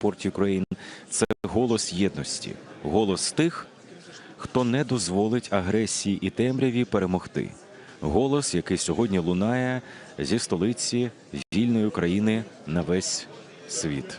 Support Ukraine – це голос єдності, голос тих, хто не дозволить агресії і темряві перемогти. Голос, який сьогодні лунає зі столиці вільної України на весь світ.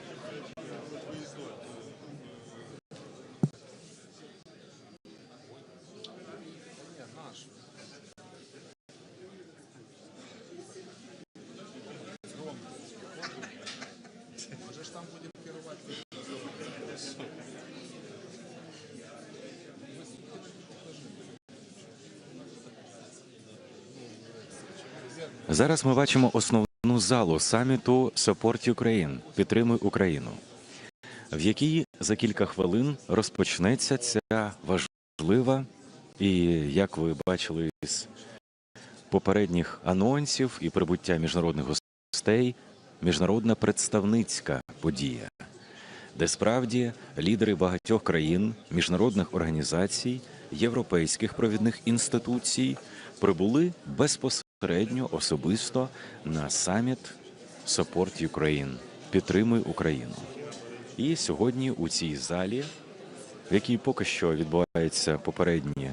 Зараз ми бачимо основну залу саміту Support Ukraine – «Підтримуй Україну», в якій за кілька хвилин розпочнеться ця важлива і, як ви бачили з попередніх анонсів і прибуття міжнародних гостей, міжнародна представницька подія, де справді лідери багатьох країн, міжнародних організацій, європейських провідних інституцій прибули безпосередньо особисто на саміт Support Ukraine – «Підтримуй Україну». І сьогодні у цій залі, в якій поки що відбуваються попередні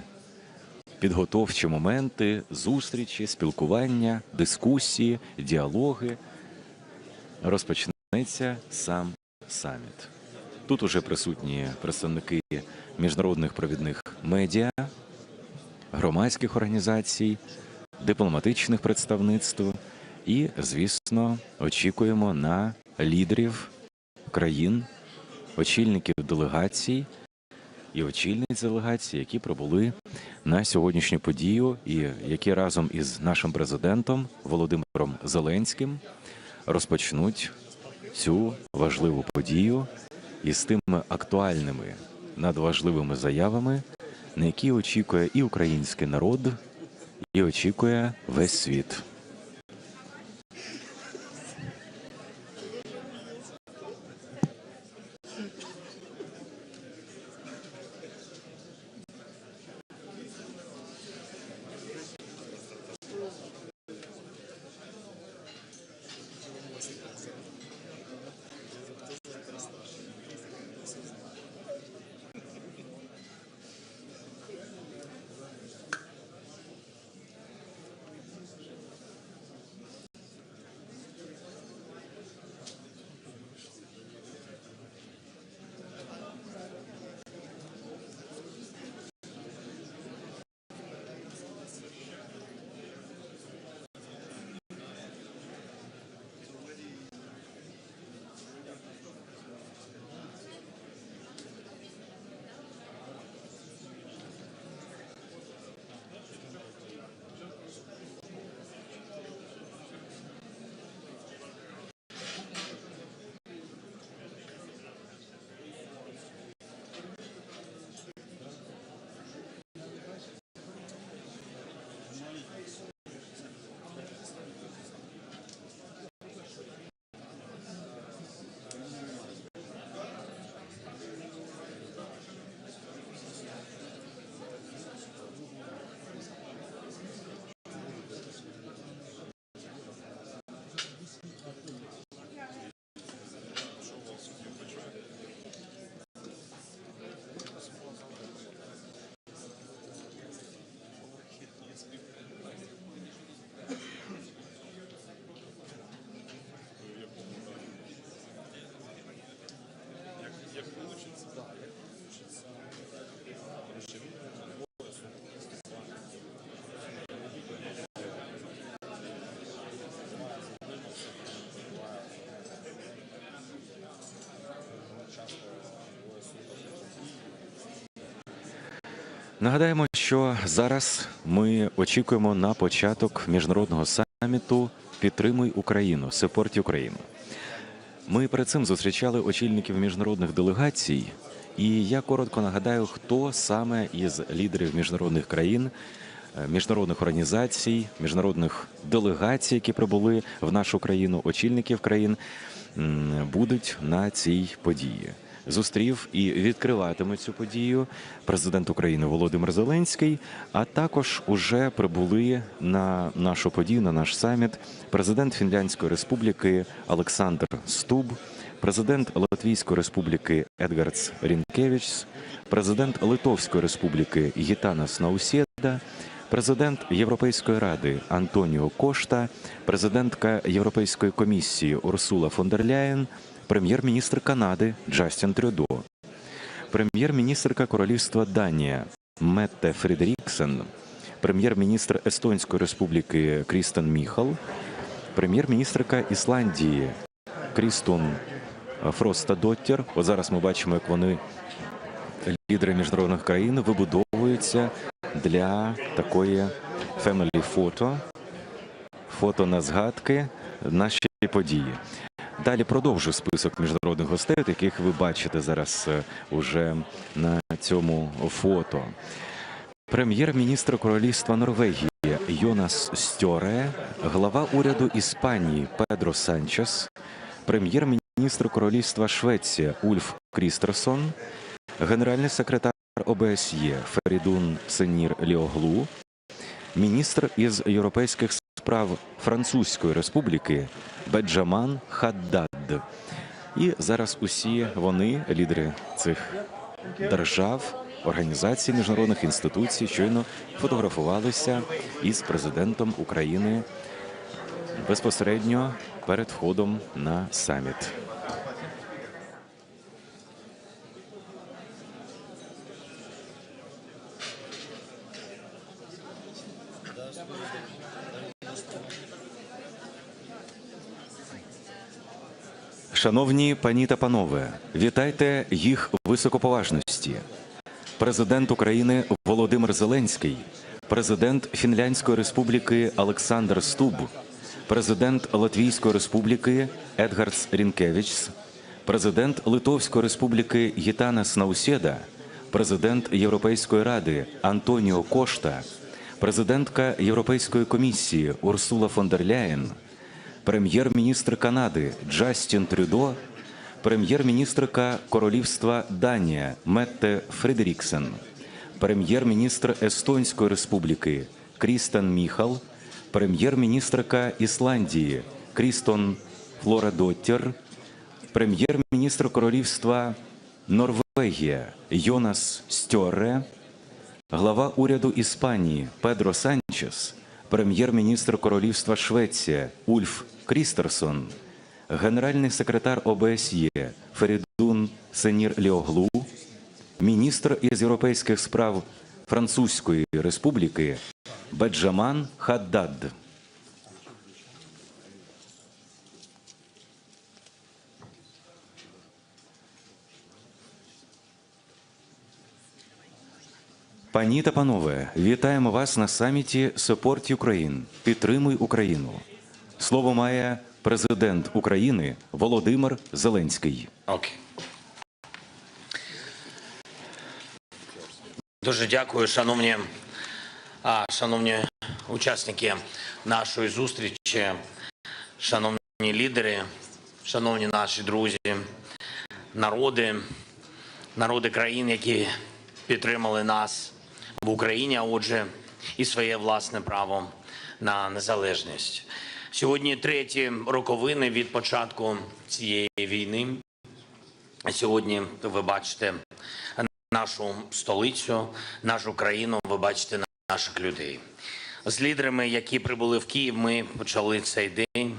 підготовчі моменти, зустрічі, спілкування, дискусії, діалоги, розпочнеться сам саміт. Тут уже присутні представники міжнародних провідних медіа, громадських організацій, дипломатичних представництв і, звісно, очікуємо на лідерів країн, очільників делегацій і очільниць делегацій, які прибули на сьогоднішню подію і які разом із нашим президентом Володимиром Зеленським розпочнуть цю важливу подію із тими актуальними, надважливими заявами, на які очікує і український народ, і очікує весь світ. Нагадаємо, що зараз ми очікуємо на початок міжнародного саміту «Підтримуй Україну» – «Support Ukraine». Ми перед цим зустрічали очільників міжнародних делегацій, і я коротко нагадаю, хто саме із лідерів міжнародних країн, міжнародних організацій, міжнародних делегацій, які прибули в нашу країну, очільників країн, будуть на цій події. Зустрів і відкриватиме цю подію президент України Володимир Зеленський, а також уже прибули на нашу подію, на наш саміт, президент Фінляндської республіки Олександр Стуб, президент Латвійської Республіки Едгардс Рінкевичс, президент Литовської Республіки Гітанас Наусєда, президент Європейської Ради Антоніо Кошта, президентка Європейської комісії Урсула фон дер Ляєн, прем'єр-міністр Канади Джастін Трюдо, прем'єр-міністрка Королівства Данія Метте Фредеріксен, прем'єр-міністр Естонської Республіки Крістен Міхал, прем'єр-міністрка Ісландії Крістун Фростадоттер. От зараз ми бачимо, як вони, лідери міжнародних країн, вибудовуються для такої family фото, фото на згадки наші події. Далі продовжу список міжнародних гостей, яких ви бачите зараз уже на цьому фото. Прем'єр-міністр Королівства Норвегії Йонас Стьоре, глава уряду Іспанії Педро Санчес, прем'єр-міністр Королівства Швеція Ульф Крістерсон, генеральний секретар ОБСЄ Ферідун Сенір Ліоглу, міністр із європейських справ Французької Республіки Беджаман Хаддад. І зараз усі вони, лідери цих держав, організацій, міжнародних інституцій, щойно фотографувалися із президентом України безпосередньо перед входом на саміт. Шановні пані та панове, вітайте їх високоповажності. Президент України Володимир Зеленський, президент Фінляндської Республіки Олександр Стуб, президент Латвійської Республіки Едгардс Рінкевичс, президент Литовської Республіки Гітанас Наусєда, президент Європейської Ради Антоніо Кошта, президентка Європейської комісії Урсула фон дер Ляєн, прем'єр-міністр Канади Джастін Трюдо, прем'єр-міністрка Королівства Данія Метте Фредеріксен, прем'єр-міністр Естонської Республіки Крістен Міхал, прем'єр-міністрка Ісландії Крістон Флорадоттер, прем'єр-міністр Королівства Норвегія Йонас Стьоре, глава уряду Іспанії Педро Санчес, прем'єр-міністр Королівства Швеція Ульф Крістерсон, генеральний секретар ОБСЄ Ферідун Сенір Ліоглу, міністр із європейських справ Французької Республіки Беджаман Хаддад. Пані та панове, вітаємо вас на саміті Support Ukraine. Підтримуй Україну. Слово має президент України Володимир Зеленський. Окей. Дуже дякую, шановні учасники нашої зустрічі, шановні лідери, шановні наші друзі, народи країн, які підтримали нас в Україні, а отже, і своє власне право на незалежність. Сьогодні треті роковини від початку цієї війни. Сьогодні ви бачите нашу столицю, нашу країну, ви бачите наших людей. З лідерами, які прибули в Київ, ми почали цей день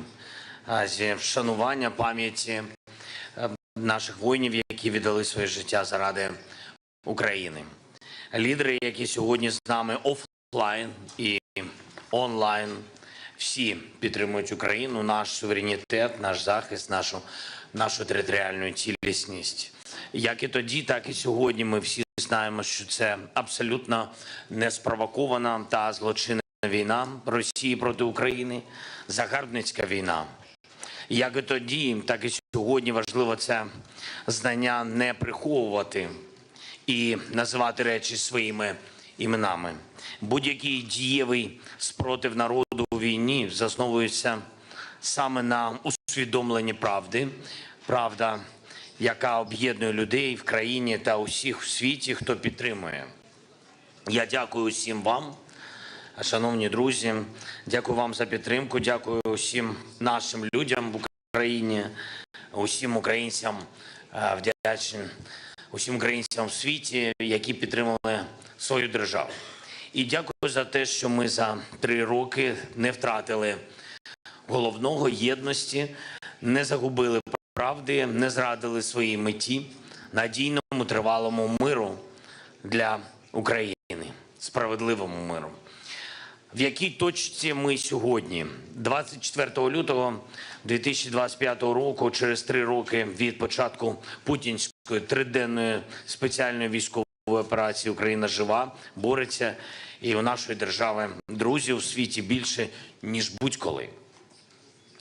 зі вшанування пам'яті наших воїнів, які віддали своє життя заради України. Лідери, які сьогодні з нами офлайн і онлайн, всі підтримують Україну, наш суверенітет, наш захист, нашу територіальну цілісність. Як і тоді, так і сьогодні ми всі знаємо, що це абсолютно неспровокована та злочинна війна Росії проти України, загарбницька війна. Як і тоді, так і сьогодні важливо це знання не приховувати і називати речі своїми іменами. Будь-який дієвий спротив народу у війні засновується саме на усвідомленні правди. Правда, яка об'єднує людей в країні та усіх в світі, хто підтримує. Я дякую усім вам, шановні друзі, дякую вам за підтримку, дякую усім нашим людям в Україні, усім українцям вдячний усім українцям в світі, які підтримали свою державу. І дякую за те, що ми за 3 роки не втратили головного – єдності, не загубили правди, не зрадили своїй меті, надійному, тривалому миру для України, справедливому миру. В якій точці ми сьогодні? 24 лютого 2025 року, через 3 роки від початку путінської 3-денної спеціальної військової операції «Україна жива», бореться, і у нашої держави друзів у світі більше, ніж будь-коли.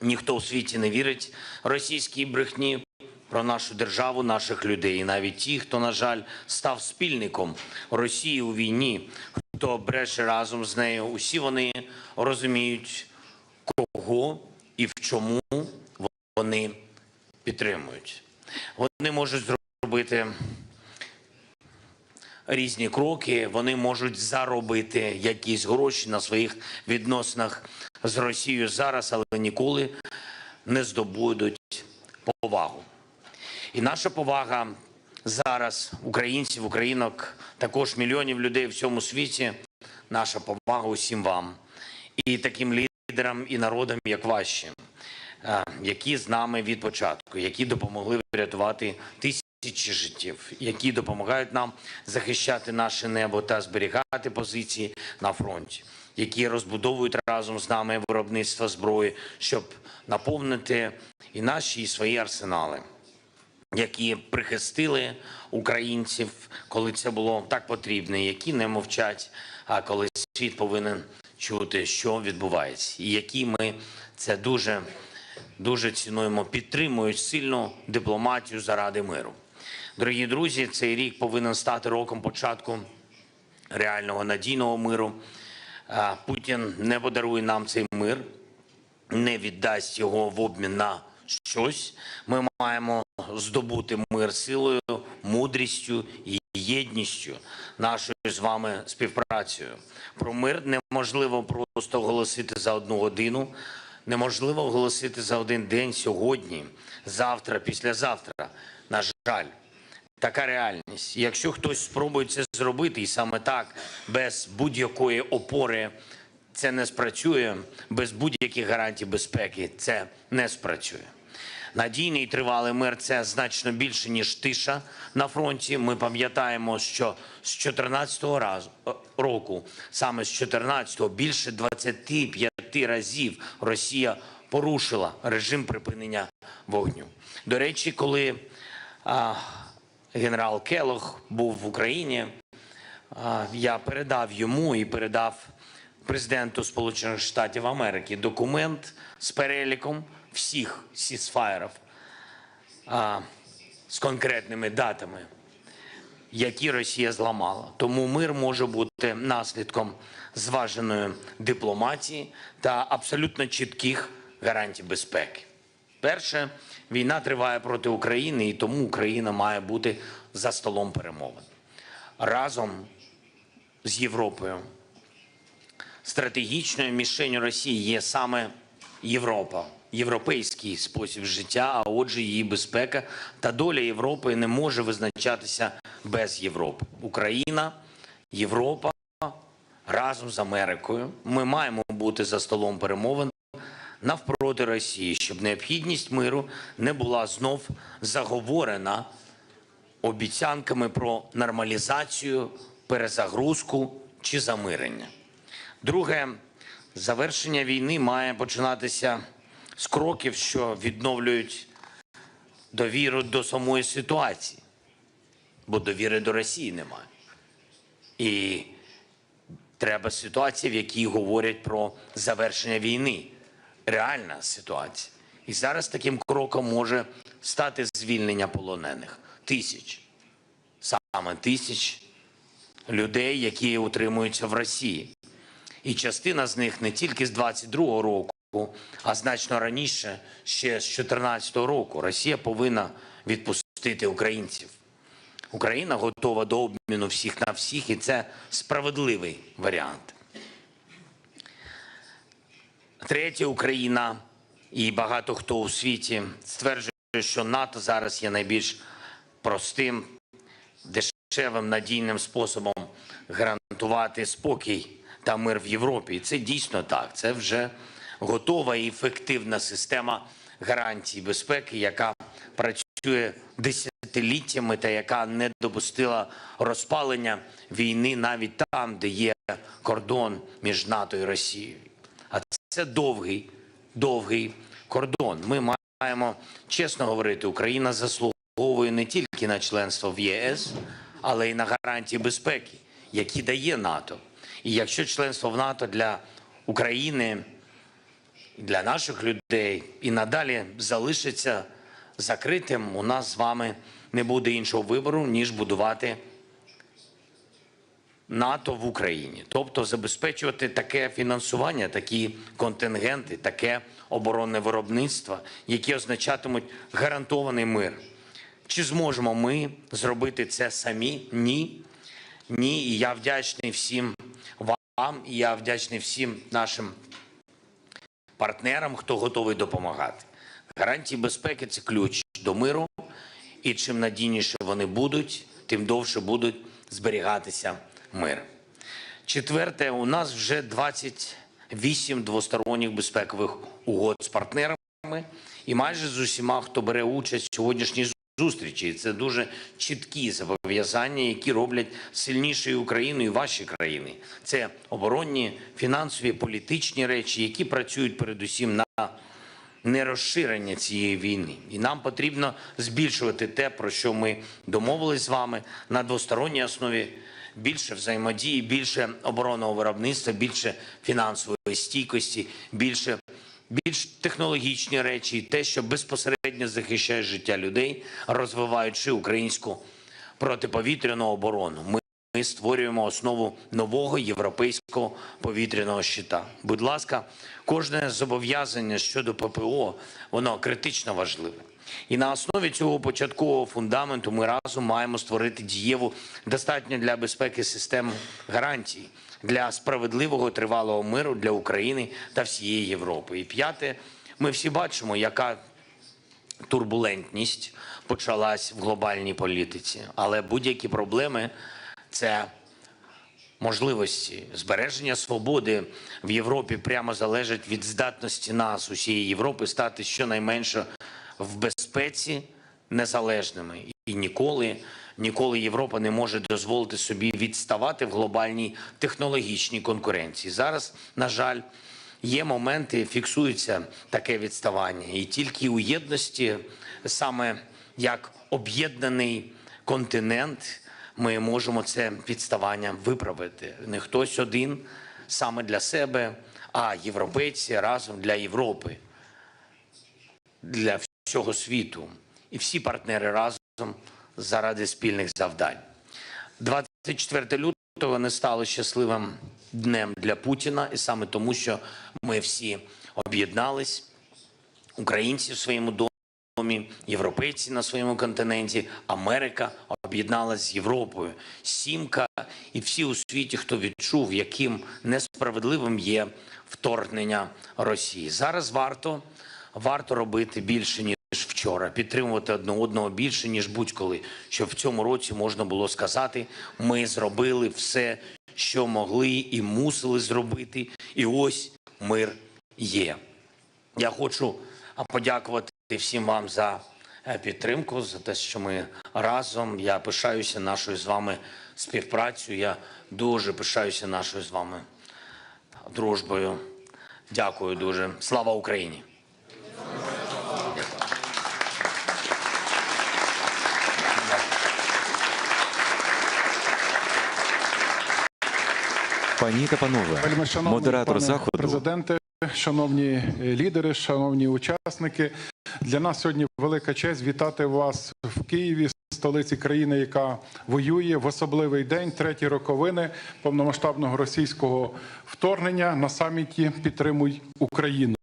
Ніхто у світі не вірить російській брехні про нашу державу, наших людей. І навіть ті, хто, на жаль, став спільником Росії у війні, хто бреше разом з нею, усі вони розуміють, кого і в чому вони підтримують. Вони можуть зробити різні кроки, вони можуть заробити якісь гроші на своїх відносинах з Росією зараз, але ніколи не здобудуть повагу. І наша повага зараз українців, українок, також мільйонів людей в всьому світі, наша повага усім вам. І таким лідерам і народам, як ваші, які з нами від початку, які допомогли врятувати тисячі життів, які допомагають нам захищати наше небо та зберігати позиції на фронті, які розбудовують разом з нами виробництво зброї, щоб наповнити і наші, і свої арсенали, які прихистили українців, коли це було так потрібно, які не мовчать, а коли світ повинен чути, що відбувається, і які ми це дуже цінуємо, підтримують сильну дипломатію заради миру. Дорогі друзі, цей рік повинен стати роком початку реального надійного миру. Путін не подарує нам цей мир, не віддасть його в обмін на щось. Ми маємо здобути мир силою, мудрістю і єдністю, нашою з вами співпрацею. Про мир неможливо просто оголосити за 1 годину, неможливо оголосити за 1 день сьогодні, завтра, післязавтра. На жаль, така реальність. Якщо хтось спробує це зробити, і саме так, без будь-якої опори, це не спрацює, без будь-яких гарантій безпеки це не спрацює. Надійний і тривалий мир – це значно більше, ніж тиша на фронті. Ми пам'ятаємо, що з 2014 року, саме з 2014-го, більше 25 разів Росія порушила режим припинення вогню. До речі, коли генерал Келох був в Україні, я передав йому і передав президенту Сполучених Штатів Америки документ з переліком всіх сізфаєрів, з конкретними датами, які Росія зламала. Тому мир може бути наслідком зваженої дипломатії та абсолютно чітких гарантій безпеки. Перше, війна триває проти України, і тому Україна має бути за столом перемовин. Разом з Європою. Стратегічною мішенью Росії є саме Європа, європейський спосіб життя, а отже її безпека та доля Європи не може визначатися без Європи. Україна, Європа разом з Америкою. Ми маємо бути за столом перемовин навпроти Росії, щоб необхідність миру не була знов заговорена обіцянками про нормалізацію, перезагрузку чи замирення. Друге, завершення війни має починатися з кроків, що відновлюють довіру до самої ситуації, бо довіри до Росії немає. І треба ситуація, в якій говорять про завершення війни. Реальна ситуація. І зараз таким кроком може стати звільнення полонених. Саме тисяч людей, які утримуються в Росії. І частина з них не тільки з 22-го року, а значно раніше, ще з 14-го року. Росія повинна відпустити українців. Україна готова до обміну всіх на всіх, і це справедливий варіант. Третє, Україна і багато хто у світі стверджує, що НАТО зараз є найбільш простим, дешевим, надійним способом гарантувати спокій та мир в Європі. І це дійсно так. Це вже готова і ефективна система гарантій безпеки, яка працює десятиліттями та яка не допустила розпалення війни навіть там, де є кордон між НАТО і Росією. А це довгий кордон. Ми маємо чесно говорити, Україна заслуговує не тільки на членство в ЄС, але й на гарантії безпеки, які дає НАТО. І якщо членство в НАТО для України, для наших людей і надалі залишиться закритим, у нас з вами не буде іншого вибору, ніж будувати НАТО в Україні. Тобто забезпечувати таке фінансування, такі контингенти, таке оборонне виробництво, які означатимуть гарантований мир. Чи зможемо ми зробити це самі? Ні. Ні. І я вдячний всім вам, і я вдячний всім нашим партнерам, хто готовий допомагати. Гарантії безпеки – це ключ до миру, і чим надійніше вони будуть, тим довше будуть зберігатися мир. Четверте, у нас вже 28 двосторонніх безпекових угод з партнерами і майже з усіма, хто бере участь в сьогоднішній зустрічі. Це дуже чіткі зобов'язання, які роблять сильнішою Україну і ваші країни. Це оборонні, фінансові, політичні речі, які працюють передусім на нерозширення цієї війни. І нам потрібно збільшувати те, про що ми домовились з вами на двосторонній основі. Більше взаємодії, більше оборонного виробництва, більше фінансової стійкості, більш технологічні речі і те, що безпосередньо захищає життя людей, розвиваючи українську протиповітряну оборону. Ми створюємо основу нового європейського повітряного щита. Будь ласка, кожне зобов'язання щодо ППО, воно критично важливе. І на основі цього початкового фундаменту ми разом маємо створити дієву, достатньо для безпеки систему гарантій, для справедливого тривалого миру для України та всієї Європи. І п'яте, ми всі бачимо, яка турбулентність почалась в глобальній політиці. Але будь-які проблеми – це можливості. Збереження свободи в Європі прямо залежить від здатності нас, усієї Європи, стати щонайменше в безпеці незалежними. І ніколи Європа не може дозволити собі відставати в глобальній технологічній конкуренції. Зараз, на жаль, є моменти, фіксується таке відставання. І тільки у єдності, саме як об'єднаний континент, ми можемо це відставання виправити. Не хтось один саме для себе, а європейці разом для Європи, для всього світу. І всі партнери разом заради спільних завдань. 24 лютого не стало щасливим днем для Путіна, і саме тому, що ми всі об'єднались, українці в своєму домі, європейці на своєму континенті, Америка об'єдналась з Європою, сімка і всі у світі, хто відчув, яким несправедливим є вторгнення Росії. Зараз варто робити більше, ніж вчора, підтримувати одне одного більше, ніж будь-коли, щоб в цьому році можна було сказати, ми зробили все, що могли і мусили зробити, і ось мир є. Я хочу подякувати всім вам за підтримку, за те, що ми разом. Я пишаюся нашою з вами співпрацею, я дуже пишаюся нашою з вами дружбою. Дякую дуже. Слава Україні! Пані та панове, модератор заходу. Президенте, шановні лідери, шановні учасники, для нас сьогодні велика честь вітати вас в Києві, столиці країни, яка воює в особливий день, треті роковини повномасштабного російського вторгнення на саміті «Підтримуй Україну».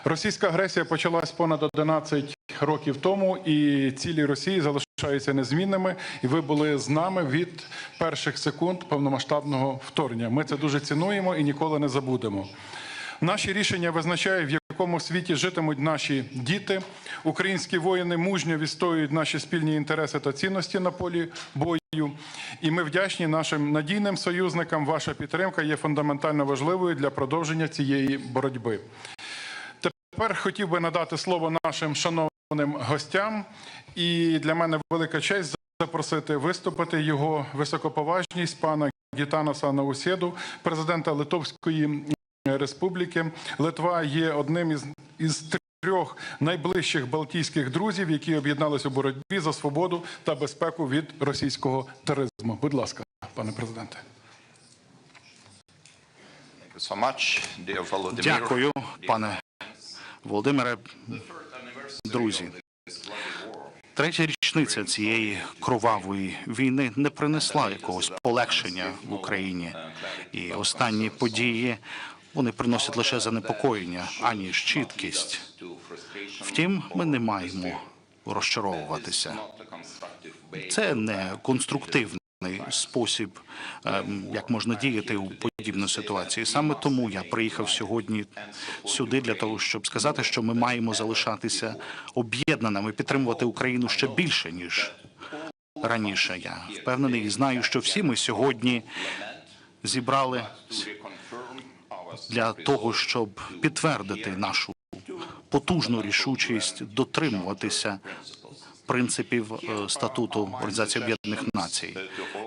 Російська агресія почалась понад 11 років тому, і цілі Росії залишаються незмінними. І ви були з нами від перших секунд повномасштабного вторгнення. Ми це дуже цінуємо і ніколи не забудемо. Наші рішення визначають, в якому світі житимуть наші діти. Українські воїни мужньо відстоюють наші спільні інтереси та цінності на полі бою. І ми вдячні нашим надійним союзникам. Ваша підтримка є фундаментально важливою для продовження цієї боротьби. Тепер хотів би надати слово нашим шановним гостям. І для мене велика честь запросити виступити його високоповажність пана Гітанаса Наусєду, президента Литовської Республіки. Литва є одним із трьох найближчих балтійських друзів, які об'єднались у боротьбі за свободу та безпеку від російського тероризму. Будь ласка, пане президенте. Дякую, пане Володимире. Друзі, третя річниця цієї кровавої війни не принесла якогось полегшення в Україні. І останні події, вони приносять лише занепокоєння, аніж чіткість. Втім, ми не маємо розчаровуватися. Це не конструктивний спосіб, як можна діяти у подібній ситуації. Саме тому я приїхав сьогодні сюди для того, щоб сказати, що ми маємо залишатися об'єднаними, підтримувати Україну ще більше, ніж раніше. Я впевнений і знаю, що всі ми сьогодні зібрали для того, щоб підтвердити нашу потужну рішучість дотримуватися принципів статуту Організації Об'єднаних Націй.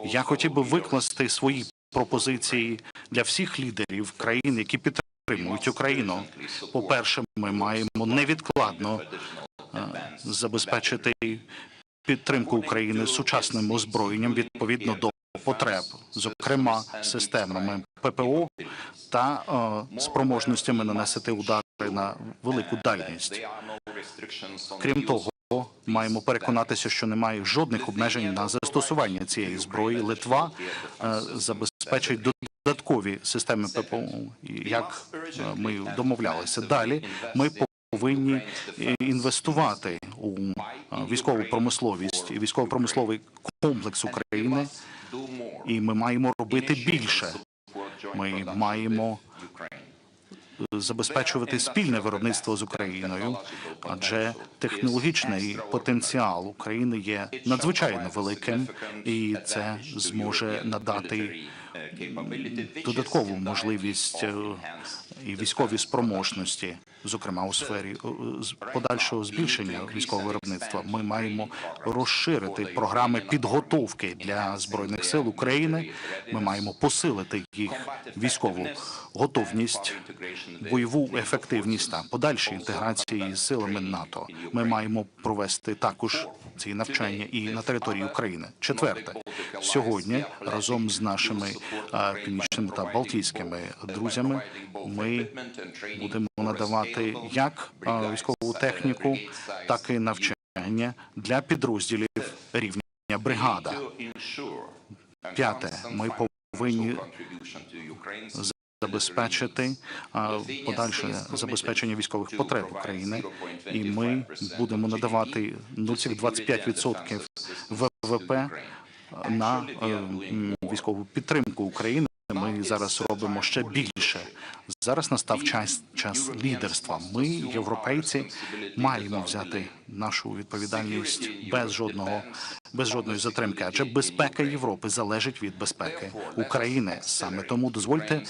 Я хотів би викласти свої пропозиції для всіх лідерів країн, які підтримують Україну. По-перше, ми маємо невідкладно забезпечити підтримку України сучасним озброєнням відповідно до потреб, зокрема системами ППО та спроможностями наносити удари на велику дальність. Крім того, маємо переконатися, що немає жодних обмежень на застосування цієї зброї. Литва забезпечить додаткові системи ППО, як ми домовлялися. Далі ми повинні інвестувати у військову промисловість і військово-промисловий комплекс України, і ми маємо робити більше. Ми маємо забезпечувати спільне виробництво з Україною, адже технологічний потенціал України є надзвичайно великим, і це зможе надати додаткову можливість і військові спроможності, зокрема у сфері подальшого збільшення військового виробництва. Ми маємо розширити програми підготовки для Збройних сил України. Ми маємо посилити їх військову готовність, бойову ефективність та подальші інтеграції з силами НАТО. Ми маємо провести також ці навчання і на території України. Четверте, сьогодні разом з нашими північними та балтійськими друзями ми будемо надавати як військову техніку, так і навчання для підрозділів рівня бригада. П'яте, ми повинні забезпечити подальше забезпечення військових потреб України, і ми будемо надавати 0,25% ВВП на військову підтримку України. Ми зараз робимо ще більше. Зараз настав час лідерства. Ми, європейці, маємо взяти нашу відповідальність без жодної затримки, адже безпека Європи залежить від безпеки України. Саме тому дозвольте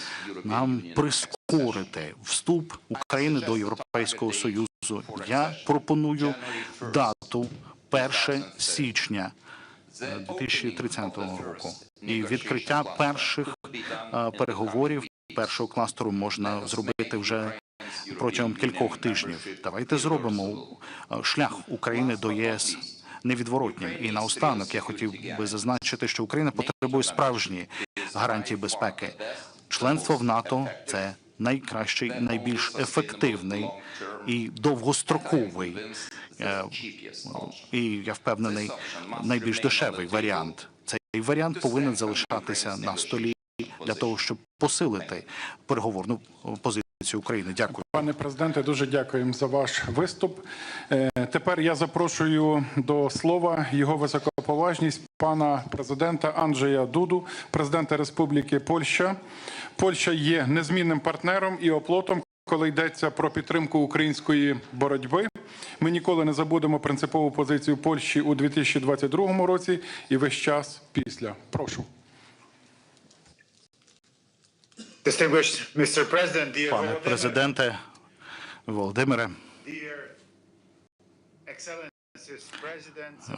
нам прискорити вступ України до Європейського Союзу. Я пропоную дату 1 січня 2030 року. І відкриття перших переговорів першого кластеру можна зробити вже протягом кількох тижнів. Давайте зробимо шлях України до ЄС невідворотнім. І наостанок я хотів би зазначити, що Україна потребує справжні гарантії безпеки. Членство в НАТО – це найкращий, найбільш ефективний і довгостроковий, і, я впевнений, найбільш дешевий варіант. Цей варіант повинен залишатися на столі для того, щоб посилити переговорну позицію України. Дякую. Пане президенте, дуже дякуємо за ваш виступ. Тепер я запрошую до слова його високоповажність пана президента Анджея Дуду, президента Республіки Польща. Польща є незмінним партнером і оплотом коли йдеться про підтримку української боротьби. Ми ніколи не забудемо принципову позицію Польщі у 2022 році і весь час після. Прошу. Пане президенте Володимире,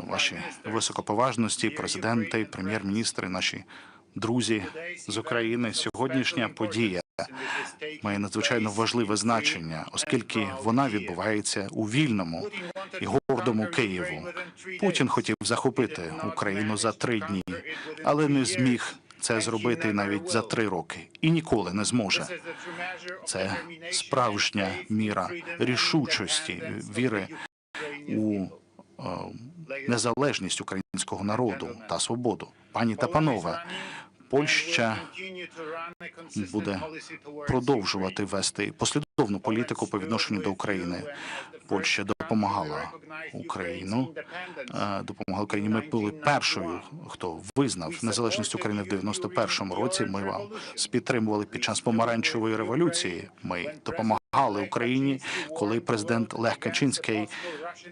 ваші високоповажності, президенти, прем'єр-міністри, наші друзі з України, сьогоднішня подія має надзвичайно важливе значення, оскільки вона відбувається у вільному і гордому Києву. Путін хотів захопити Україну за 3 дні, але не зміг це зробити навіть за 3 роки і ніколи не зможе. Це справжня міра рішучості, віри у незалежність українського народу та свободу. Пані та панове, Польща буде продовжувати вести послідовну політику по відношенню до України. Польща допомагала Україні. Ми були першою, хто визнав незалежність України в 91-му році. Ми вас підтримували під час помаранчевої революції. Ми допомагали Україні, коли президент Лех Качинський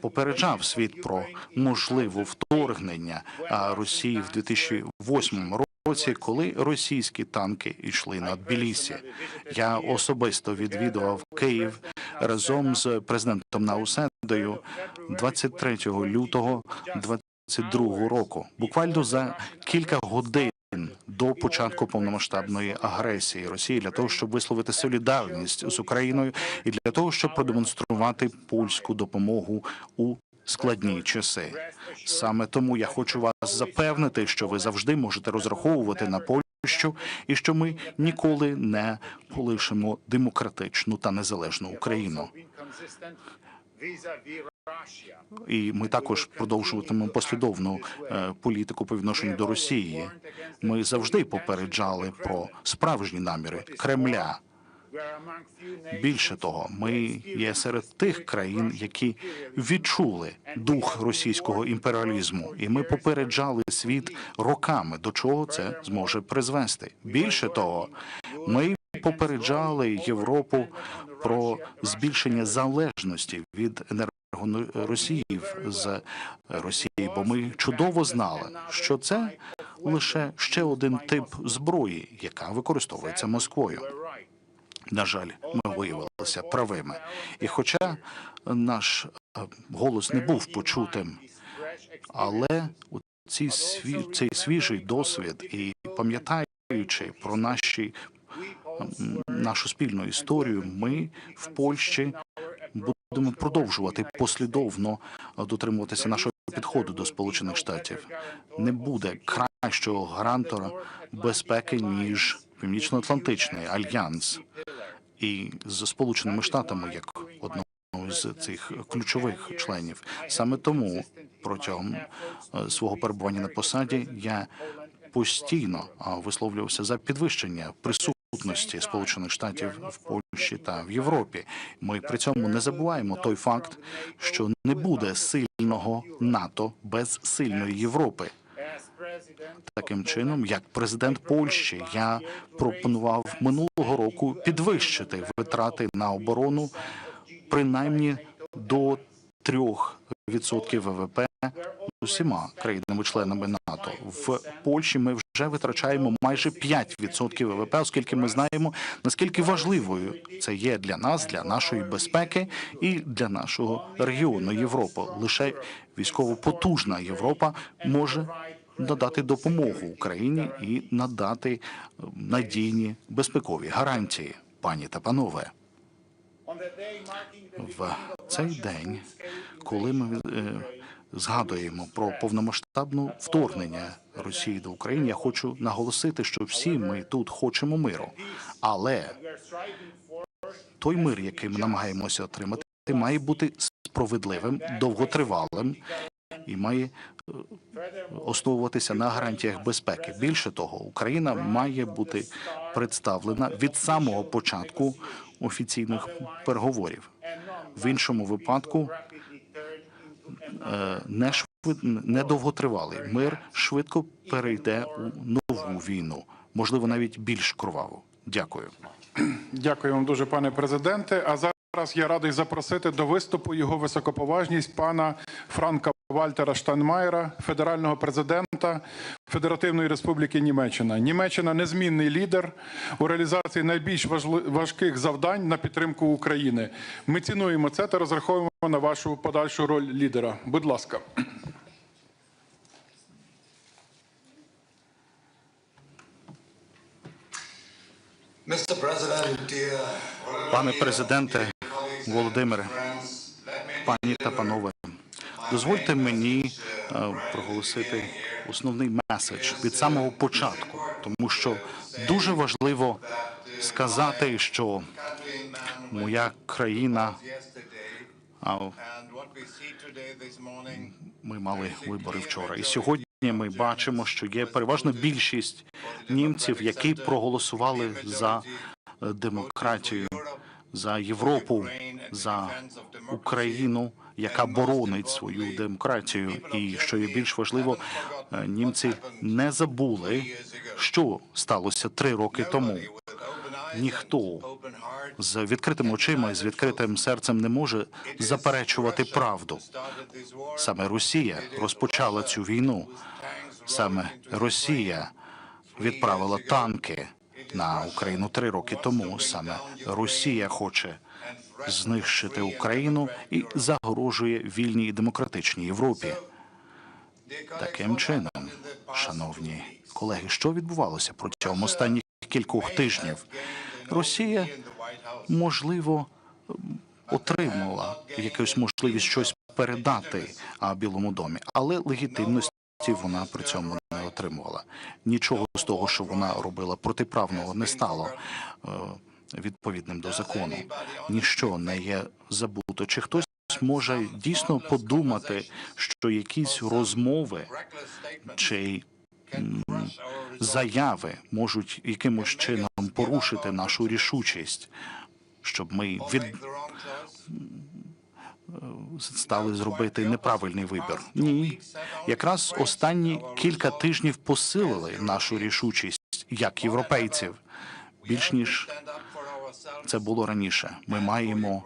попереджав світ про можливе вторгнення Росії в 2008 році, коли російські танки йшли на Тбілісі. Я особисто відвідував Київ разом з президентом Науседою 23 лютого 2022 року. Буквально за кілька годин до початку повномасштабної агресії Росії, для того, щоб висловити солідарність з Україною і для того, щоб продемонструвати польську допомогу у складні часи. Саме тому я хочу вас запевнити, що ви завжди можете розраховувати на Польщу і що ми ніколи не полишимо демократичну та незалежну Україну. І ми також продовжуватимемо послідовну політику по відношенню до Росії. Ми завжди попереджали про справжні наміри Кремля. Більше того, ми є серед тих країн, які відчули дух російського імперіалізму, і ми попереджали світ роками, до чого це зможе призвести. Більше того, ми попереджали Європу про збільшення залежності від енергоносіїв з Росії, бо ми чудово знали, що це лише ще один тип зброї, яка використовується Москвою. На жаль, ми виявилися правими. І хоча наш голос не був почутим, але цей свіжий досвід і пам'ятаючи про нашу спільну історію, ми в Польщі будемо продовжувати послідовно дотримуватися нашого підходу до Сполучених Штатів. Не буде кращого гарантора безпеки, ніж Північно-Атлантичний альянс. І з Сполученими Штатами як одного з цих ключових членів. Саме тому протягом свого перебування на посаді я постійно висловлювався за підвищення присутності Сполучених Штатів в Польщі та в Європі. Ми при цьому не забуваємо той факт, що не буде сильного НАТО без сильної Європи. Таким чином, як президент Польщі, я пропонував минулого року підвищити витрати на оборону принаймні до 3% ВВП з усіма країнами-членами НАТО. В Польщі ми вже витрачаємо майже 5% ВВП, оскільки ми знаємо, наскільки важливою це є для нас, для нашої безпеки і для нашого регіону Європи. Лише військово потужна Європа може надати допомогу Україні і надати надійні безпекові гарантії. Пані та панове, в цей день, коли ми згадуємо про повномасштабне вторгнення Росії до України, я хочу наголосити, що всі ми тут хочемо миру. Але той мир, який ми намагаємося отримати, має бути справедливим, довготривалим і має основуватися на гарантіях безпеки. Більше того, Україна має бути представлена від самого початку офіційних переговорів. В іншому випадку недовготривалий мир швидко перейде у нову війну, можливо, навіть більш кроваву. Дякую. Дякую вам дуже, пане президенте. А зараз я радий запросити до виступу його високоповажність пана Франка Вальтера Штайнмаєра, федерального президента Федеративної Республіки Німеччина. Німеччина – незмінний лідер у реалізації найбільш важких завдань на підтримку України. Ми цінуємо це та розраховуємо на вашу подальшу роль лідера. Будь ласка. Пане президенте Володимире, пані та панове, дозвольте мені проголосити основний меседж від самого початку, тому що дуже важливо сказати, що моя країна, ми мали вибори вчора, і сьогодні ми бачимо, що є переважна більшість німців, які проголосували за демократію, за Європу, за Україну, яка боронить свою демократію. І, що є більш важливо, німці не забули, що сталося 3 роки тому. Ніхто з відкритими очима і з відкритим серцем не може заперечувати правду. Саме Росія розпочала цю війну. Саме Росія відправила танки на Україну 3 роки тому. Саме Росія хоче знищити Україну і загрожує вільній і демократичній Європі. Таким чином, шановні колеги, що відбувалося протягом останніх кількох тижнів? Росія, можливо, отримала якусь можливість щось передати Білому домі, але легітимності вона при цьому не отримувала. Нічого з того, що вона робила протиправного, не стало відповідним до закону. Ніщо не є забуто. Чи хтось може дійсно подумати, що якісь розмови чи заяви можуть якимось чином порушити нашу рішучість, щоб ми стали зробити неправильний вибір? Ні. Якраз останні кілька тижнів посилили нашу рішучість як європейців, більш ніж це було раніше. Ми маємо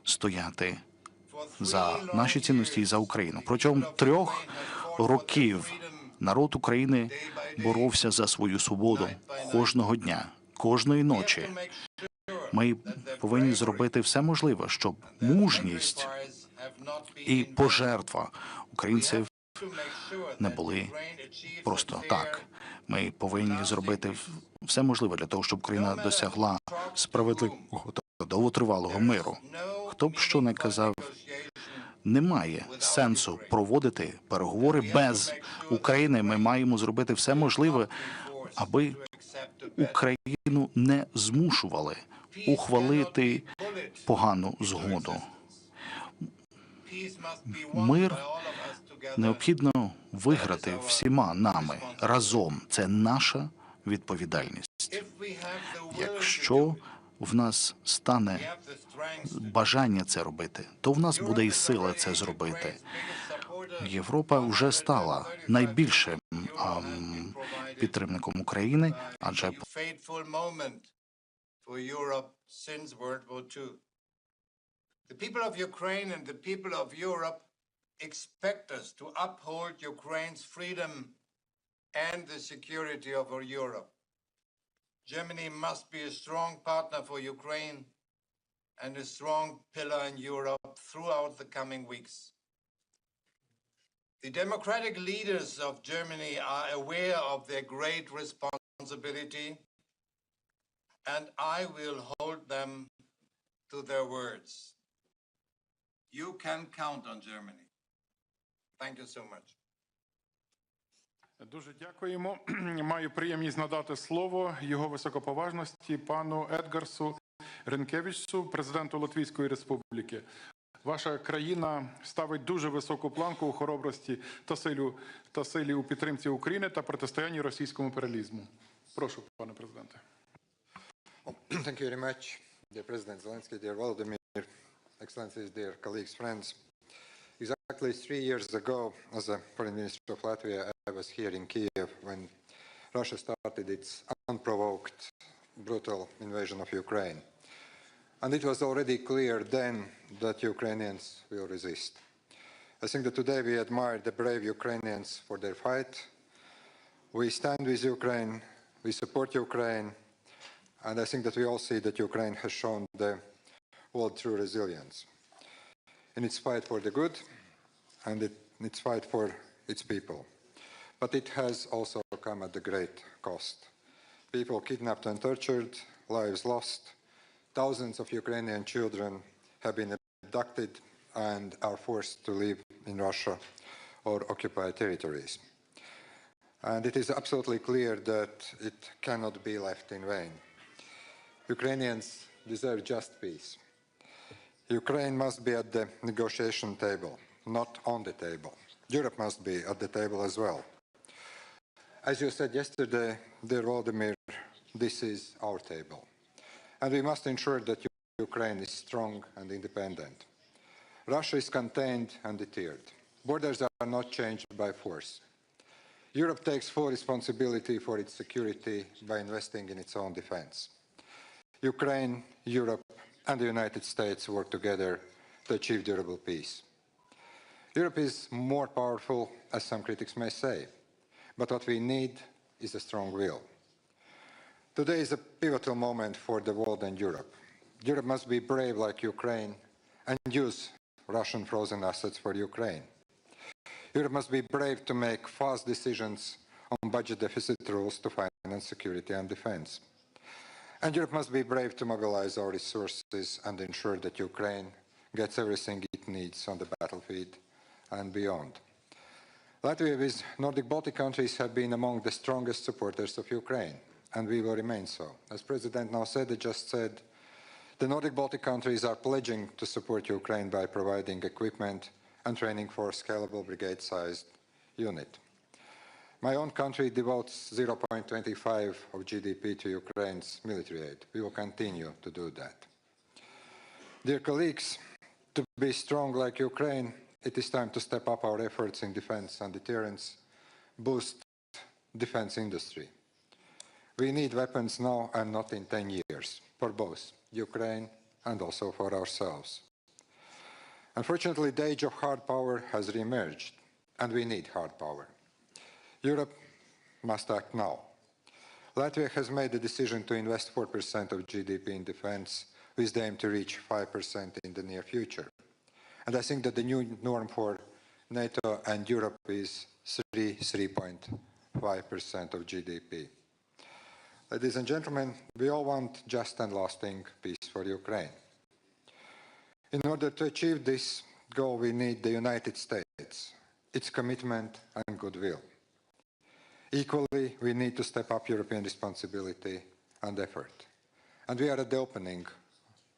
стояти за наші цінності і за Україну. Протягом 3 років народ України боровся за свою свободу кожного дня, кожної ночі. Ми повинні зробити все можливе, щоб мужність і пожертва українців не були просто так. Ми повинні зробити все можливе для того, щоб Україна досягла справедливого та довготривалого миру. Хто б що не казав, немає сенсу проводити переговори без України. Ми маємо зробити все можливе, аби Україну не змушували ухвалити погану згоду. Мир необхідно виграти всіма нами разом. Це наша відповідальність. Якщо в нас стане бажання це робити, то в нас буде і сила це зробити. Європа вже стала найбільшим підтримником України, адже the people of Ukraine and the people of Europe expect us to uphold Ukraine's freedom and the security of Europe. Germany must be a strong partner for Ukraine and a strong pillar in Europe throughout the coming weeks. The democratic leaders of Germany are aware of their great responsibility, and I will hold them to their words. You can count on Germany. Thank you so much. Дуже дякуємо. Маю приємність надати слово його високоповажності пану Едгарсу Рінкевичу, президенту Латвійської Республіки. Ваша країна ставить дуже високу планку у хоробрості та силі у підтримці України та протистоянні російському імперіалізму. Прошу, пане президенте. Thank you very much, dear President Zelensky, dear Volodymyr, Excellencies, dear colleagues, friends. Exactly 3 years ago, as a Foreign Minister of Latvia, I was here in Kyiv when Russia started its unprovoked brutal invasion of Ukraine. And it was already clear then that Ukrainians will resist. I think that today we admire the brave Ukrainians for their fight. We stand with Ukraine, we support Ukraine, and I think that we all see that Ukraine has shown the world true resilience in its fight for the good and in its fight for its people. But it has also come at a great cost. People kidnapped and tortured, lives lost. Thousands of Ukrainian children have been abducted and are forced to live in Russia or occupied territories. And it is absolutely clear that it cannot be left in vain. Ukrainians deserve just peace. Ukraine must be at the negotiation table, not on the table. Europe must be at the table as well. As you said yesterday, dear Volodymyr, this is our table. And we must ensure that Ukraine is strong and independent. Russia is contained and deterred. Borders are not changed by force. Europe takes full responsibility for its security by investing in its own defense. Ukraine, Europe, and the United States work together to achieve durable peace. Europe is more powerful, as some critics may say, but what we need is a strong will. Today is a pivotal moment for the world and Europe. Europe must be brave like Ukraine and use Russian frozen assets for Ukraine. Europe must be brave to make fast decisions on budget deficit rules to finance security and defense. And Europe must be brave to mobilize our resources and ensure that Ukraine gets everything it needs on the battlefield and beyond. Latvia, with Nordic Baltic countries, have been among the strongest supporters of Ukraine, and we will remain so. As President Nausėda just said, the Nordic Baltic countries are pledging to support Ukraine by providing equipment and training for a scalable brigade-sized unit. My own country devotes 0.25 of GDP to Ukraine's military aid. We will continue to do that. Dear colleagues, to be strong like Ukraine, it is time to step up our efforts in defense and deterrence, boost defense industry. We need weapons now and not in 10 years, for both Ukraine and also for ourselves. Unfortunately, the age of hard power has re-emerged, and we need hard power. Europe must act now. Latvia has made the decision to invest 4% of GDP in defense, with the aim to reach 5% in the near future. And I think that the new norm for NATO and Europe is 3.5% of GDP. Ladies and gentlemen, we all want just and lasting peace for Ukraine. In order to achieve this goal, we need the United States, its commitment and goodwill. Equally, we need to step up European responsibility and effort. And we are at the opening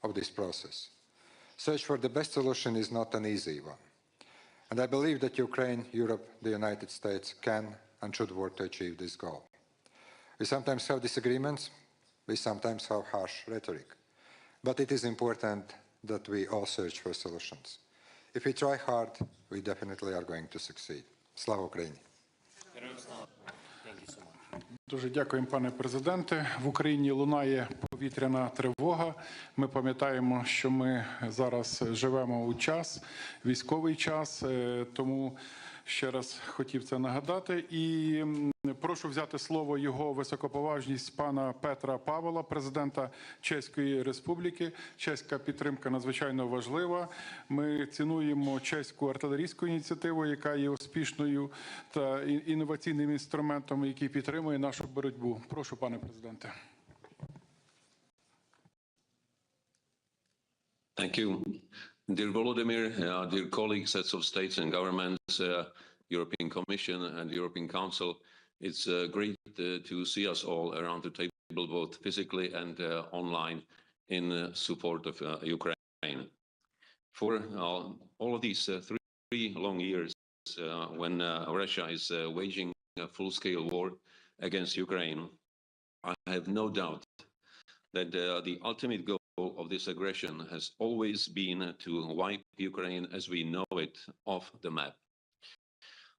of this process. Search for the best solution is not an easy one. And I believe that Ukraine, Europe, the United States can and should work to achieve this goal. We sometimes have disagreements, we sometimes have harsh rhetoric, but it is important that we all search for solutions. If we try hard, we definitely are going to succeed. Slava Ukraini! Дуже дякуємо, пане президенте. В Україні лунає повітряна тривога. Ми пам'ятаємо, що ми зараз живемо у час, військовий час, тому ще раз хотів це нагадати. І прошу взяти слово його високоповажність пана Петра Павла, президента Чеської Республіки. Чеська підтримка надзвичайно важлива. Ми цінуємо чеську артилерійську ініціативу, яка є успішною та інноваційним інструментом, який підтримує нашу боротьбу. Прошу, пане президенте. Thank you. Dear Volodymyr, dear colleagues, heads of states and governments, European Commission and European Council, it's great to see us all around the table, both physically and online, in support of Ukraine. For all of these 3 long years, when Russia is waging a full-scale war against Ukraine, I have no doubt that the ultimate goal of this aggression has always been to wipe Ukraine as we know it off the map.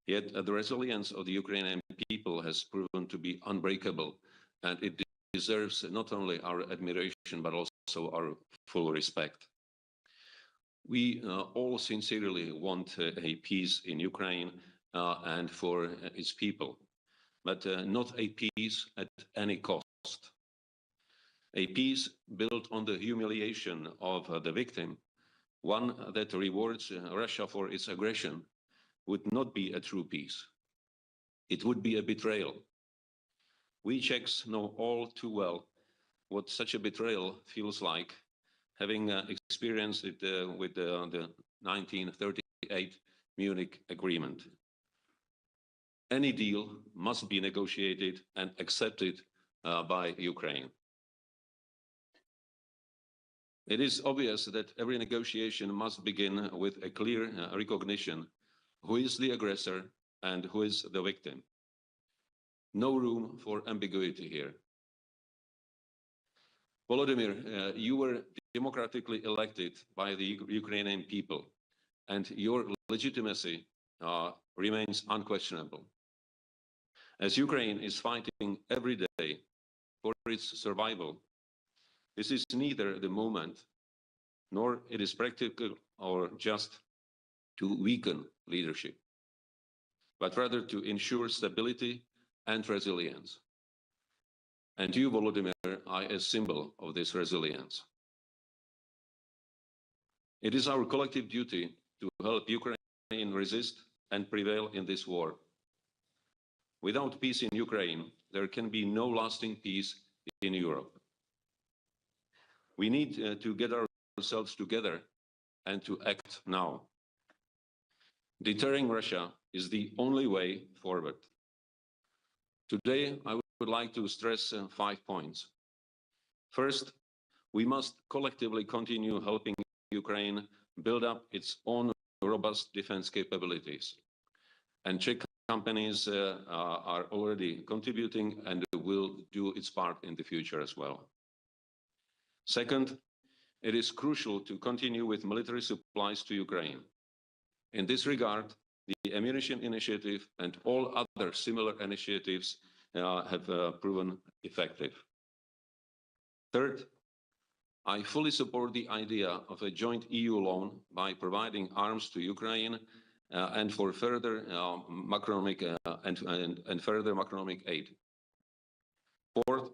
Yet the resilience of the Ukrainian people has proven to be unbreakable, and it deserves not only our admiration, but also our full respect. We all sincerely want a peace in Ukraine and for its people, but not a peace at any cost. A peace built on the humiliation of the victim, one that rewards Russia for its aggression, would not be a true peace. It would be a betrayal. We Czechs know all too well what such a betrayal feels like, having experienced it with the 1938 Munich Agreement. Any deal must be negotiated and accepted by Ukraine. It is obvious that every negotiation must begin with a clear recognition who is the aggressor and who is the victim. No room for ambiguity here. Volodymyr, you were democratically elected by the Ukrainian people, and your legitimacy remains unquestionable. As Ukraine is fighting every day for its survival, this is neither the moment, nor it is practical or just to weaken leadership, but rather to ensure stability and resilience. And you, Volodymyr, are a symbol of this resilience. It is our collective duty to help Ukraine resist and prevail in this war. Without peace in Ukraine, there can be no lasting peace in Europe. We need to get ourselves together and to act now. Deterring Russia is the only way forward. Today, I would like to stress 5 points. First, we must collectively continue helping Ukraine build up its own robust defense capabilities. And Czech companies are already contributing and will do its part in the future as well. Second, it is crucial to continue with military supplies to Ukraine. In this regard, the ammunition initiative and all other similar initiatives have proven effective. Third, I fully support the idea of a joint EU loan by providing arms to Ukraine and for further macroeconomic aid. Fourth,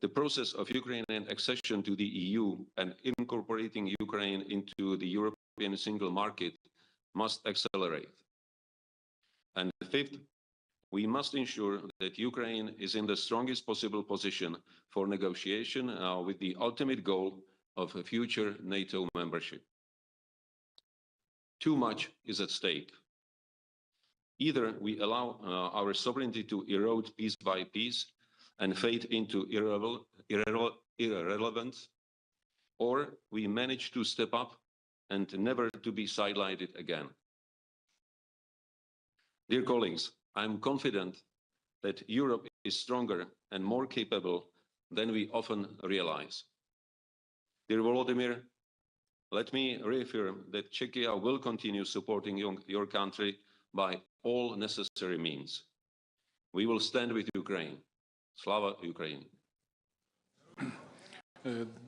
the process of Ukrainian accession to the EU and incorporating Ukraine into the European single market must accelerate. And fifth, we must ensure that Ukraine is in the strongest possible position for negotiation with the ultimate goal of a future NATO membership. Too much is at stake. Either we allow our sovereignty to erode piece by piece and fade into irrelevance, or we manage to step up and never to be sidelined again. Dear colleagues, I'm confident that Europe is stronger and more capable than we often realize. Dear Volodymyr, let me reaffirm that Czechia will continue supporting your country by all necessary means. We will stand with Ukraine. Slava Ukraini!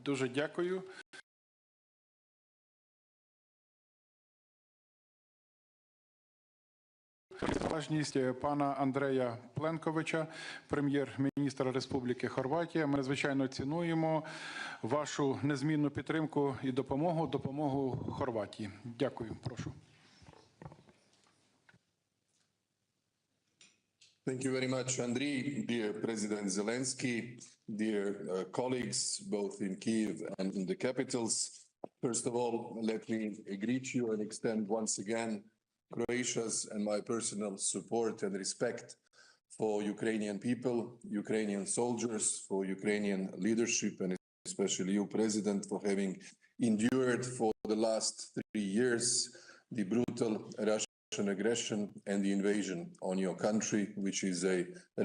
Дуже дякую. Важність пана Андрея Пленковича, прем'єр-міністра Республіки Хорватія. Ми надзвичайно цінуємо вашу незмінну підтримку і допомогу Хорватії. Дякую. Прошу. Thank you very much, Andriy. Dear President Zelensky, dear colleagues, both in Kyiv and in the capitals. First of all, let me greet you and extend once again Croatia's and my personal support and respect for Ukrainian people, Ukrainian soldiers, for Ukrainian leadership, and especially you, President, for having endured for the last 3 years the brutal Russian aggression and the invasion on your country, which is a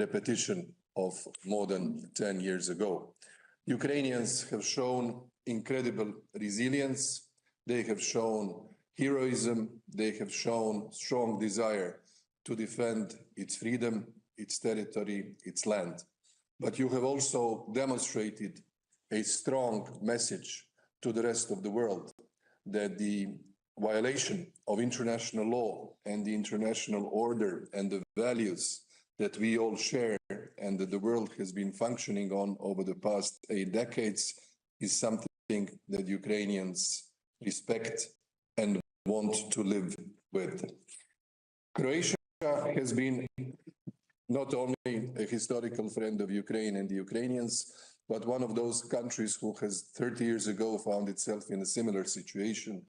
repetition of more than 10 years ago. Ukrainians have shown incredible resilience. They have shown heroism. They have shown strong desire to defend its freedom, its territory, its land. but you have also demonstrated a strong message to the rest of the world that the violation of international law and the international order and the values that we all share and that the world has been functioning on over the past 8 decades is something that Ukrainians respect and want to live with. Croatia has been not only a historical friend of Ukraine and the Ukrainians, but one of those countries who has 30 years ago found itself in a similar situation,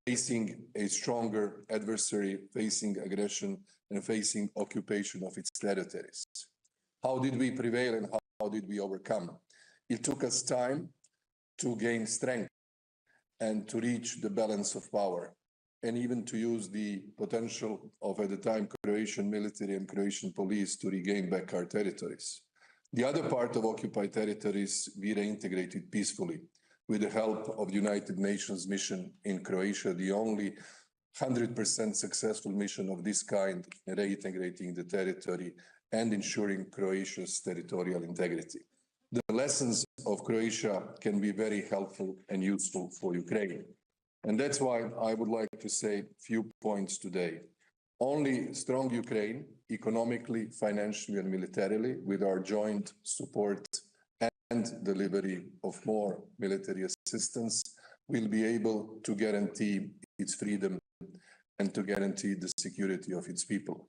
facing a stronger adversary, facing aggression, and facing occupation of its territories. How did we prevail and how did we overcome? It took us time to gain strength and to reach the balance of power, and even to use the potential of, at the time, Croatian military and Croatian police to regain back our territories. The other part of occupied territories we reintegrated peacefully with the help of the United Nations mission in Croatia, the only 100% successful mission of this kind, reintegrating the territory and ensuring Croatia's territorial integrity. The lessons of Croatia can be very helpful and useful for Ukraine. And that's why I would like to say a few points today. Only strong Ukraine, economically, financially, and militarily, with our joint support and delivery of more military assistance, will be able to guarantee its freedom and to guarantee the security of its people.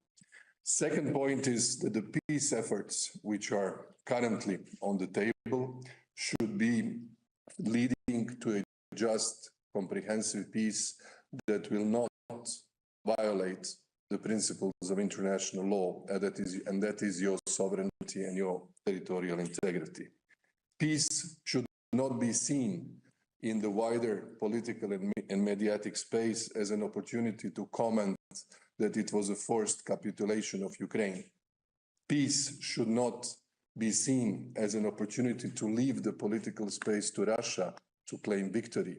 Second point is that the peace efforts which are currently on the table should be leading to a just, comprehensive peace that will not violate the principles of international law, and that is your sovereignty and your territorial integrity. Peace should not be seen in the wider political and mediatic space as an opportunity to comment that it was a forced capitulation of Ukraine. Peace should not be seen as an opportunity to leave the political space to Russia to claim victory.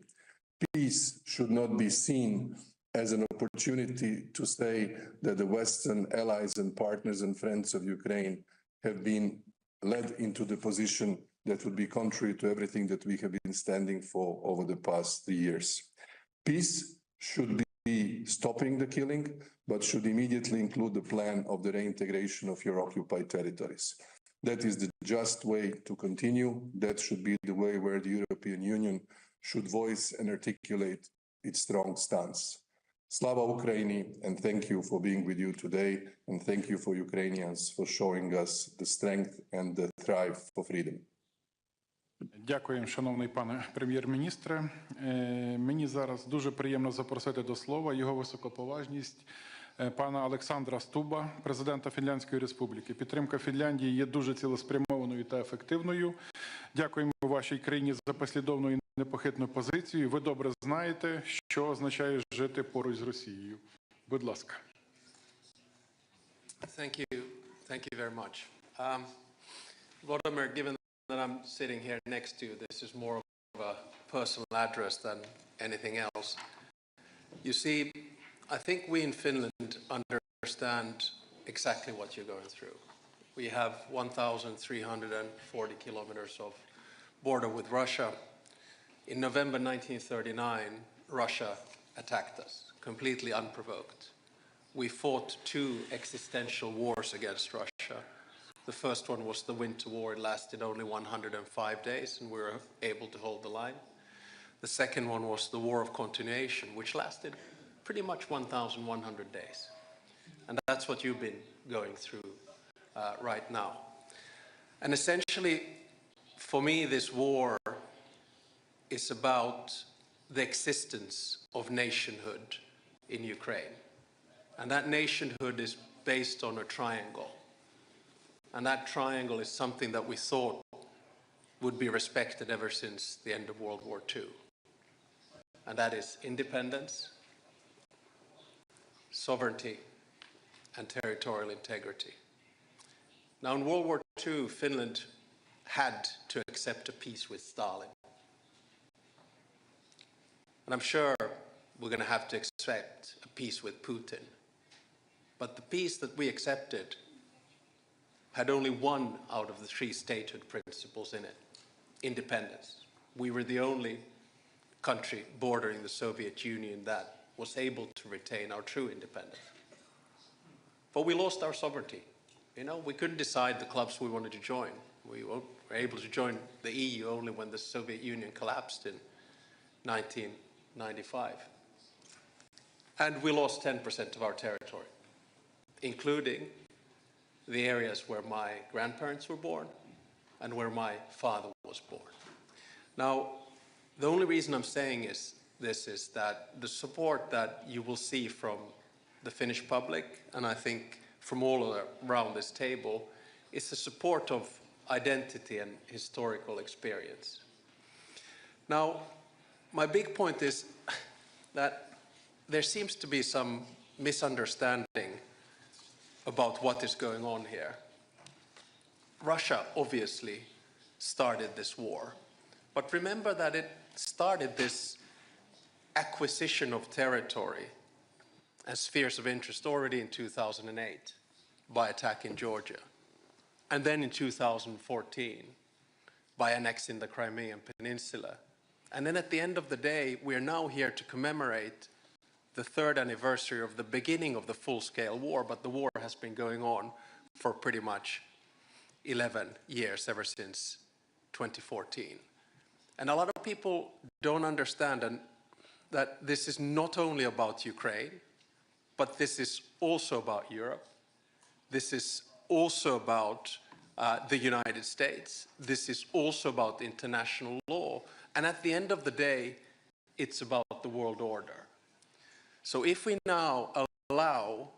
Peace should not be seen as an opportunity to say that the Western allies and partners and friends of Ukraine have been led into the position that would be contrary to everything that we have been standing for over the past 3 years. Peace should be stopping the killing, but should immediately include the plan of the reintegration of your occupied territories. That is the just way to continue. That should be the way where the European Union should voice and articulate its strong stance. Slava Ukraini, and thank you for being with you today, and thank you for Ukrainians for showing us the strength and the thrive for freedom. Дякуємо, шановний пане прем'єр-міністре. Мені зараз дуже приємно запросити до слова його високоповажність пана Олександра Стуба, президента Фінляндської Республіки. Підтримка Фінляндії є дуже цілеспрямованою та ефективною. Дякуємо вашій країні за послідовну і непохитну позицію. Ви добре знаєте, що означає жити поруч з Росією. Будь ласка. Thank you very much. Volodymyr, given that I'm sitting here next to you, this is more of a personal address than anything else. You see, I think we in Finland understand exactly what you're going through. We have 1,340 kilometers of border with Russia. In November 1939, Russia attacked us, completely unprovoked. We fought 2 existential wars against Russia. The first one was the Winter War. It lasted only 105 days, and we were able to hold the line. The second one was the War of Continuation, which lasted pretty much 1,100 days. And that's what you've been going through right now. And essentially, for me, this war is about the existence of nationhood in Ukraine. And that nationhood is based on a triangle. And that triangle is something that we thought would be respected ever since the end of World War II. And that is independence, sovereignty, and territorial integrity. Now, in World War II, Finland had to accept a peace with Stalin. And I'm sure we're going to have to accept a peace with Putin. But the peace that we accepted had only one out of the three statehood principles in it: independence. We were the only country bordering the Soviet Union that was able to retain our true independence. But we lost our sovereignty. You know, we couldn't decide the clubs we wanted to join. We were able to join the EU only when the Soviet Union collapsed in 1995. And we lost 10% of our territory, including the areas where my grandparents were born and where my father was born. Now, the only reason I'm saying this is that the support that you will see from the Finnish public, and I think from all around this table, is the support of identity and historical experience. Now, my big point is that there seems to be some misunderstanding about what is going on here. Russia obviously started this war, but remember that it started this acquisition of territory and spheres of interest already in 2008 by attacking Georgia, and then in 2014 by annexing the Crimean Peninsula. And then at the end of the day, we are now here to commemorate the third anniversary of the beginning of the full-scale war, but the war has been going on for pretty much 11 years, ever since 2014. And a lot of people don't understand that this is not only about Ukraine, but this is also about Europe. This is also about the United States. This is also about international law. And at the end of the day, it's about the world order. So if we now allow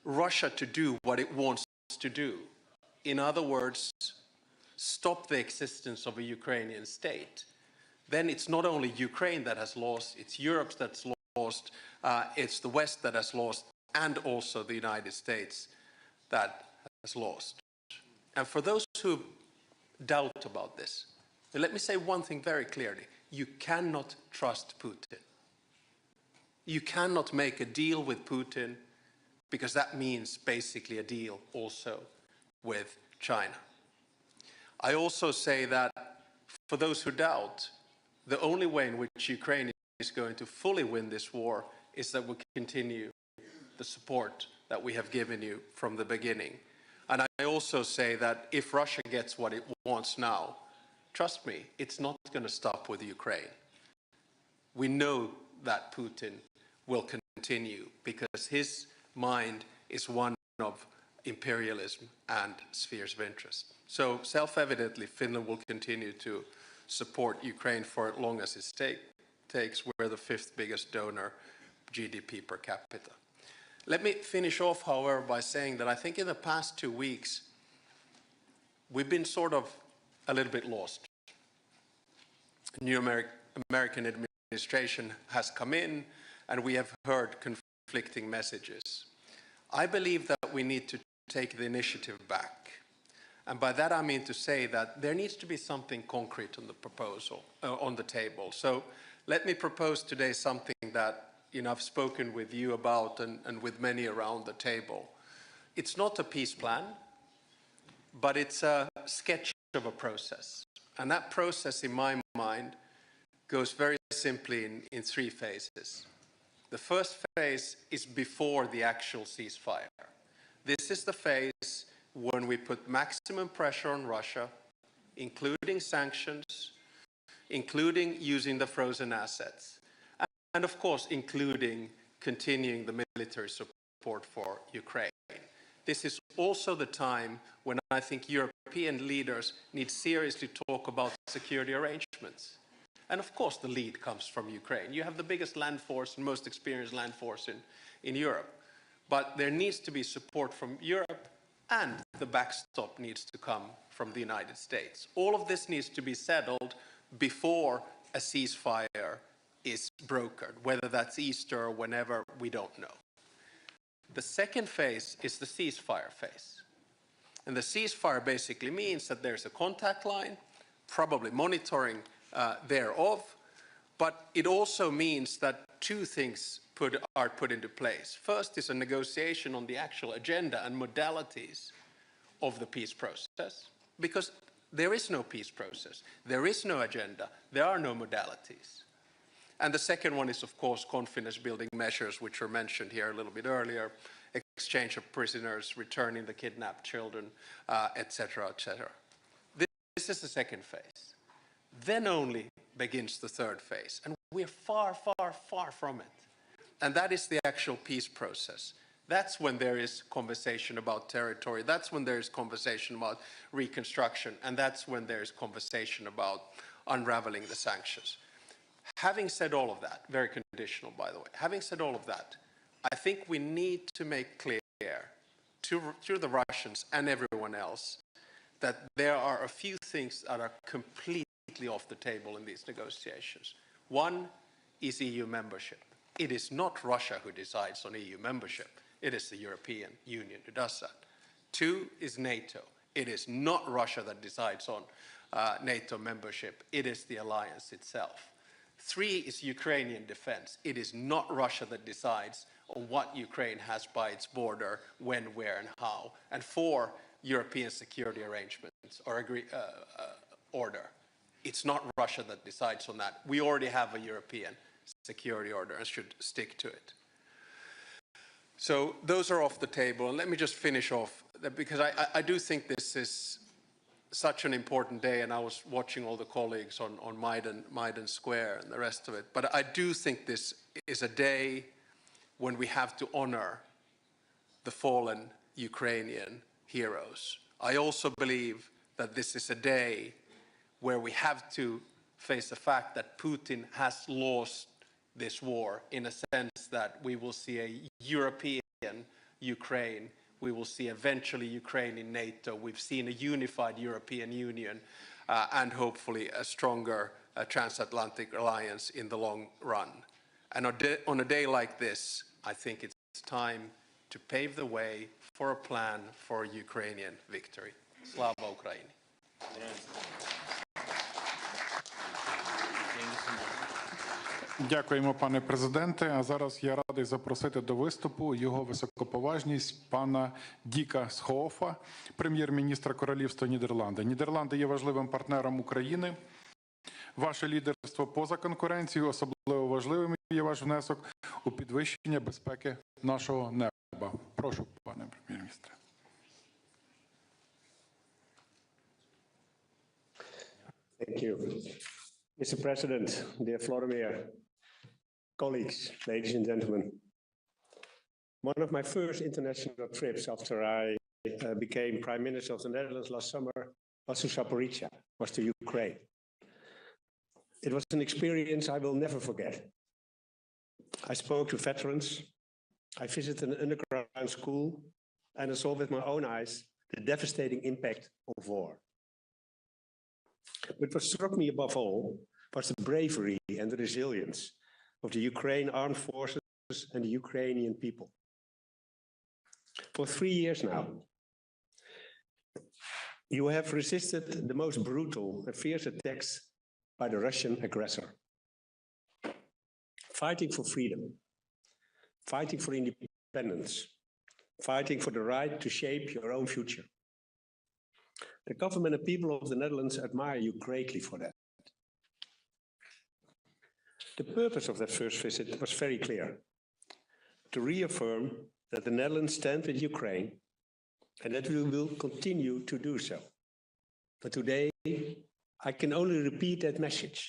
Russia to do what it wants to do, in other words, stop the existence of a Ukrainian state, then it's not only Ukraine that has lost, it's Europe that's lost, it's the West that has lost, and also the United States that has lost. And for those who doubt about this, let me say one thing very clearly. You cannot trust Putin. You cannot make a deal with Putin, because that means basically a deal also with China. I also say that for those who doubt, the only way in which Ukraine is going to fully win this war is that we continue the support that we have given you from the beginning. And I also say that if Russia gets what it wants now, trust me, it's not going to stop with Ukraine. We know that Putin will continue because his mind is one of imperialism and spheres of interest. So self-evidently, Finland will continue to support Ukraine for as long as it takes. We're the fifth biggest donor, GDP per capita. Let me finish off, however, by saying that I think in the past 2 weeks, we've been sort of a little bit lost. A new American administration has come in, and we have heard conflicting messages. I believe that we need to take the initiative back. And by that I mean to say that there needs to be something concrete on the proposal, on the table. So let me propose today something that I've spoken with you about and with many around the table. It's not a peace plan, but it's a sketch of a process. And that process, in my mind, goes very simply in three phases. The first phase is before the actual ceasefire. This is the phase when we put maximum pressure on Russia, including sanctions, including using the frozen assets, and of course, including continuing the military support for Ukraine. This is also the time when I think European leaders need seriously talk about security arrangements. And of course, the lead comes from Ukraine. You have the biggest land force and most experienced land force in Europe. But there needs to be support from Europe, and the backstop needs to come from the United States. All of this needs to be settled before a ceasefire is brokered, whether that's Easter or whenever, we don't know. The second phase is the ceasefire phase. And the ceasefire basically means that there's a contact line, probably monitoring thereof, but it also means that two things are put into place. First is a negotiation on the actual agenda and modalities of the peace process, because there is no peace process, there is no agenda, there are no modalities. And the second one is, of course, confidence-building measures, which were mentioned here a little bit earlier, exchange of prisoners, returning the kidnapped children, etc., etc. This is the second phase. Then only begins the third phase, and we're far, far, far from it. And that is the actual peace process. That's when there is conversation about territory, that's when there is conversation about reconstruction, and that's when there is conversation about unraveling the sanctions. Having said all of that, very conditional by the way, having said all of that, I think we need to make clear to the Russians and everyone else that there are a few things that are completely off the table in these negotiations. One is EU membership. It is not Russia who decides on EU membership. It is the European Union who does that. Two is NATO. It is not Russia that decides on NATO membership. It is the alliance itself. Three is Ukrainian defense. It is not Russia that decides on what Ukraine has by its border, when, where, and how. And four, European security arrangements or order. It's not Russia that decides on that. We already have a European security order and should stick to it. So those are off the table. And let me just finish off, because I do think this is such an important day, and I was watching all the colleagues on Maidan Square and the rest of it. But I do think this is a day when we have to honor the fallen Ukrainian heroes. I also believe that this is a day where we have to face the fact that Putin has lost this war, in a sense that we will see a European Ukraine, we will see eventually Ukraine in NATO, we've seen a unified European Union, and hopefully a stronger transatlantic alliance in the long run. And on a day like this, I think it's time to pave the way for a plan for Ukrainian victory. Slava Ukraini. Дякуємо, пане президенте. А зараз я радий запросити до виступу його високоповажність пана Діка Схоофа, прем'єр-міністра Королівства Нідерланди. Нідерланди є важливим партнером України. Ваше лідерство поза конкуренцією, особливо важливим є ваш внесок у підвищення безпеки нашого неба. Прошу, пане прем'єр-міністре. Thank you. Mr. President, dear Volodymyr, colleagues, ladies and gentlemen. One of my first international trips after I became Prime Minister of the Netherlands last summer was to Zaporizhzhia, was to Ukraine. It was an experience I will never forget. I spoke to veterans, I visited an underground school, and I saw with my own eyes the devastating impact of war. But what struck me above all was the bravery and the resilience of the Ukraine armed forces and the Ukrainian people. For 3 years now, you have resisted the most brutal and fierce attacks by the Russian aggressor. Fighting for freedom, fighting for independence, fighting for the right to shape your own future. The government and people of the Netherlands admire you greatly for that. The purpose of that first visit was very clear: to reaffirm that the Netherlands stand with Ukraine and that we will continue to do so. But today, I can only repeat that message,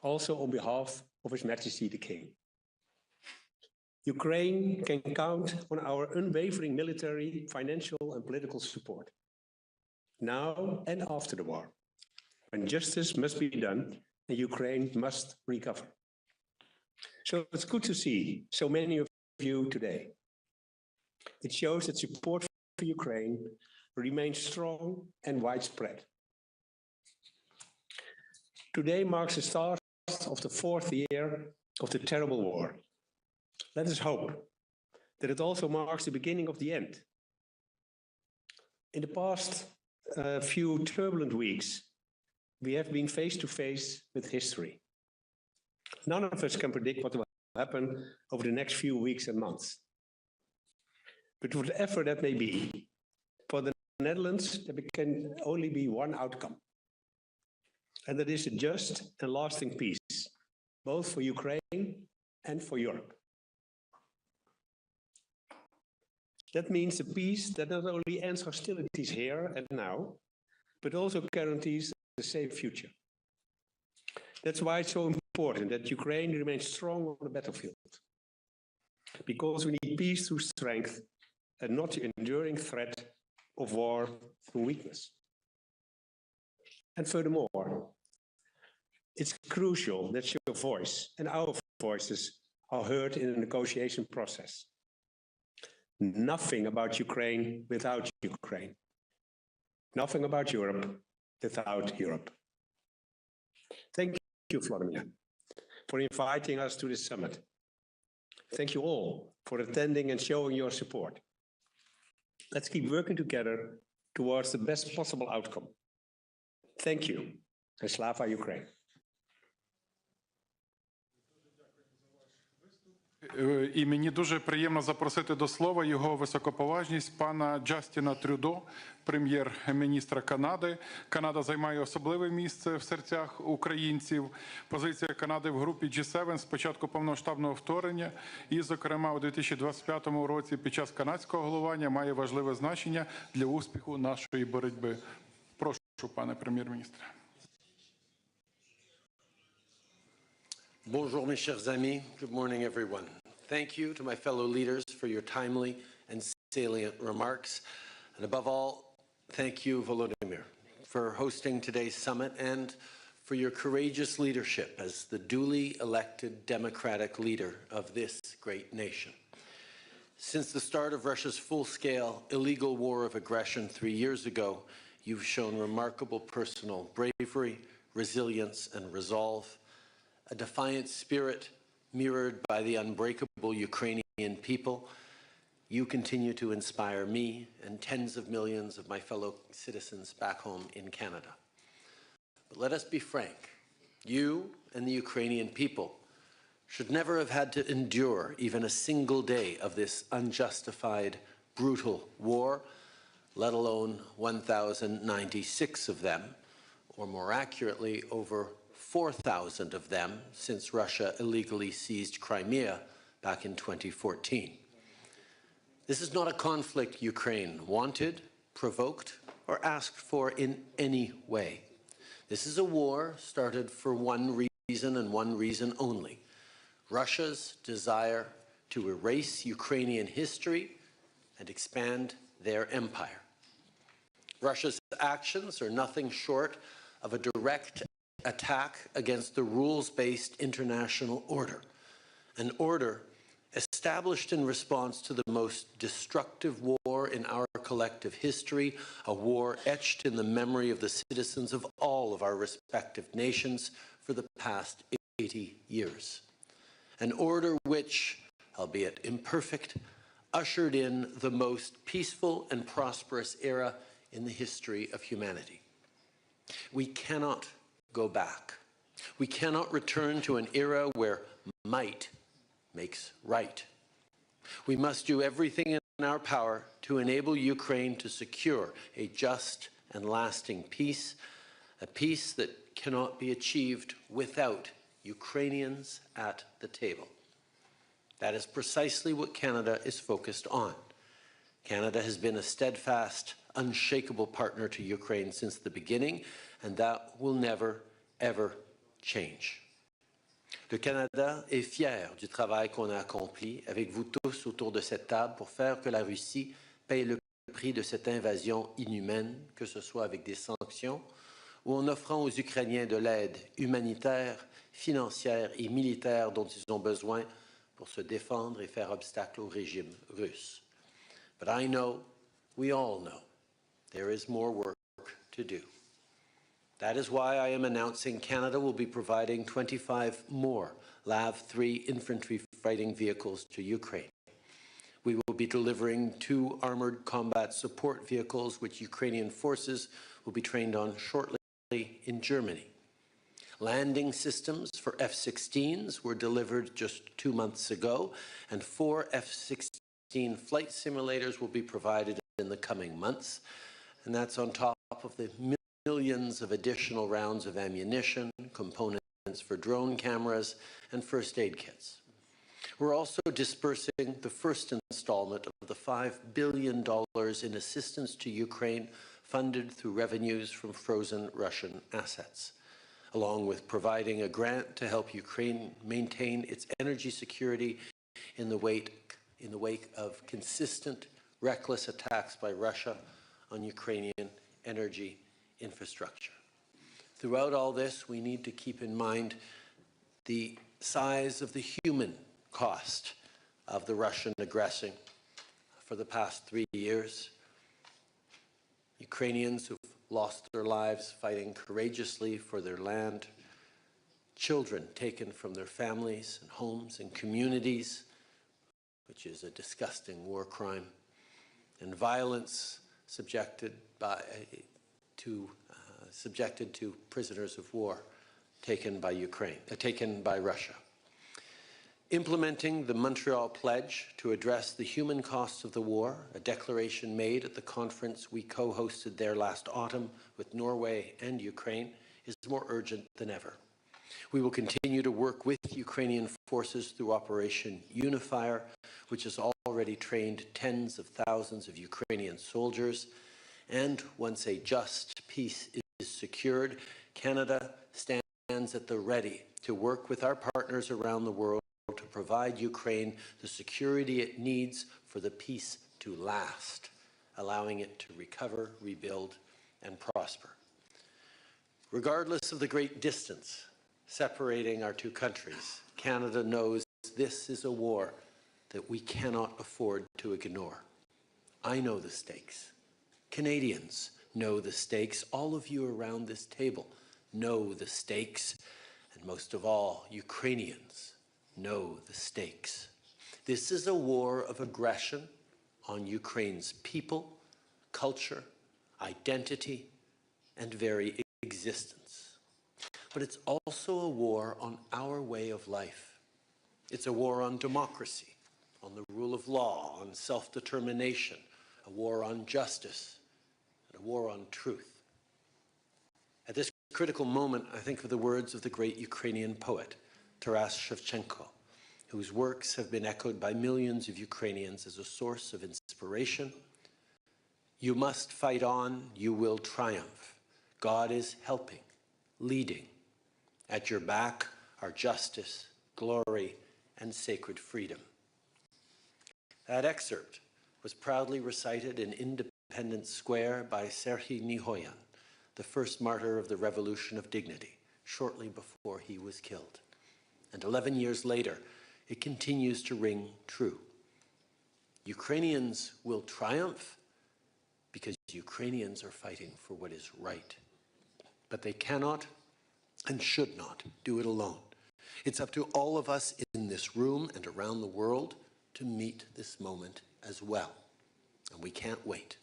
also on behalf of His Majesty the King. Ukraine can count on our unwavering military, financial, and political support, now and after the war, when justice must be done and Ukraine must recover. So it's good to see so many of you today. It shows that support for Ukraine remains strong and widespread. Today marks the start of the 4th year of the terrible war. Let us hope that it also marks the beginning of the end. In the past few turbulent weeks, we have been face to face with history. None of us can predict what will happen over the next few weeks and months. But whatever that may be, for the Netherlands, there can only be one outcome. And that is a just and lasting peace, both for Ukraine and for Europe. That means a peace that not only ends hostilities here and now, but also guarantees a safe future. That's why it's so important that Ukraine remains strong on the battlefield. Because we need peace through strength and not the enduring threat of war through weakness. And furthermore, it's crucial that your voice and our voices are heard in the negotiation process. Nothing about Ukraine without Ukraine. Nothing about Europe without Europe. Thank you, Volodymyr, for inviting us to this summit. Thank you all for attending and showing your support. Let's keep working together towards the best possible outcome. Thank you, and Slava Ukraine. І мені дуже приємно запросити до слова його високоповажність пана Джастіна Трюдо, прем'єр-міністра Канади. Канада займає особливе місце в серцях українців. Позиція Канади в групі G7 з початку повномасштабного вторгнення і, зокрема, у 2025 році під час канадського головування має важливе значення для успіху нашої боротьби. Прошу, пане прем'єр-міністре. Bonjour, mes chers amis. Good morning, everyone. Thank you to my fellow leaders for your timely and salient remarks. And above all, thank you, Volodymyr, for hosting today's summit and for your courageous leadership as the duly elected democratic leader of this great nation. Since the start of Russia's full-scale illegal war of aggression 3 years ago, you've shown remarkable personal bravery, resilience, and resolve, a defiant spirit mirrored by the unbreakable Ukrainian people. You continue to inspire me and tens of millions of my fellow citizens back home in Canada. But let us be frank, you and the Ukrainian people should never have had to endure even a single day of this unjustified, brutal war, let alone 1,096 of them, or more accurately, over 4,000 of them since Russia illegally seized Crimea back in 2014. This is not a conflict Ukraine wanted, provoked, or asked for in any way. This is a war started for one reason and one reason only: Russia's desire to erase Ukrainian history and expand their empire. Russia's actions are nothing short of a direct attack against the rules-based international order, an order established in response to the most destructive war in our collective history, a war etched in the memory of the citizens of all of our respective nations for the past 80 years. An order which, albeit imperfect, ushered in the most peaceful and prosperous era in the history of humanity. We cannot go back. We cannot return to an era where might makes right. We must do everything in our power to enable Ukraine to secure a just and lasting peace, a peace that cannot be achieved without Ukrainians at the table. That is precisely what Canada is focused on. Canada has been a steadfast, unshakable partner to Ukraine since the beginning, and that will never, ever change. Le Canada est fier du travail qu'on a accompli avec vous tous autour de cette table pour faire que la Russie paye le prix de cette invasion inhumaine, que ce soit avec des sanctions ou en offrant aux Ukrainiens de l'aide humanitaire, financière et militaire dont ils ont besoin pour se défendre et faire obstacle au régime russe. But I know, we all know, there is more work to do. That is why I am announcing Canada will be providing 25 more LAV-3 infantry fighting vehicles to Ukraine. We will be delivering 2 armored combat support vehicles which Ukrainian forces will be trained on shortly in Germany. Landing systems for F-16s were delivered just 2 months ago, and 4 F-16 flight simulators will be provided in the coming months. and that's on top of the millions of additional rounds of ammunition, components for drone cameras, and first aid kits. We're also dispersing the first installment of the $5 billion in assistance to Ukraine funded through revenues from frozen Russian assets, along with providing a grant to help Ukraine maintain its energy security in the wake of consistent, reckless attacks by Russia on Ukrainian energy infrastructure. Throughout all this, we need to keep in mind the size of the human cost of the Russian aggression for the past 3 years. Ukrainians who've lost their lives fighting courageously for their land, children taken from their families and homes and communities, which is a disgusting war crime, and violence subjected to prisoners of war taken by Russia. Implementing the Montreal Pledge to address the human costs of the war, a declaration made at the conference we co-hosted there last autumn with Norway and Ukraine, is more urgent than ever. We will continue to work with Ukrainian forces through Operation Unifier, which has already trained tens of thousands of Ukrainian soldiers. And once a just peace is secured, Canada stands at the ready to work with our partners around the world to provide Ukraine the security it needs for the peace to last, allowing it to recover, rebuild, and prosper. Regardless of the great distance separating our two countries, Canada knows this is a war that we cannot afford to ignore. I know the stakes. Canadians know the stakes. All of you around this table know the stakes. And most of all, Ukrainians know the stakes. This is a war of aggression on Ukraine's people, culture, identity, and very existence. But it's also a war on our way of life. It's a war on democracy, on the rule of law, on self-determination, a war on justice, and a war on truth. At this critical moment, I think of the words of the great Ukrainian poet, Taras Shevchenko, whose works have been echoed by millions of Ukrainians as a source of inspiration. You must fight on, you will triumph. God is helping, leading. At your back are justice, glory, and sacred freedom. That excerpt was proudly recited in Independence Square by Serhiy Nihoyan, the first martyr of the Revolution of Dignity, shortly before he was killed. And 11 years later, it continues to ring true. Ukrainians will triumph because Ukrainians are fighting for what is right. But they cannot and should not do it alone. It's up to all of us in this room and around the world to meet this moment as well. And we can't wait.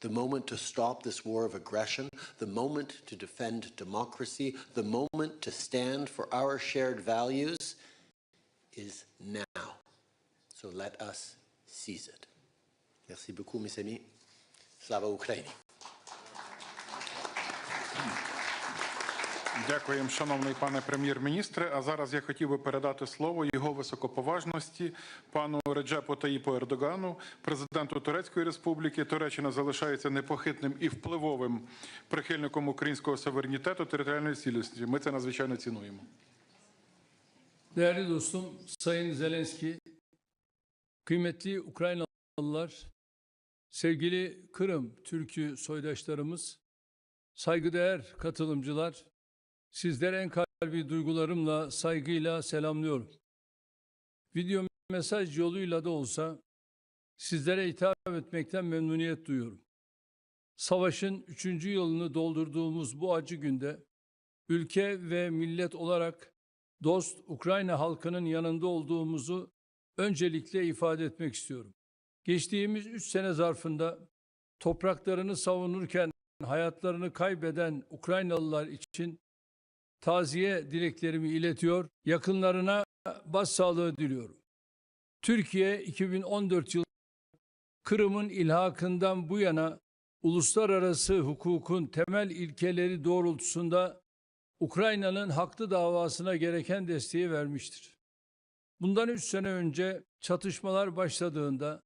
The moment to stop this war of aggression, the moment to defend democracy, the moment to stand for our shared values is now. So let us seize it. Merci beaucoup, mes amis. Slava Ukraini. Дякуємо, шановний пане прем'єр-міністре. А зараз я хотів би передати слово його високоповажності пану Реджепу Таїпу Ердогану, президенту Турецької Республіки. Туреччина залишається непохитним і впливовим прихильником українського суверенітету, територіальної цілісності. Ми це надзвичайно цінуємо. Değerli dostum, Sayın Zelenskiy, kıymetli Ukraynalılar, sevgili Kırım Türk'ü soydaşlarımız, saygıdeğer katılımcılar, sizlere en kalbi duygularımla, saygıyla selamlıyorum. Video mesaj yoluyla da olsa sizlere hitap etmekten memnuniyet duyuyorum. Savaşın 3. yılını doldurduğumuz bu acı günde ülke ve millet olarak dost Ukrayna halkının yanında olduğumuzu öncelikle ifade etmek istiyorum. Geçtiğimiz 3 sene zarfında topraklarını savunurken hayatlarını kaybeden Ukraynalılar için taziye dileklerimi iletiyor, yakınlarına başsağlığı diliyorum. Türkiye 2014 yılında Kırım'ın ilhakından bu yana uluslararası hukukun temel ilkeleri doğrultusunda Ukrayna'nın haklı davasına gereken desteği vermiştir. Bundan 3 sene önce çatışmalar başladığında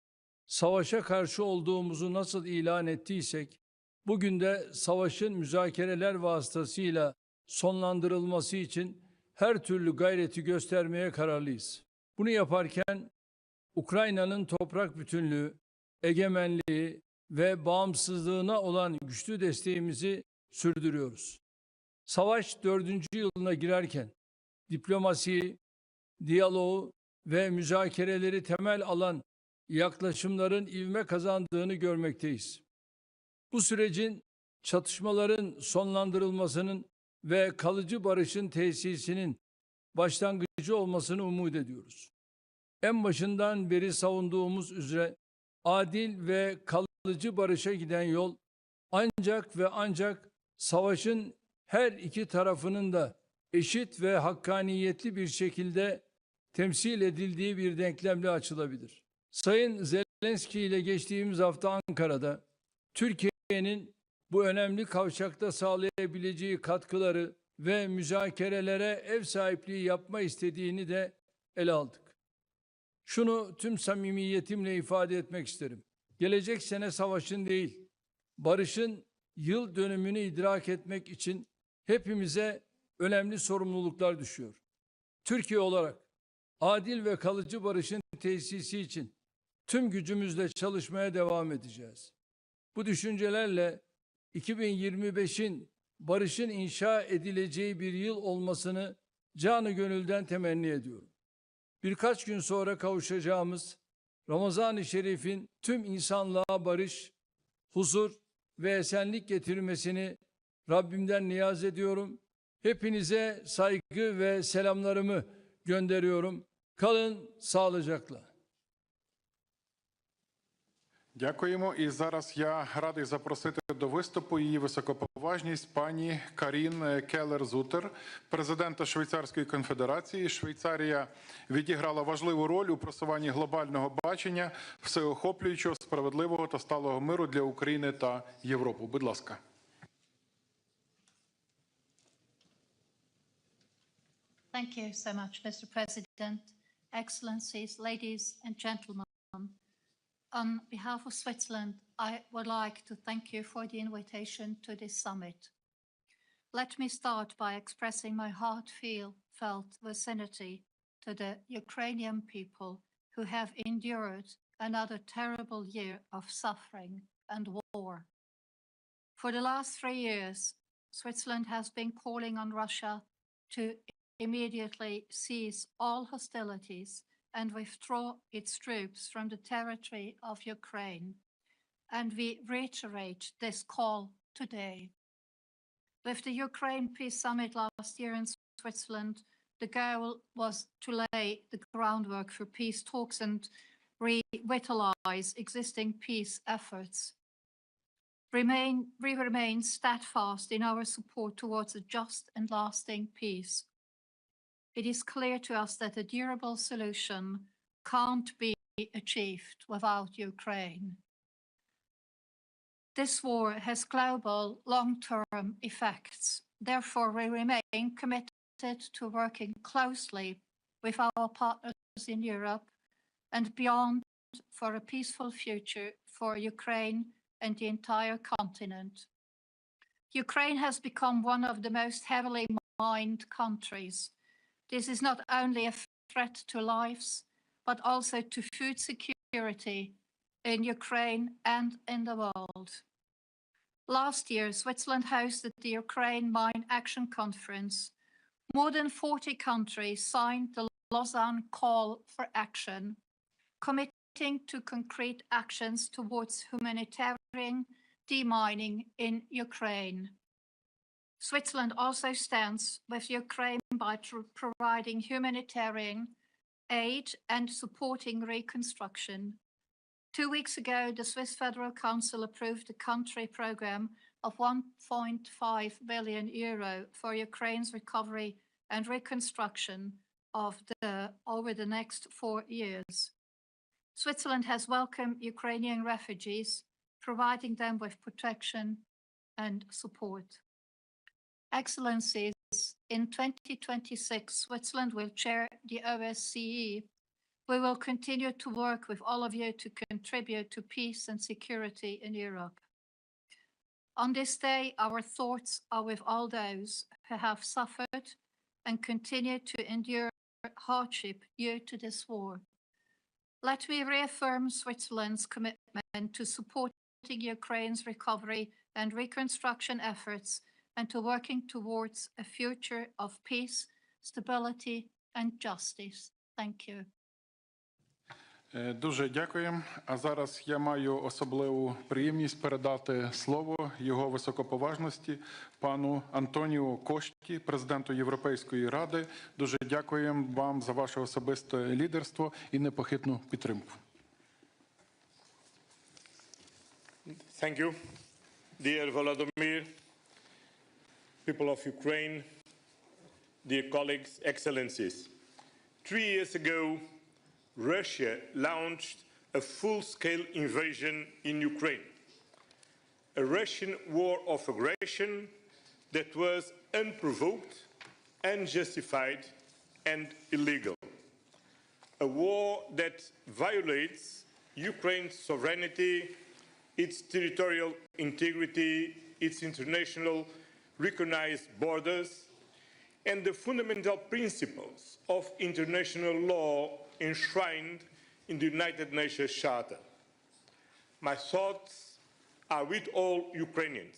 savaşa karşı olduğumuzu nasıl ilan ettiysek, bugün de savaşın müzakereler vasıtasıyla sonlandırılması için her türlü gayreti göstermeye kararlıyız. Bunu yaparken Ukrayna'nın toprak bütünlüğü, egemenliği ve bağımsızlığına olan güçlü desteğimizi sürdürüyoruz. Savaş 4. yılına girerken diplomasiyi, diyaloğu ve müzakereleri temel alan yaklaşımların ivme kazandığını görmekteyiz. Bu sürecin çatışmaların sonlandırılmasının ve kalıcı barışın tesisinin başlangıcı olmasını umut ediyoruz. En başından beri savunduğumuz üzere adil ve kalıcı barışa giden yol ancak ve ancak savaşın her iki tarafının da eşit ve hakkaniyetli bir şekilde temsil edildiği bir denklemle açılabilir. Sayın Zelenskiy ile geçtiğimiz hafta Ankara'da Türkiye'nin bu önemli kavşakta sağlayabileceği katkıları ve müzakerelere ev sahipliği yapma istediğini de ele aldık. Şunu tüm samimiyetimle ifade etmek isterim. Gelecek sene savaşın değil, barışın yıl dönümünü idrak etmek için hepimize önemli sorumluluklar düşüyor. Türkiye olarak adil ve kalıcı barışın tesisi için tüm gücümüzle çalışmaya devam edeceğiz. Bu düşüncelerle 2025'in barışın inşa edileceği bir yıl olmasını canı gönülden temenni ediyorum. Birkaç gün sonra kavuşacağımız Ramazan-ı Şerif'in tüm insanlığa barış, huzur ve esenlik getirmesini Rabbimden niyaz ediyorum. Hepinize saygı ve selamlarımı gönderiyorum. Kalın sağlıcakla. Дякуємо. І зараз я радий запросити до виступу її високоповажність пані Карін Келлер-Зутер, президента Швейцарської конфедерації. Швейцарія відіграла важливу роль у просуванні глобального бачення всеохоплюючого, справедливого та сталого миру для України та Європи. Будь ласка. Thank you so much, Mr. President, Excellencies, ladies and gentlemen. On behalf of Switzerland, I would like to thank you for the invitation to this summit. Let me start by expressing my heartfelt vicinity to the Ukrainian people who have endured another terrible year of suffering and war. For the last 3 years, Switzerland has been calling on Russia to immediately cease all hostilities and withdraw its troops from the territory of Ukraine. And we reiterate this call today. With the Ukraine Peace Summit last year in Switzerland, the goal was to lay the groundwork for peace talks and revitalize existing peace efforts. We remain steadfast in our support towards a just and lasting peace. It is clear to us that a durable solution can't be achieved without Ukraine. This war has global long-term effects. Therefore, we remain committed to working closely with our partners in Europe and beyond for a peaceful future for Ukraine and the entire continent. Ukraine has become one of the most heavily mined countries. This is not only a threat to lives, but also to food security in Ukraine and in the world. Last year, Switzerland hosted the Ukraine Mine Action Conference. More than 40 countries signed the Lausanne Call for Action, committing to concrete actions towards humanitarian demining in Ukraine. Switzerland also stands with Ukraine by providing humanitarian aid and supporting reconstruction. 2 weeks ago, the Swiss Federal Council approved a country program of 1.5 billion euro for Ukraine's recovery and reconstruction over the next 4 years. Switzerland has welcomed Ukrainian refugees providing them with protection and support. Excellencies, in 2026, Switzerland will chair the OSCE. We will continue to work with all of you to contribute to peace and security in Europe. On this day, our thoughts are with all those who have suffered and continue to endure hardship due to this war. Let me reaffirm Switzerland's commitment to supporting Ukraine's recovery and reconstruction efforts and to working towards a future of peace, stability and justice. Thank you. Дуже дякуємо. А зараз я маю особливу приємність передати слово його високоповажності пану Антоніо Кошті, президенту Європейської ради. Дуже дякуємо вам за ваше особисте лідерство і непохитну підтримку. Thank you, dear Volodymyr, people of Ukraine, dear colleagues, excellencies. 3 years ago, Russia launched a full-scale invasion in Ukraine, a Russian war of aggression that was unprovoked, unjustified, and illegal. A war that violates Ukraine's sovereignty, its territorial integrity, its international recognized borders, and the fundamental principles of international law enshrined in the United Nations Charter. My thoughts are with all Ukrainians,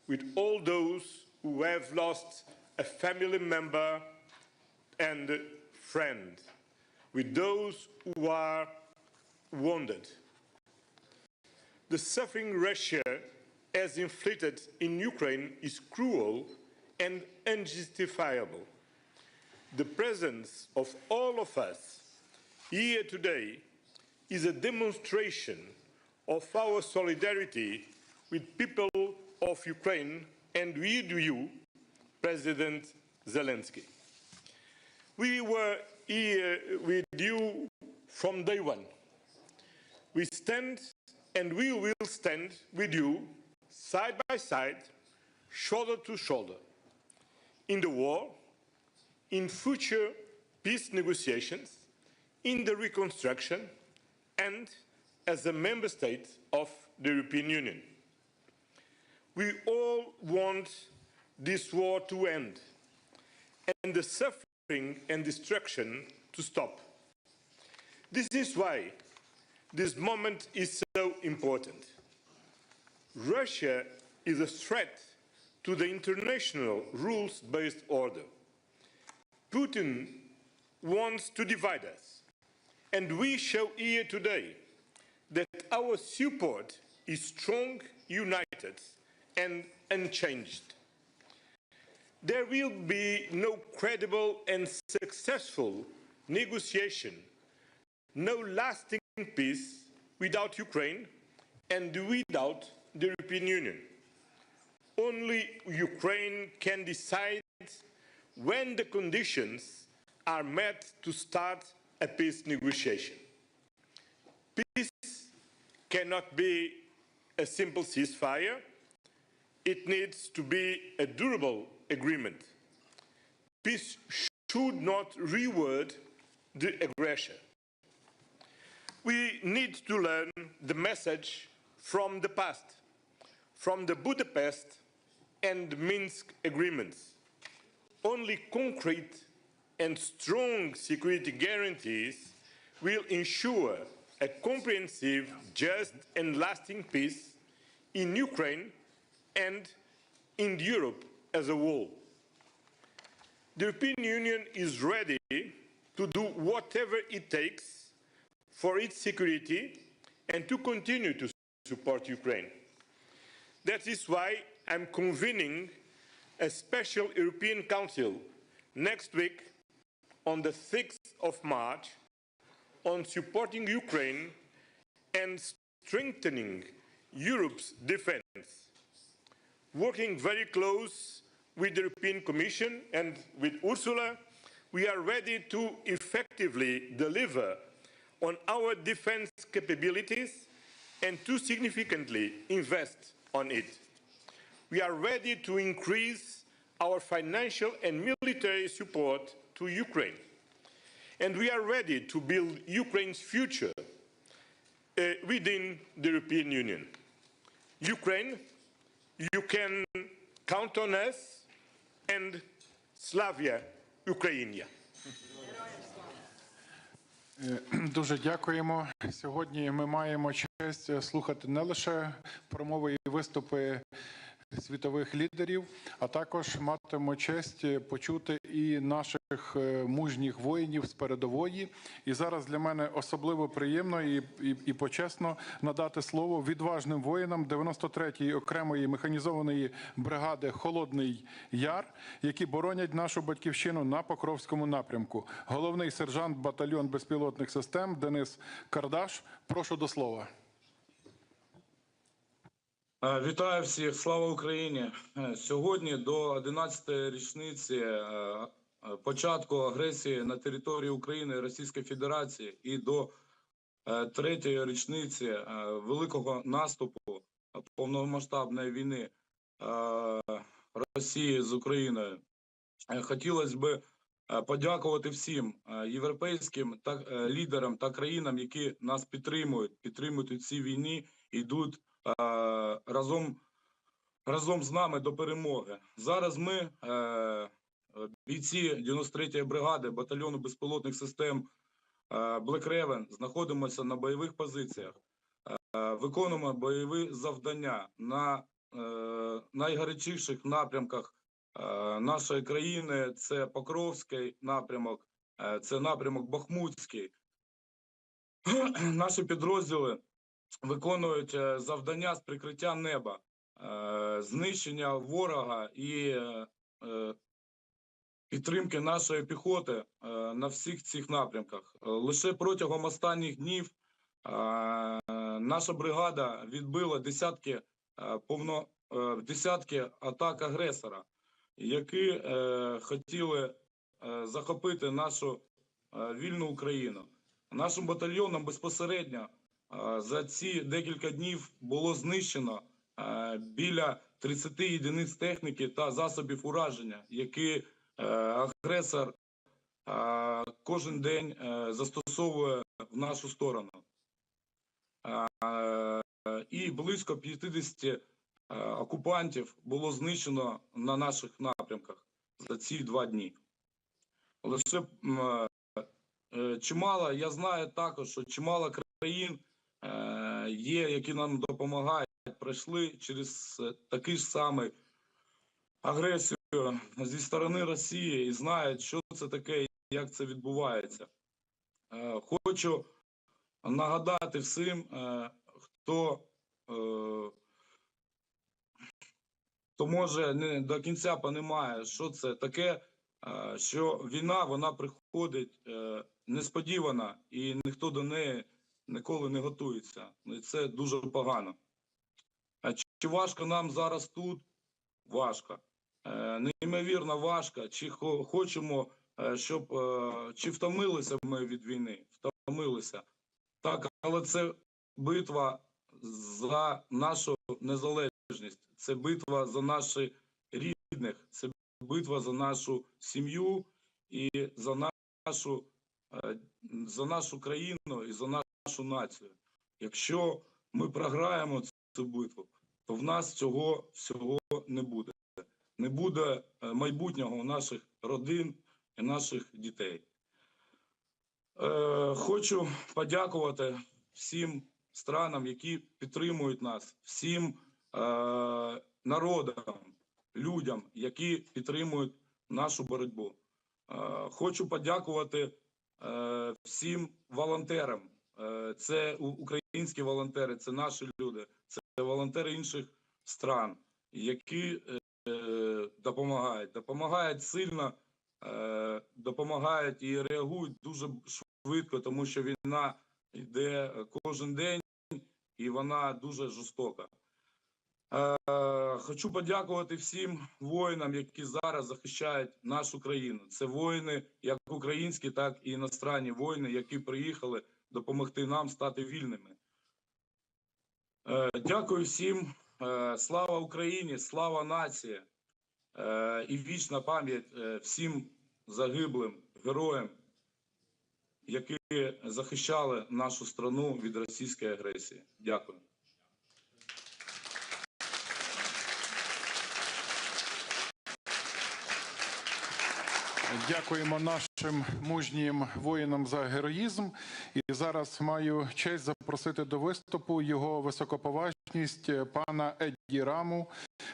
with all those who have lost a family member and friend, with those who are wounded. The suffering Russia has inflicted in Ukraine is cruel and unjustifiable. The presence of all of us here today is a demonstration of our solidarity with people of Ukraine and with you, President Zelensky. We were here with you from day one. We stand and we will stand with you side by side, shoulder to shoulder, in the war, in future peace negotiations, in the reconstruction, and as a member state of the European Union. We all want this war to end and the suffering and destruction to stop. This is why this moment is so important. Russia is a threat to the international rules-based order. Putin wants to divide us, and we show here today that our support is strong, united, and unchanged. There will be no credible and successful negotiation, no lasting peace without Ukraine and without the European Union. Only Ukraine can decide when the conditions are met to start a peace negotiation. Peace cannot be a simple ceasefire. It needs to be a durable agreement. Peace should not reward the aggression. We need to learn the message from the past, from the Budapest and Minsk agreements. Only concrete and strong security guarantees will ensure a comprehensive, just and lasting peace in Ukraine and in Europe as a whole. The European Union is ready to do whatever it takes for its security and to continue to support Ukraine. That is why I'm convening a special European Council next week on the 6th of March on supporting Ukraine and strengthening Europe's defense. Working very close with the European Commission and with Ursula, we are ready to effectively deliver on our defense capabilities and to significantly invest on it. We are ready to increase our financial and military support to Ukraine. And we are ready to build Ukraine's future within the European Union. Ukraine, you can count on us, and Slavia Ukrainia. Дуже дякуємо. Сьогодні ми маємо честь слухати не лише промови і виступи світових лідерів, а також матимемо честь почути і наших мужніх воїнів з передової. І зараз для мене особливо приємно і почесно надати слово відважним воїнам 93-ї окремої механізованої бригади «Холодний Яр», які боронять нашу батьківщину на Покровському напрямку. Головний сержант батальйон безпілотних систем Денис Кардаш. Прошу до слова. Вітаю всіх, слава Україні! Сьогодні до 11-ї річниці початку агресії на території України Російської Федерації і до 3-ї річниці великого наступу повномасштабної війни Росії з Україною. Хотілося б подякувати всім європейським лідерам та країнам, які нас підтримують у цій війні, йдуть разом з нами до перемоги. Зараз ми, бійці 93-ї бригади батальйону безпілотних систем Black Raven, знаходимося на бойових позиціях, виконуємо бойові завдання на найгарячіших напрямках нашої країни. Це Покровський напрямок, це напрямок Бахмутський. Наші підрозділи виконують завдання з прикриття неба, знищення ворога і підтримки нашої піхоти на всіх цих напрямках. Лише протягом останніх днів наша бригада відбила десятки атак агресора, які хотіли захопити нашу вільну Україну. Нашим батальйоном безпосередньо за ці декілька днів було знищено біля 30 єдиниць техніки та засобів ураження, які агресор кожен день застосовує в нашу сторону. І близько 50 окупантів було знищено на наших напрямках за ці 2 дні. Лише чимало, я знаю також, що чимало країн є, які нам допомагають, пройшли через такий ж самий агресію зі сторони Росії і знають, що це таке і як це відбувається. Хочу нагадати всім, хто може не до кінця розуміє, що це таке, що війна, вона приходить несподівано і ніхто до неї ніколи не готується. І це дуже погано. Чи важко нам зараз тут? Важко. Неймовірно важко. Чи хочемо, чи втомилися ми від війни? Втомилися. Так, але це битва за нашу незалежність. Це битва за наших рідних. Це битва за нашу сім'ю і за нашу країну і за нашу націю. Якщо ми програємо цю битву, то в нас цього всього не буде. Не буде майбутнього наших родин і наших дітей. Хочу подякувати всім странам, які підтримують нас, всім народам, людям, які підтримують нашу боротьбу. Хочу подякувати всім волонтерам. Це українські волонтери, це наші люди, це волонтери інших стран, які допомагають сильно, допомагають і реагують дуже швидко, тому що війна йде кожен день і вона дуже жорстока. Хочу подякувати всім воїнам, які зараз захищають нашу країну. Це воїни як українські, так і іностранні воїни, які приїхали допомогти нам стати вільними. Дякую всім. Слава Україні, слава нації і вічна пам'ять всім загиблим героям, які захищали нашу страну від російської агресії. Дякую. Дякуємо нашим мужнім воїнам за героїзм. І зараз маю честь запросити до виступу його високоповажність пана Едді Раму,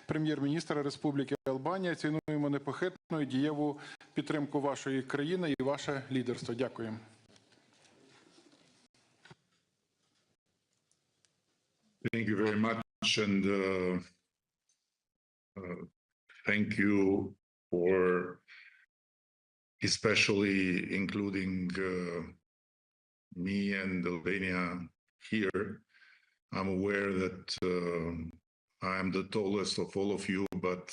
прем'єр-міністра Республіки Албанія. Цінуємо непохитну і дієву підтримку вашої країни і ваше лідерство. Дякуємо. Thank you very much, and thank you for especially including me and Albania here. I'm aware that I am the tallest of all of you, but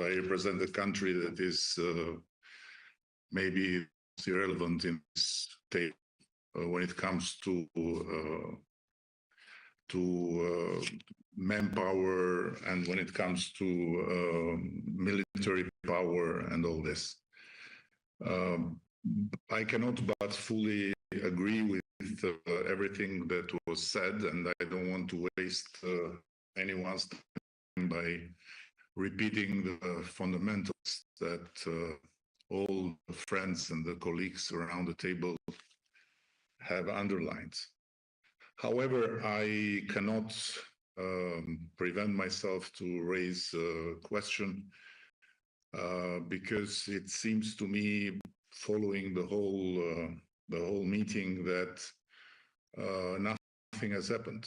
I represent a country that is maybe irrelevant in this state when it comes to manpower and when it comes to military power and all this. I cannot but fully agree with everything that was said, and I don't want to waste anyone's time by repeating the fundamentals that all the friends and the colleagues around the table have underlined. However, I cannot prevent myself to raise a question because it seems to me, following the whole meeting, that nothing has happened.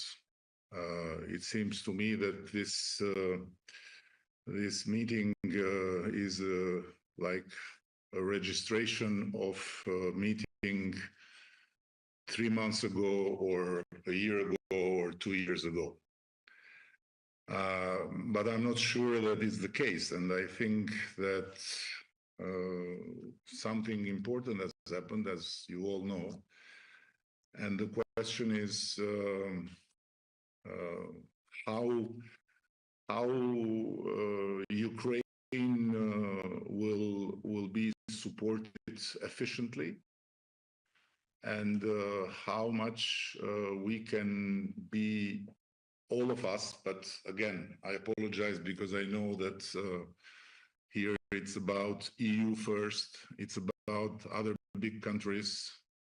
It seems to me that this meeting is like a registration of a meeting 3 months ago, or a year ago, or 2 years ago. But I'm not sure that is the case, and I think that something important has happened, as you all know. And the question is how Ukraine will be supported efficiently, and how much we can be, all of us. But again, I apologize because I know that here it's about EU first, it's about other big countries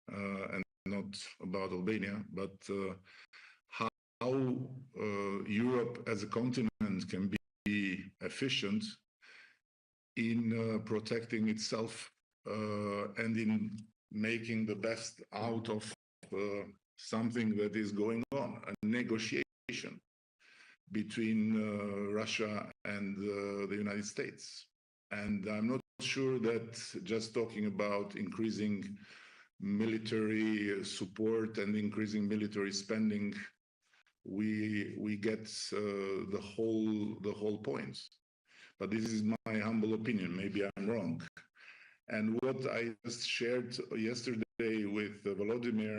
and not about Albania, but how Europe as a continent can be efficient in protecting itself and in making the best out of something that is going on, a negotiation between Russia and the United States. And I'm not sure that just talking about increasing military support and increasing military spending, we get the whole point. But this is my humble opinion. Maybe I'm wrong. And what I just shared yesterday with Volodymyr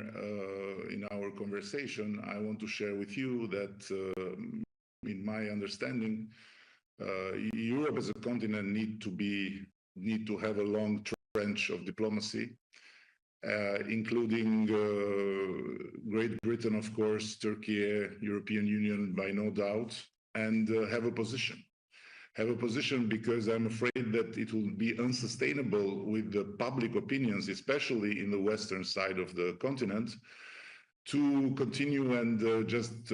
in our conversation, I want to share with you that in my understanding, Europe as a continent need to have a long trench of diplomacy, including Great Britain, of course, Turkey, European Union, by no doubt, and have a position. Have a position because I'm afraid that it will be unsustainable with the public opinions, especially in the western side of the continent, to continue and just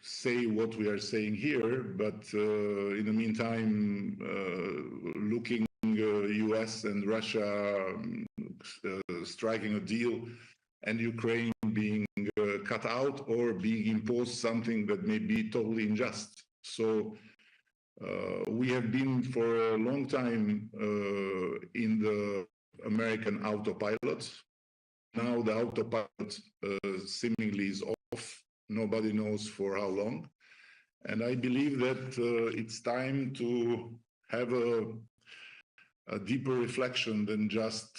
say what we are saying here, but in the meantime, looking US and Russia striking a deal and Ukraine being cut out or being imposed something that may be totally unjust. So we have been for a long time in the American autopilot. Now the autopilot seemingly is off. Nobody knows for how long. And I believe that it's time to have a deeper reflection than just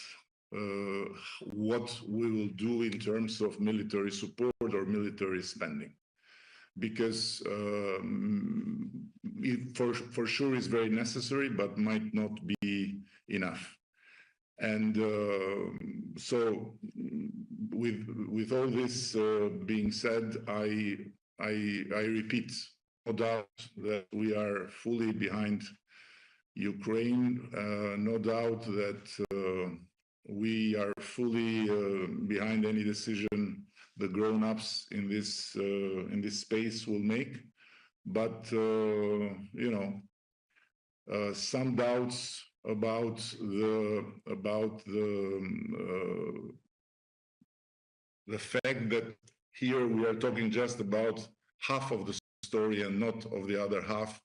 what we will do in terms of military support or military spending. because it for sure is very necessary, but might not be enough. And so, with all this being said, I repeat, no doubt that we are fully behind Ukraine. No doubt that we are fully behind any decision the grown-ups in this space will make. But some doubts about the fact that here we are talking just about half of the story and not of the other half,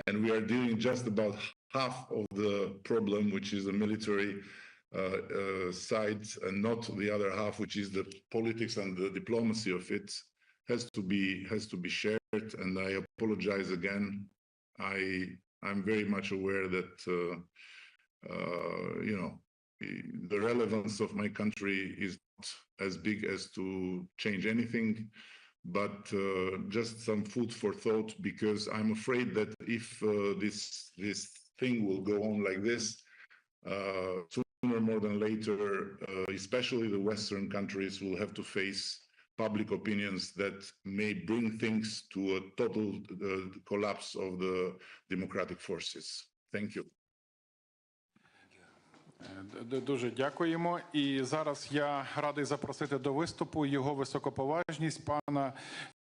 and we are dealing just about half of the problem, which is the military side, and not the other half, which is the politics and the diplomacy of it, has to be shared. And I apologize again. I'm very much aware that the relevance of my country is not as big as to change anything, but just some food for thought, because I'm afraid that if this thing will go on like this, sooner more than later, especially the Western countries will have to face public opinions that may bring things to a total collapse of the democratic forces. Thank you. Дуже дякуємо. І зараз я радий запросити до виступу його високоповажність пана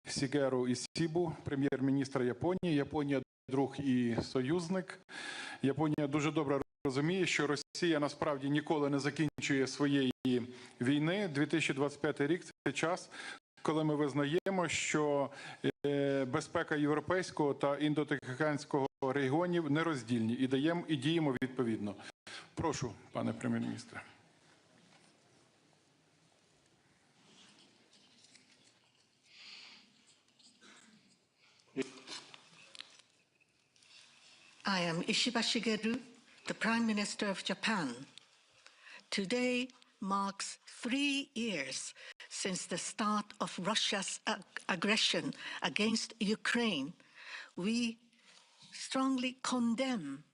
Сігеру Ісібу, прем'єр-міністра Японії. Японія – друг і союзник. Японія дуже добре розуміє, що Росія насправді ніколи не закінчує своєї війни. 2025 рік – це час, коли ми визнаємо, що безпека європейського та індотихоокеанського регіонів нероздільні, і діємо відповідно. Прошу, пане прем'єр-міністре. I am Ishiba Shigeru, the Prime Minister of Japan. Today marks 3 years since the start of Russia's aggression against Ukraine. We strongly condemn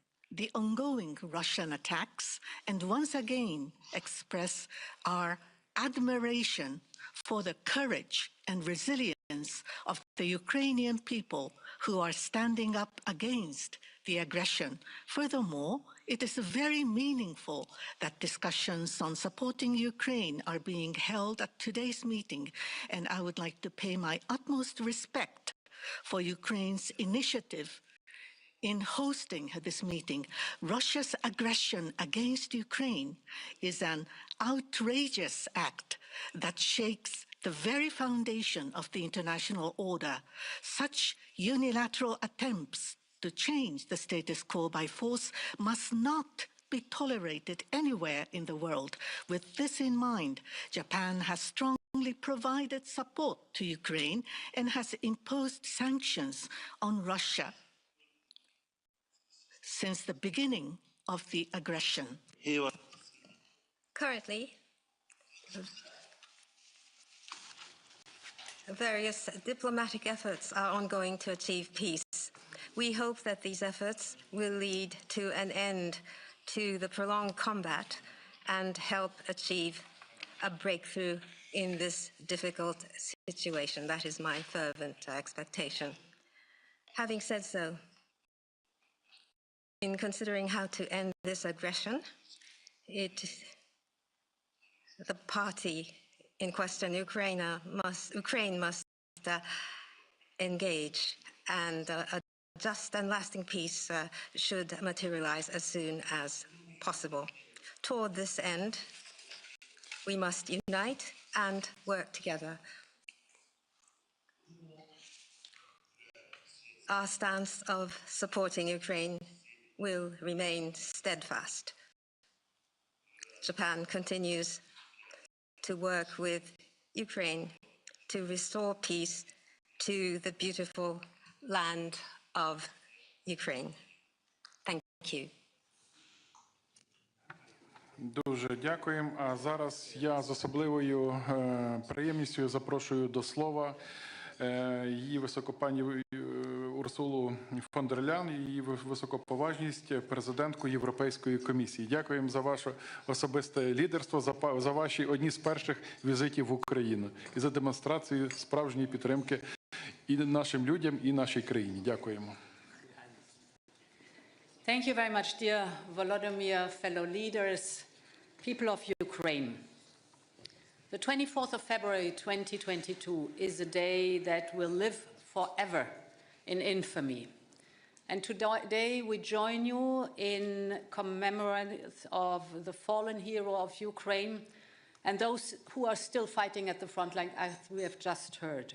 the ongoing Russian attacks and once again express our admiration for the courage and resilience of the Ukrainian people who are standing up against the aggression. Furthermore, it is very meaningful that discussions on supporting Ukraine are being held at today's meeting, and I would like to pay my utmost respect for Ukraine's initiative in hosting this meeting. Russia's aggression against Ukraine is an outrageous act that shakes the very foundation of the international order. Such unilateral attempts to change the status quo by force must not be tolerated anywhere in the world. With this in mind, Japan has strongly provided support to Ukraine and has imposed sanctions on Russia since the beginning of the aggression. Currently, various diplomatic efforts are ongoing to achieve peace. We hope that these efforts will lead to an end to the prolonged combat and help achieve a breakthrough in this difficult situation. That is my fervent expectation. Having said so, in considering how to end this aggression, the party in question, Ukraine must engage, and a just and lasting peace should materialize as soon as possible. Toward this end, we must unite and work together. Our stance of supporting Ukraine will remain steadfast. Japan continues to work with Ukraine to restore peace to the beautiful land of Ukraine. Thank you. Дуже дякуємо. А зараз я з особливою приємністю запрошую до слова її високопані Урсулу фон дер Ляйен і її високоповажність президентку Європейської комісії. Дякуємо за ваше особисте лідерство, за ваші одні з перших візитів в Україну і за демонстрацію справжньої підтримки і нашим людям, і нашій країні. Дякуємо. Thank you very much, dear Volodymyr, fellow leaders, people of Ukraine. The 24th of February 2022 is a day that will live forever in infamy. And today we join you in commemoration of the fallen hero of Ukraine and those who are still fighting at the front line, as we have just heard.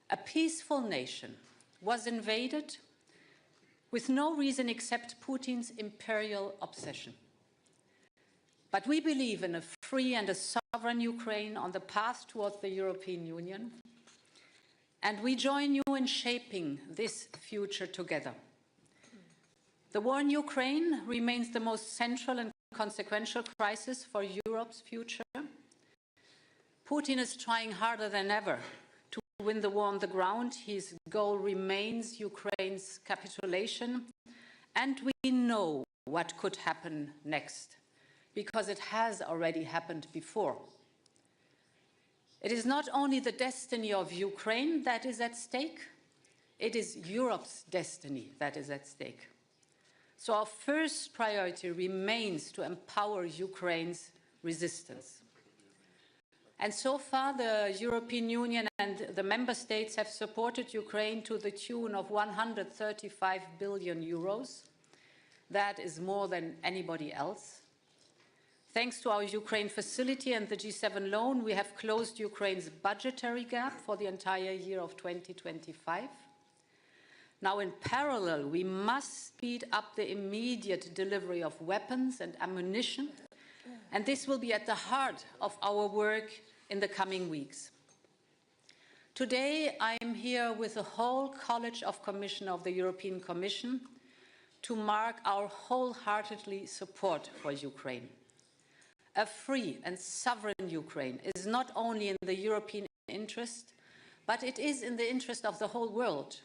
A peaceful nation was invaded with no reason except Putin's imperial obsession. But we believe in a free and a sovereign Ukraine on the path towards the European Union, and we join you in shaping this future together. The war in Ukraine remains the most central and consequential crisis for Europe's future. Putin is trying harder than ever to win the war on the ground. His goal remains Ukraine's capitulation, and we know what could happen next, because it has already happened before. It is not only the destiny of Ukraine that is at stake, it is Europe's destiny that is at stake. So our first priority remains to empower Ukraine's resistance. And so far, the European Union and the member states have supported Ukraine to the tune of 135 billion euros. That is more than anybody else. Thanks to our Ukraine facility and the G7 loan, we have closed Ukraine's budgetary gap for the entire year of 2025. Now, in parallel, we must speed up the immediate delivery of weapons and ammunition, and this will be at the heart of our work in the coming weeks. Today, I am here with the whole College of Commissioners of the European Commission to mark our wholeheartedly support for Ukraine. A free and sovereign Ukraine is not only in the European interest, but it is in the interest of the whole world,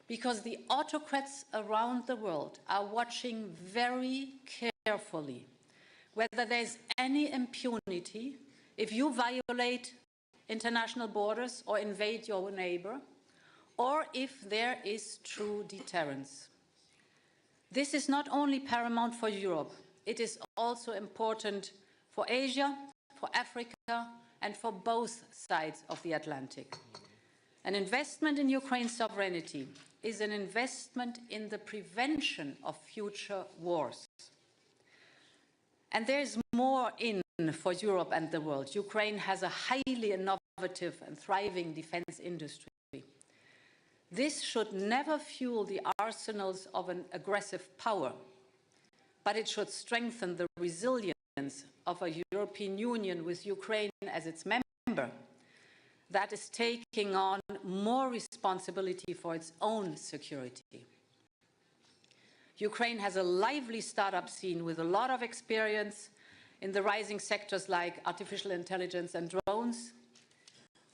because the autocrats around the world are watching very carefully whether there's any impunity if you violate international borders or invade your neighbor, or if there is true deterrence. This is not only paramount for Europe, it is also important for Asia, for Africa, and for both sides of the Atlantic. An investment in Ukraine's sovereignty is an investment in the prevention of future wars. And there is more in for Europe and the world. Ukraine has a highly innovative and thriving defense industry. This should never fuel the arsenals of an aggressive power, but it should strengthen the resilience of a European Union with Ukraine as its member that is taking on more responsibility for its own security. Ukraine has a lively startup scene with a lot of experience in the rising sectors like artificial intelligence and drones.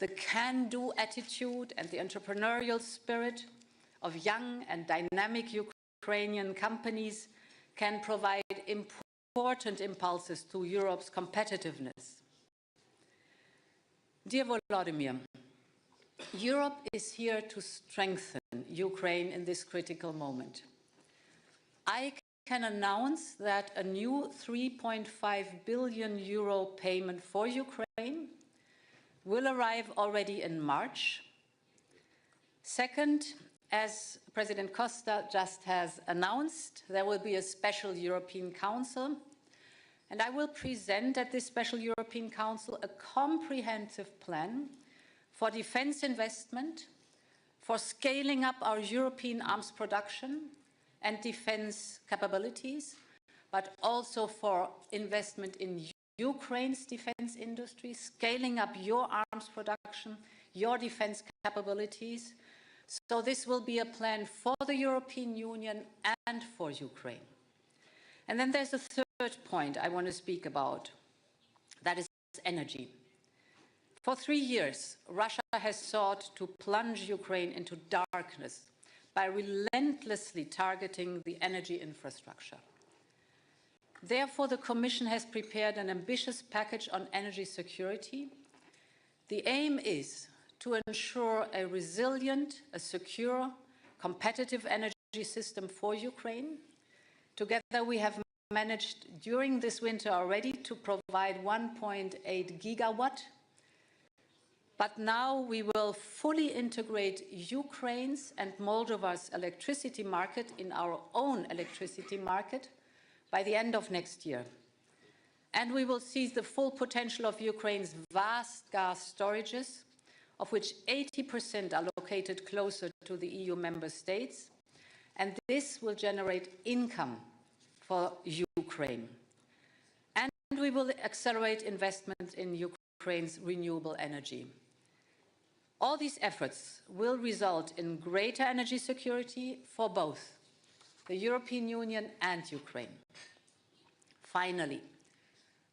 The can-do attitude and the entrepreneurial spirit of young and dynamic Ukrainian companies can provide important impulses to Europe's competitiveness. Dear Volodymyr, Europe is here to strengthen Ukraine in this critical moment. I can announce that a new 3.5 billion euro payment for Ukraine will arrive already in March. Second, as President Costa just has announced, there will be a special European Council, and I will present at this special European Council a comprehensive plan for defense investment, for scaling up our European arms production and defense capabilities, but also for investment in Ukraine's defense industry, scaling up your arms production, your defense capabilities. So this will be a plan for the European Union and for Ukraine. And then there's a third point I want to speak about, that is energy. For 3 years, Russia has sought to plunge Ukraine into darkness by relentlessly targeting the energy infrastructure. Therefore, the Commission has prepared an ambitious package on energy security. The aim is to ensure a resilient, a secure, competitive energy system for Ukraine. Together, we have managed during this winter already to provide 1.8 gigawatt. But now we will fully integrate Ukraine's and Moldova's electricity market in our own electricity market by the end of next year. And we will seize the full potential of Ukraine's vast gas storages, of which 80% are located closer to the EU member states. And this will generate income for Ukraine. And we will accelerate investment in Ukraine's renewable energy. All these efforts will result in greater energy security for both the European Union and Ukraine. Finally,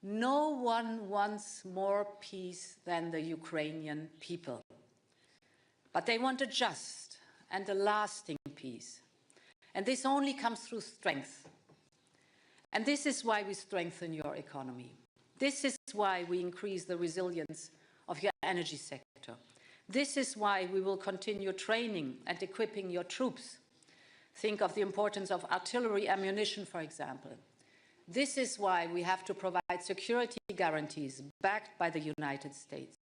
no one wants more peace than the Ukrainian people. But they want a just and a lasting peace. And this only comes through strength. And this is why we strengthen your economy. This is why we increase the resilience of your energy sector. This is why we will continue training and equipping your troops. Think of the importance of artillery ammunition, for example. This is why we have to provide security guarantees backed by the United States.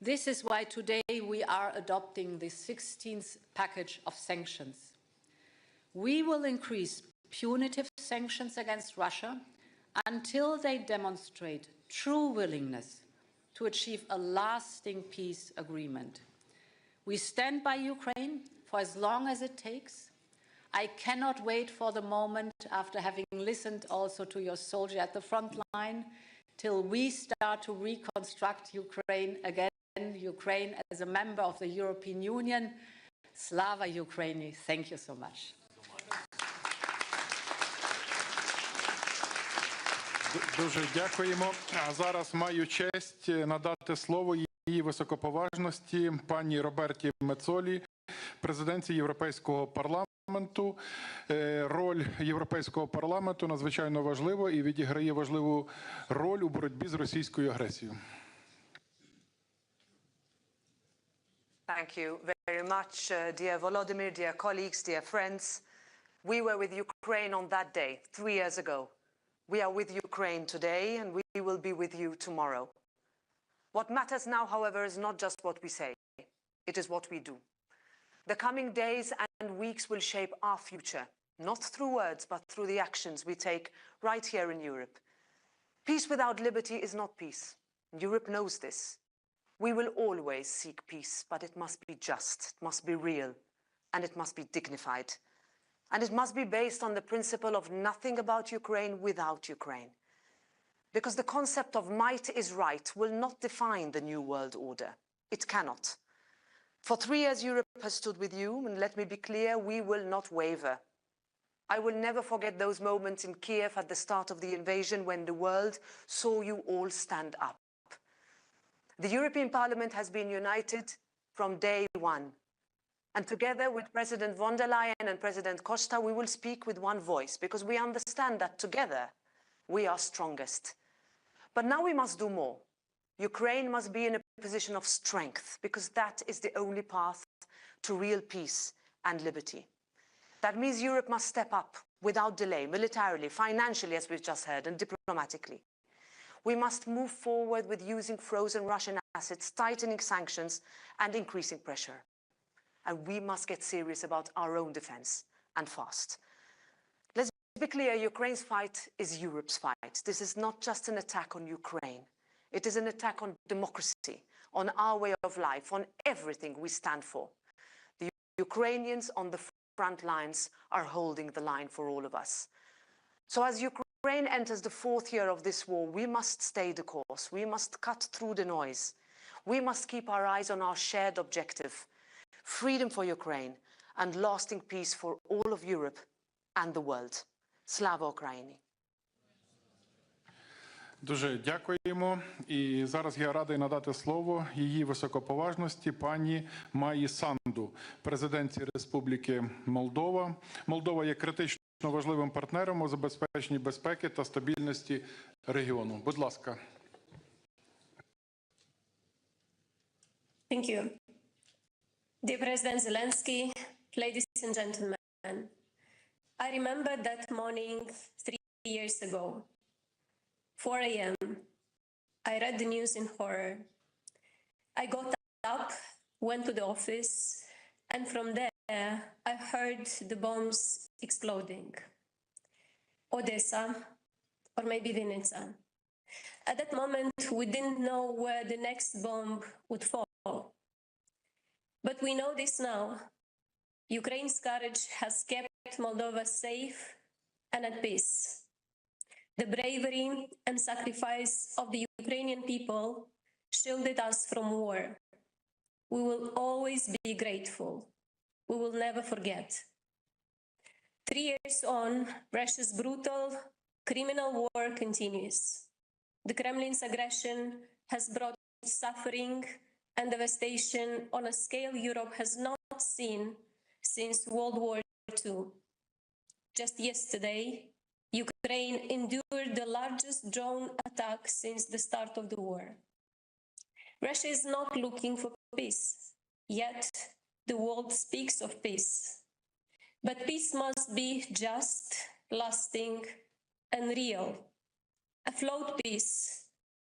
This is why today we are adopting the 16th package of sanctions. We will increase punitive sanctions against Russia until they demonstrate true willingness to achieve a lasting peace agreement. We stand by Ukraine for as long as it takes. I cannot wait for the moment, after having listened also to your soldier at the front line, till we start to reconstruct Ukraine again, Ukraine as a member of the European Union. Slava Ukraini. Thank you so much. Дуже дякуємо. А зараз маю честь надати слово її високоповажності пані Роберті Мецолі, президентці Європейського парламенту. Роль Європейського парламенту надзвичайно важлива і відіграє важливу роль у боротьбі з російською агресією. Thank you very much, dear Volodymyr, dear colleagues, dear friends. We were with Ukraine on that day, 3 years ago. We are with Ukraine today, and we will be with you tomorrow. What matters now, however, is not just what we say. It is what we do. The coming days and weeks will shape our future, not through words, but through the actions we take right here in Europe. Peace without liberty is not peace. Europe knows this. We will always seek peace, but it must be just, it must be real, and it must be dignified. And it must be based on the principle of nothing about Ukraine without Ukraine. Because the concept of might is right will not define the new world order. It cannot. For 3 years, Europe has stood with you, and let me be clear, we will not waver. I will never forget those moments in Kyiv at the start of the invasion when the world saw you all stand up. The European Parliament has been united from day one. And together with President von der Leyen and President Costa, we will speak with one voice because we understand that together we are strongest. But now we must do more. Ukraine must be in a position of strength because that is the only path to real peace and liberty. That means Europe must step up without delay, militarily, financially, as we've just heard, and diplomatically. We must move forward with using frozen Russian assets, tightening sanctions, and increasing pressure. And we must get serious about our own defense, and fast. Let's be clear, Ukraine's fight is Europe's fight. This is not just an attack on Ukraine. It is an attack on democracy, on our way of life, on everything we stand for. The Ukrainians on the front lines are holding the line for all of us. So as Ukraine enters the 4th year of this war, we must stay the course. We must cut through the noise. We must keep our eyes on our shared objective: freedom for Ukraine and lasting peace for all of Europe and the world. Slava Ukraini. Дуже дякуємо. І зараз я радий надати слово її високоповажності пані Майі Санду, президентці Республіки Молдова. Молдова є критично важливим партнером у забезпеченні безпеки та стабільності регіону. Будь ласка. Thank you. Dear President Zelensky, ladies and gentlemen, I remember that morning 3 years ago. 4 a.m. I read the news in horror. I got up, went to the office, and from there I heard the bombs exploding. Odessa, or maybe Vinnytsia. At that moment, we didn't know where the next bomb would fall. But we know this now. Ukraine's courage has kept Moldova safe and at peace. The bravery and sacrifice of the Ukrainian people shielded us from war. We will always be grateful. We will never forget. 3 years on, Russia's brutal, criminal war continues. The Kremlin's aggression has brought suffering and devastation on a scale Europe has not seen since World War II. Just yesterday, Ukraine endured the largest drone attack since the start of the war. Russia is not looking for peace, yet the world speaks of peace. But peace must be just, lasting, and real. A flawed peace,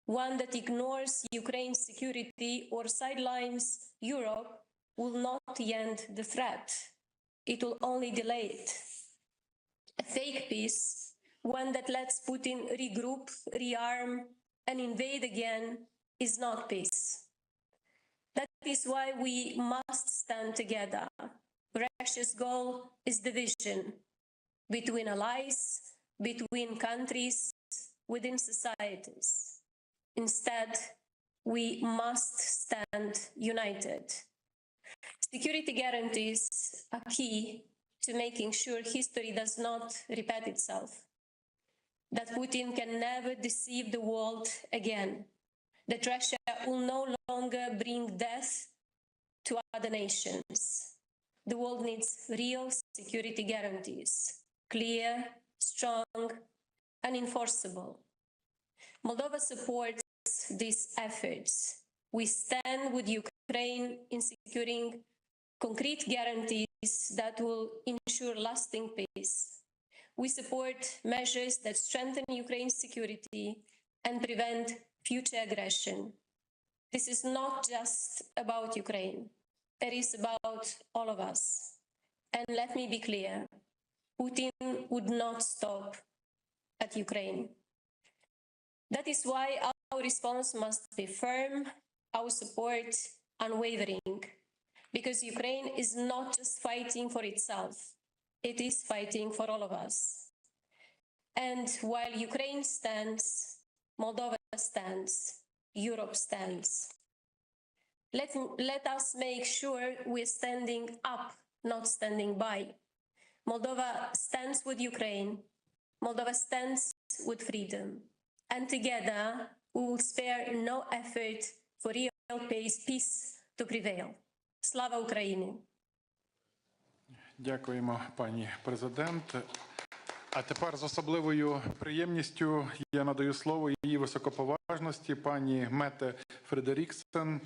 one that ignores Ukraine's security or sidelines Europe, will not end the threat. It will only delay it. A fake peace, one that lets Putin regroup, rearm, and invade again, is not peace. That is why we must stand together. Russia's goal is division between allies, between countries, within societies. Instead, we must stand united. Security guarantees are key to making sure history does not repeat itself, that Putin can never deceive the world again, that Russia will no longer bring death to other nations. The world needs real security guarantees, clear, strong, and enforceable. Moldova supports these efforts. We stand with Ukraine in securing concrete guarantees that will ensure lasting peace. We support measures that strengthen Ukraine's security and prevent future aggression. This is not just about Ukraine. It is about all of us. And let me be clear, Putin would not stop at Ukraine. That is why our response must be firm, our support unwavering, because Ukraine is not just fighting for itself, it is fighting for all of us. And while Ukraine stands, Moldova stands, Europe stands. Let us make sure we're standing up, not standing by. Moldova stands with Ukraine. Moldova stands with freedom. And together, we will spare no effort for real peace to prevail. Slava Ukraini! Дякуємо, пані президент. А тепер з особливою приємністю я надаю слово її високоповажності пані Мете Фредеріксен,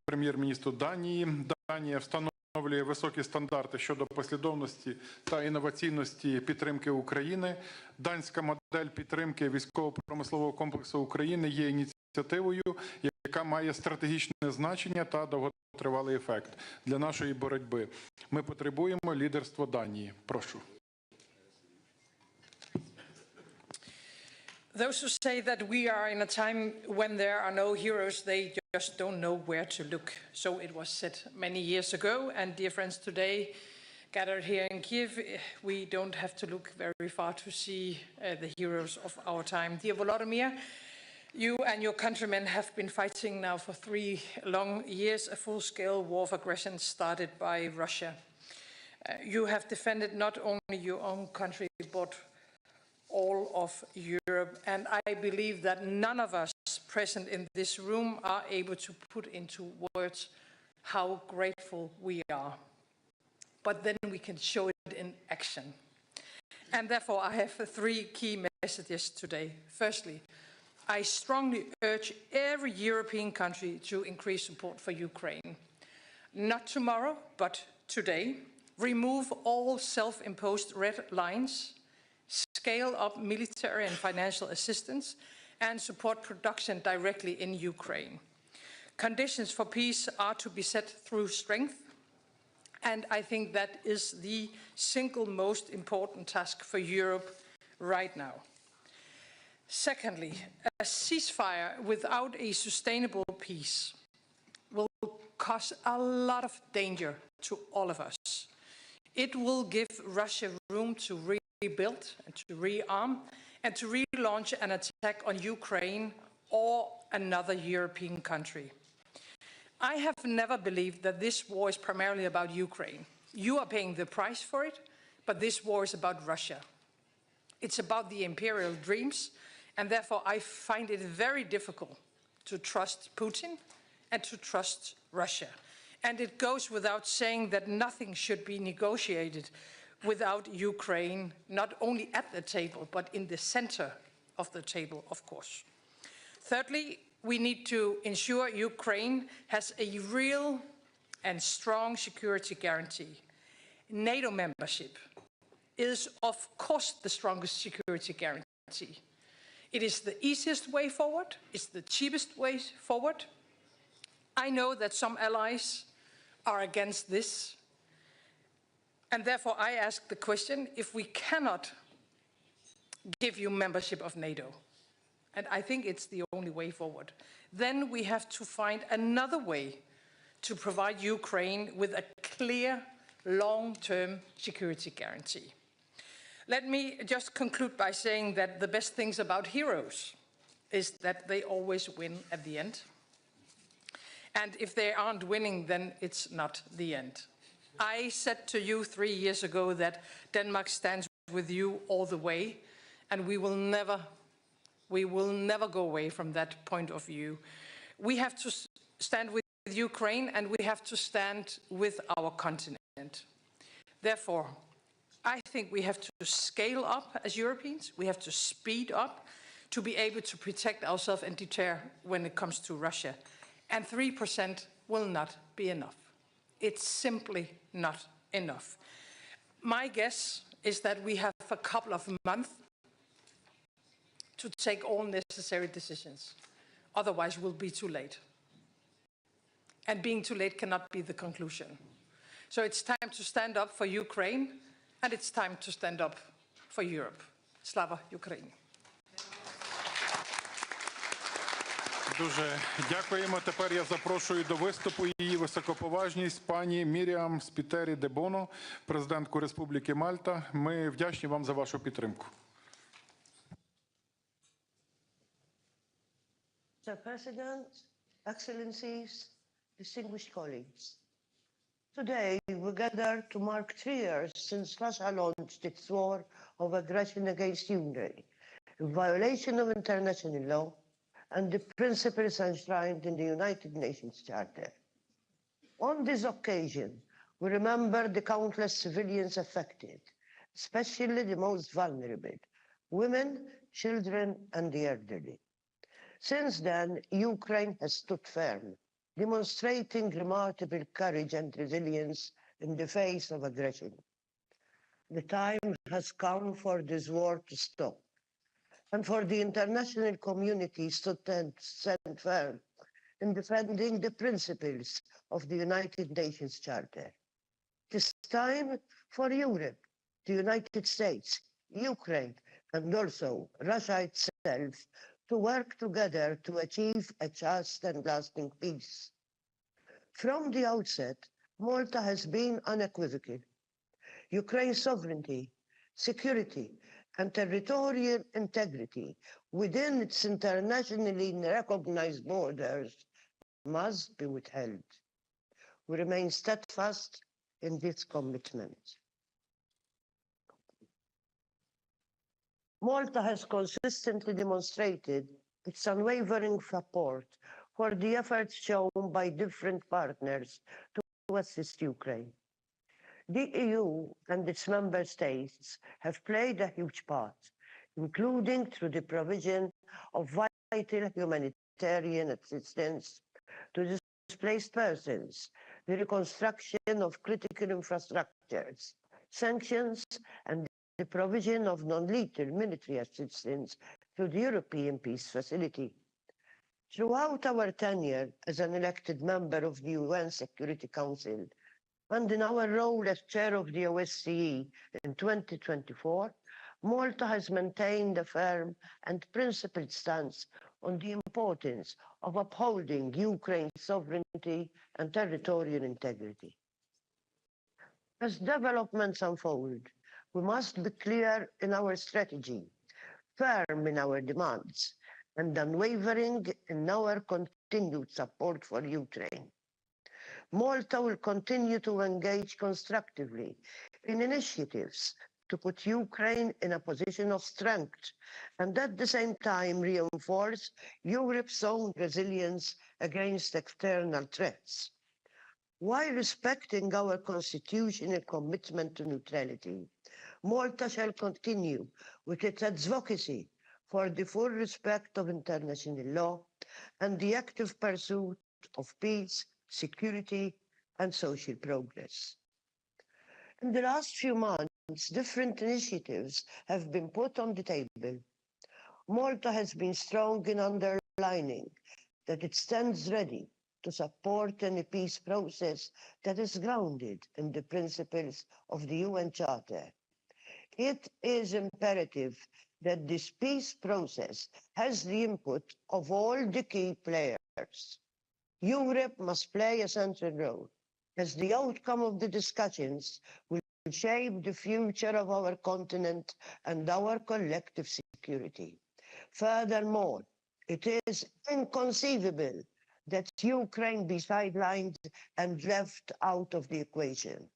прем'єр-міністру Данії. Данія встановлює високі стандарти щодо послідовності та інноваційності підтримки України. Данська модель підтримки військово-промислового комплексу України є ініціативою, яка має стратегічне значення та довготривалий ефект для нашої боротьби. Ми потребуємо лідерства Данії. Прошу. Those who say that we are in a time when there are no heroes, they just don't know where to look. So it was said many years ago, and dear friends, today gathered here in Kyiv, we don't have to look very far to see the heroes of our time. Dear Volodymyr, you and your countrymen have been fighting now for 3 long years, a full-scale war of aggression started by Russia. You have defended not only your own country, but all of Europe. And I believe that none of us present in this room are able to put into words how grateful we are. But then we can show it in action. And therefore, I have three key messages today. Firstly, I strongly urge every European country to increase support for Ukraine. Not tomorrow, but today. Remove all self-imposed red lines, scale up military and financial assistance, and support production directly in Ukraine. Conditions for peace are to be set through strength, and I think that is the single most important task for Europe right now. Secondly, a ceasefire without a sustainable peace will cause a lot of danger to all of us. It will give Russia room to rebuild and to rearm and to relaunch an attack on Ukraine or another European country. I have never believed that this war is primarily about Ukraine. You are paying the price for it, but this war is about Russia. It's about the imperial dreams, and therefore I find it very difficult to trust Putin and to trust Russia. And it goes without saying that nothing should be negotiated without Ukraine, not only at the table, but in the center of the table, of course. Thirdly, we need to ensure Ukraine has a real and strong security guarantee. NATO membership is, of course, the strongest security guarantee. It is the easiest way forward, it's the cheapest way forward. I know that some allies are against this, and therefore I ask the question, if we cannot give you membership of NATO, and I think it's the only way forward, then we have to find another way to provide Ukraine with a clear, long-term security guarantee. Let me just conclude by saying that the best things about heroes is that they always win at the end. And if they aren't winning, then it's not the end. I said to you 3 years ago that Denmark stands with you all the way, and we will never go away from that point of view. We have to stand with Ukraine, and we have to stand with our continent. Therefore, I think we have to scale up as Europeans. We have to speed up to be able to protect ourselves and deter when it comes to Russia. And 3% will not be enough. It's simply not enough. My guess is that we have a couple of months to take all necessary decisions. Otherwise, we'll be too late. And being too late cannot be the conclusion. So it's time to stand up for Ukraine, and it's time to stand up for Europe. Slava Ukraini! Дуже дякуємо. Тепер я запрошую до виступу її високоповажність пані Міріам Спітері де Боно, президентку Республіки Мальта. Ми вдячні вам за вашу підтримку. Mr. President, Excellencies, distinguished colleagues. Today, we gather to mark 3 years since Russia launched its war of aggression against Ukraine, in violation of international law and the principles enshrined in the United Nations Charter. On this occasion, we remember the countless civilians affected, especially the most vulnerable, women, children, and the elderly. Since then, Ukraine has stood firm, demonstrating remarkable courage and resilience in the face of aggression. The time has come for this war to stop, and for the international community to stand firm in defending the principles of the United Nations Charter. It is time for Europe, the United States, Ukraine, and also Russia itself to work together to achieve a just and lasting peace. From the outset, Malta has been unequivocal. Ukraine's sovereignty, security, and territorial integrity within its internationally recognized borders must be withheld. We remain steadfast in this commitment. Malta has consistently demonstrated its unwavering support for the efforts shown by different partners to assist Ukraine. The EU and its member states have played a huge part, including through the provision of vital humanitarian assistance to displaced persons, the reconstruction of critical infrastructures, sanctions, and the provision of non-lethal military assistance through the European Peace Facility. Throughout our tenure as an elected member of the UN Security Council, and in our role as chair of the OSCE in 2024, Malta has maintained a firm and principled stance on the importance of upholding Ukraine's sovereignty and territorial integrity. As developments unfold, we must be clear in our strategy, firm in our demands, and unwavering in our continued support for Ukraine. Malta will continue to engage constructively in initiatives to put Ukraine in a position of strength and at the same time reinforce Europe's own resilience against external threats. While respecting our constitutional commitment to neutrality, Malta shall continue with its advocacy for the full respect of international law and the active pursuit of peace, security, and social progress. In the last few months, different initiatives have been put on the table. Malta has been strong in underlining that it stands ready to support any peace process that is grounded in the principles of the UN Charter. It is imperative that this peace process has the input of all the key players. Europe must play a central role, as the outcome of the discussions will shape the future of our continent and our collective security. Furthermore, it is inconceivable that Ukraine be sidelined and left out of the equation.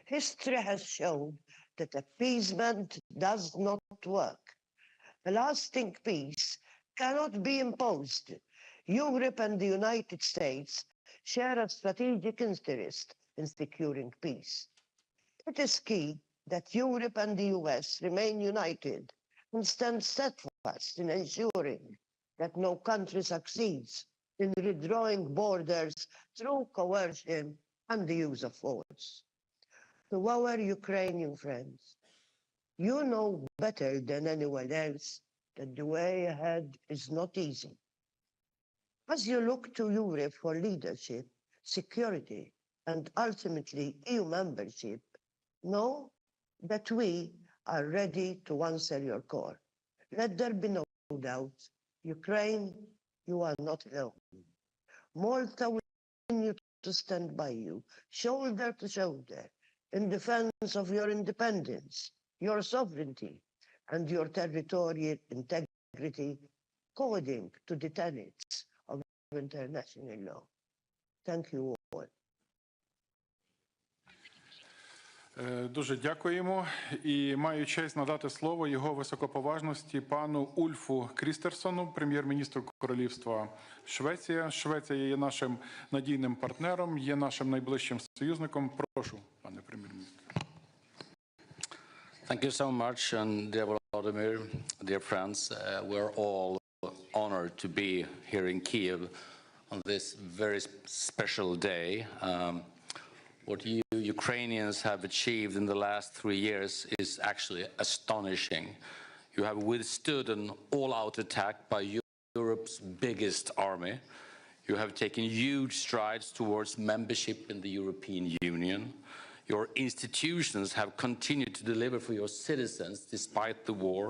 History has shown that appeasement does not work. A lasting peace cannot be imposed. Europe and the United States share a strategic interest in securing peace. It is key that Europe and the US remain united and stand steadfast in ensuring that no country succeeds in redrawing borders through coercion and the use of force. To our Ukrainian friends, you know better than anyone else that the way ahead is not easy. As you look to Europe for leadership, security, and ultimately EU membership, know that we are ready to answer your call. Let there be no doubt, Ukraine, you are not alone. Malta will continue to stand by you, shoulder to shoulder, in defense of your independence, your sovereignty, and your territorial integrity, according to the tenets of international law. Thank you all. Дуже дякуємо. І маю честь надати слово його високоповажності пану Ульфу Крістерсону, прем'єр-міністру Королівства Швеція. Швеція є нашим надійним партнером, є нашим найближчим союзником. Прошу, пане прем'єр-міністр. Thank you so much, and dear Volodymyr, dear friends, we're all honored to be here in Kyiv on this very special day. What you Ukrainians have achieved in the last 3 years is actually astonishing. You have withstood an all-out attack by Europe's biggest army. You have taken huge strides towards membership in the European Union. Your institutions have continued to deliver for your citizens despite the war,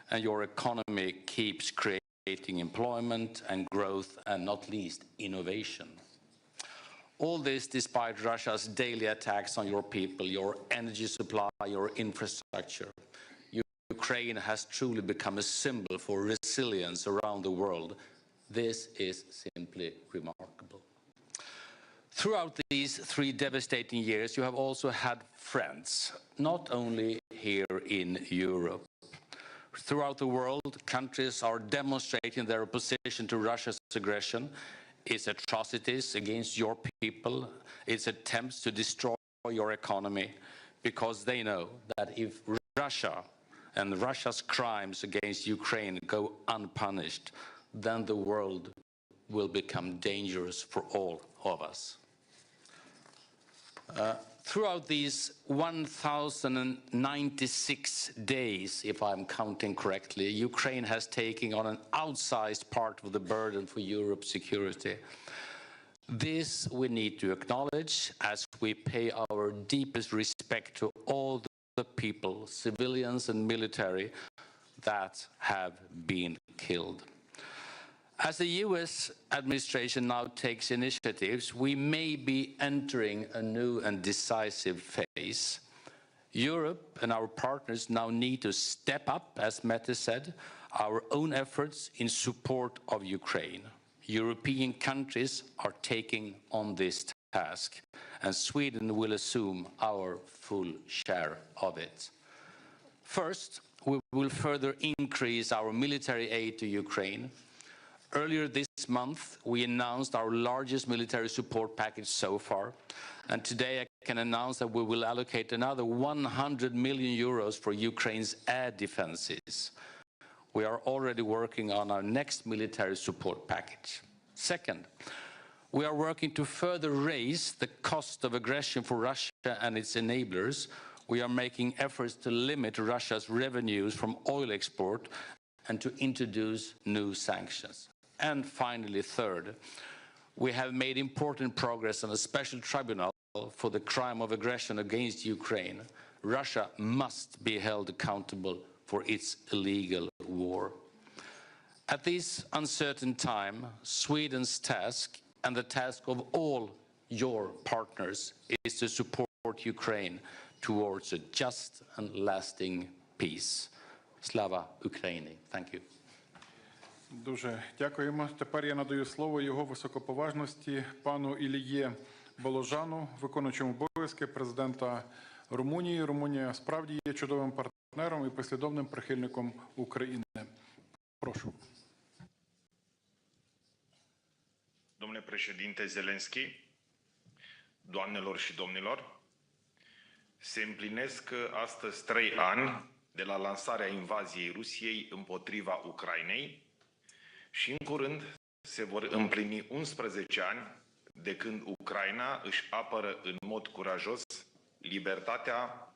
and your economy keeps creating employment and growth, and not least innovation. All this despite Russia's daily attacks on your people, your energy supply, your infrastructure. Ukraine has truly become a symbol for resilience around the world. This is simply remarkable. Throughout these 3 devastating years, you have also had friends, not only here in Europe. Throughout the world, countries are demonstrating their opposition to Russia's aggression, its atrocities against your people, its attempts to destroy your economy, because they know that if Russia and Russia's crimes against Ukraine go unpunished, then the world will become dangerous for all of us. Throughout these 1,096 days, if I'm counting correctly, Ukraine has taken on an outsized part of the burden for Europe's security. This we need to acknowledge as we pay our deepest respect to all the people, civilians and military, that have been killed. As the US administration now takes initiatives, we may be entering a new and decisive phase. Europe and our partners now need to step up, as Mette said, our own efforts in support of Ukraine. European countries are taking on this task, and Sweden will assume our full share of it. First, we will further increase our military aid to Ukraine. Earlier this month, we announced our largest military support package so far, and today I can announce that we will allocate another 100 million euros for Ukraine's air defenses. We are already working on our next military support package. Second, we are working to further raise the cost of aggression for Russia and its enablers. We are making efforts to limit Russia's revenues from oil export and to introduce new sanctions. And finally, third, we have made important progress on a special tribunal for the crime of aggression against Ukraine. Russia must be held accountable for its illegal war. At this uncertain time, Sweden's task and the task of all your partners is to support Ukraine towards a just and lasting peace. Slava Ukraini. Thank you. Дуже дякуємо. Тепер я надаю слово його високоповажності пану Іліє Боложану, виконуючому обов'язки президента Румунії. Румунія справді є чудовим партнером і послідовним прихильником України. Прошу. Domnule președinte Zelenskiy, doamnelor și domnilor, se împlinesc astăzi 3 ani de la lansarea invaziei Rusiei împotriva Ucrainei și în curând se vor împlini 11 ani de când Ucraina își apără în mod curajos libertatea,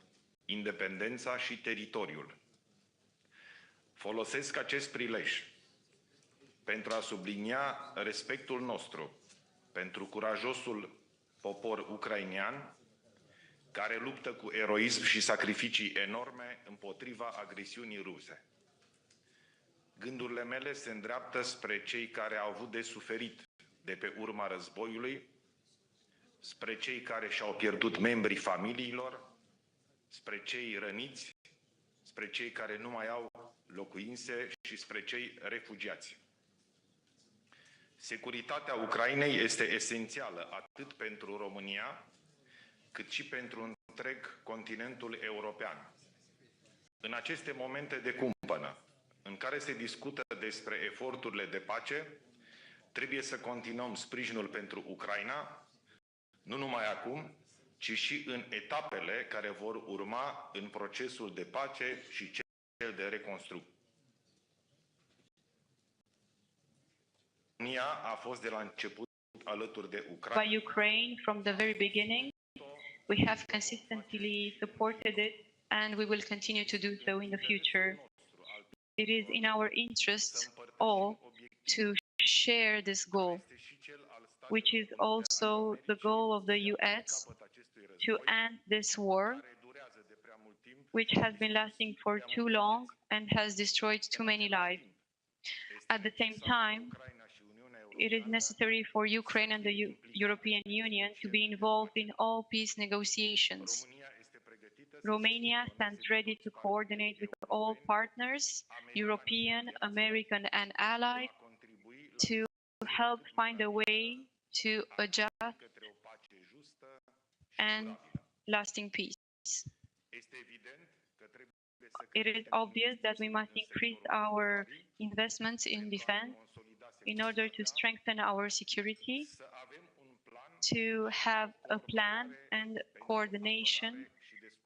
independența și teritoriul. Folosesc acest prilej pentru a sublinia respectul nostru pentru curajosul popor ucrainean care luptă cu eroism și sacrificii enorme împotriva agresiunii ruse. Gândurile mele se îndreaptă spre cei care au avut de suferit de pe urma războiului, spre cei care și-au pierdut membrii familiilor, spre cei răniți, spre cei care nu mai au locuințe și spre cei refugiați. Securitatea Ucrainei este esențială atât pentru România, cât și pentru întreg continentul european. În aceste momente de cumpănă, în care se discută despre eforturile de pace, trebuie să continuăm sprijinul pentru Ucraina, nu numai acum, ci și în etapele care vor urma în procesul de pace și cel de reconstrucție. România a fost de la început alături de Ucraina. By Ukraine from the very beginning. We have consistently supported it and we will continue to do so in the future. It is in our interests all to share this goal, which is also the goal of the US to end this war, which has been lasting for too long and has destroyed too many lives. At the same time, it is necessary for Ukraine and the European Union to be involved in all peace negotiations. Romania stands ready to coordinate with all partners, European, American, and allied, to help find a way to a just and lasting peace. it is obvious that we must increase our investments in defense in order to strengthen our security, to have a plan and coordination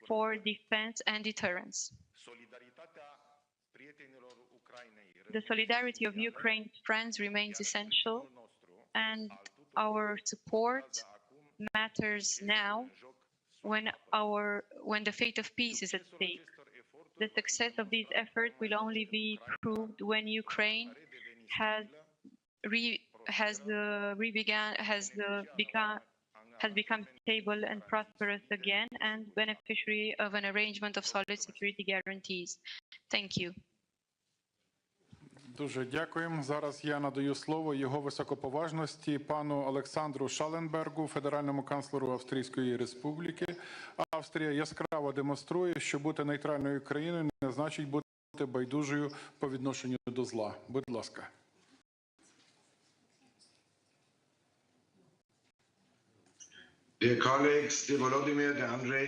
for defense and deterrence. The solidarity of Ukraine's friends remains essential, and our support matters now when the fate of peace is at stake. The success of these efforts will only be proved when Ukraine has become stable and prosperous again and beneficiary of an arrangement of solid security guarantees. Thank you. Дуже дякуємо. Зараз я надаю слово його високоповажності пану Олександру Шаленбергу, федеральному канцлеру Австрійської Республіки. Австрія яскраво демонструє, що бути нейтральною країною не значить бути байдужою по відношенню до зла. Будь ласка. Dear colleagues, dear Volodymyr, dear Andrei,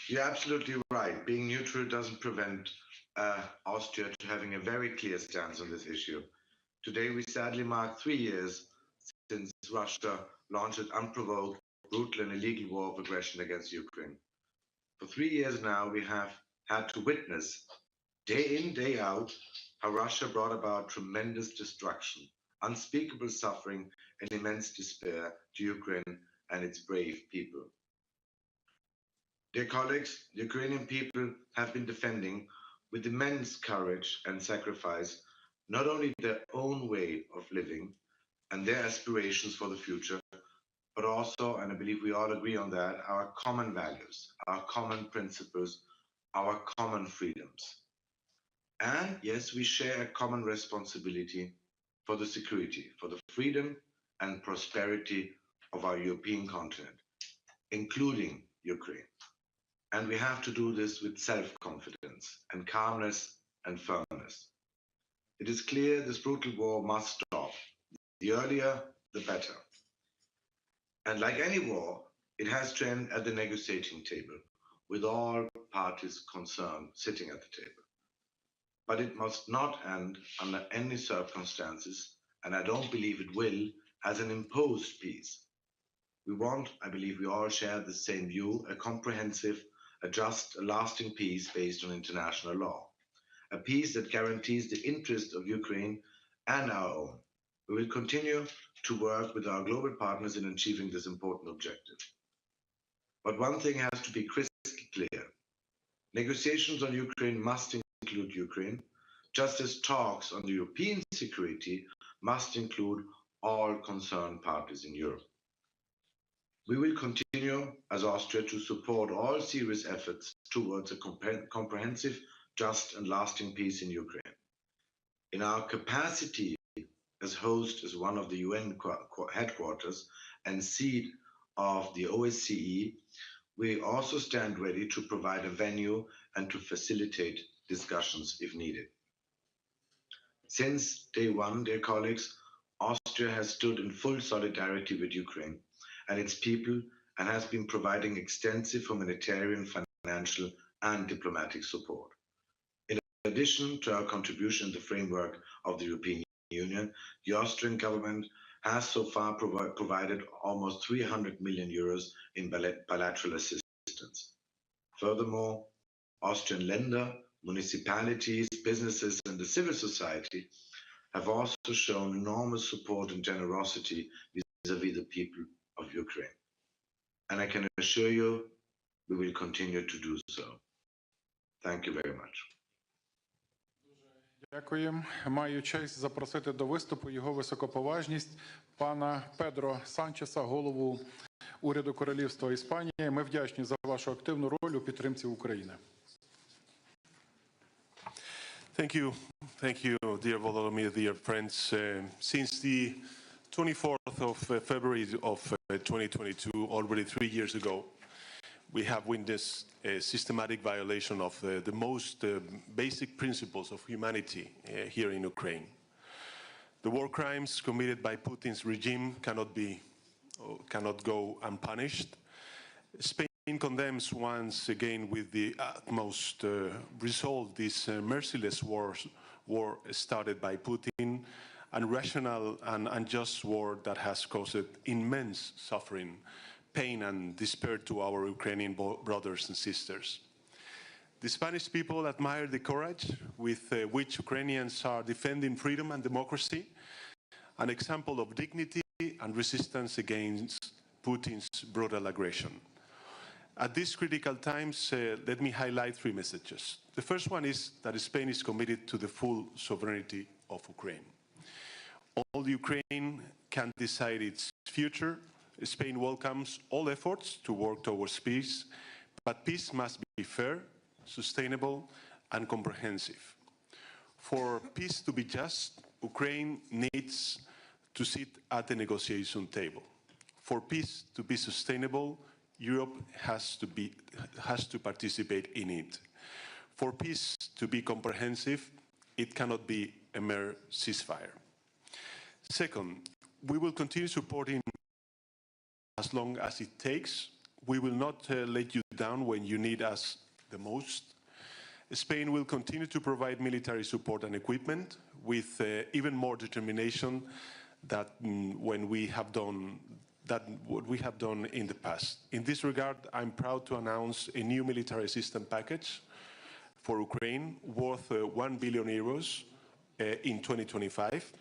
you're absolutely right. Being neutral doesn't prevent Austria to having a very clear stance on this issue. Today, we sadly mark 3 years since Russia launched an unprovoked, brutal and illegal war of aggression against Ukraine. For 3 years now, we have had to witness, day in, day out, how Russia brought about tremendous destruction, unspeakable suffering and immense despair to Ukraine and its brave people. Dear colleagues, the Ukrainian people have been defending with immense courage and sacrifice not only their own way of living and their aspirations for the future, but also, and I believe we all agree on that, our common values, our common principles, our common freedoms. And yes, we share a common responsibility for the security, for the freedom and prosperity of our European continent, including Ukraine. And we have to do this with self-confidence and calmness and firmness. It is clear this brutal war must stop. The earlier, the better. And like any war, it has to end at the negotiating table, with all parties concerned sitting at the table. But it must not end under any circumstances, and I don't believe it will, as an imposed peace. We want, I believe we all share the same view, a comprehensive, a just, a lasting peace based on international law. A peace that guarantees the interest of Ukraine and our own. We will continue to work with our global partners in achieving this important objective. But one thing has to be crystal clear. Negotiations on Ukraine must include Ukraine, just as talks on the European security must include all concerned parties in Europe. We will continue as Austria to support all serious efforts towards a comprehensive, just and lasting peace in Ukraine. In our capacity as host as one of the UN headquarters and seat of the OSCE, we also stand ready to provide a venue and to facilitate discussions if needed. Since day one, dear colleagues, Austria has stood in full solidarity with Ukraine and its people and has been providing extensive humanitarian, financial and diplomatic support. In addition to our contribution in the framework of the European Union, the Austrian government has so far provided almost 300 million euros in bilateral assistance. Furthermore, Austrian Länder, municipalities, businesses and the civil society have also shown enormous support and generosity vis-à-vis the people of Ukraine. And I can assure you, we will continue to do so. Thank you very much. Дякуємо. Маю честь запросити до виступу його високоповажність пана Педро Санчеса, голову уряду Королівства Іспанії. Ми вдячні за вашу активну роль у підтримці України. Thank you, dear Volodymyr, dear friends. Since the 24th of February of 2022, already 3 years ago, we have witnessed a systematic violation of the most basic principles of humanity here in Ukraine. The war crimes committed by Putin's regime cannot go unpunished. Spain condemns once again with the utmost resolve this merciless war started by Putin, and rational and unjust war that has caused immense suffering, pain and despair to our Ukrainian brothers and sisters. The Spanish people admire the courage with which Ukrainians are defending freedom and democracy, an example of dignity and resistance against Putin's brutal aggression. At these critical times, let me highlight three messages. The first one is that Spain is committed to the full sovereignty of Ukraine. All Ukraine can decide its future. Spain welcomes all efforts to work towards peace, but peace must be fair, sustainable, and comprehensive. For peace to be just, Ukraine needs to sit at the negotiation table. For peace to be sustainable, Europe has to participate in it. For peace to be comprehensive, it cannot be a mere ceasefire. Second, we will continue supporting as long as it takes. We will not let you down when you need us the most. Spain will continue to provide military support and equipment with even more determination than what we have done in the past. In this regard, I'm proud to announce a new military assistance package for Ukraine worth 1 billion euros in 2025.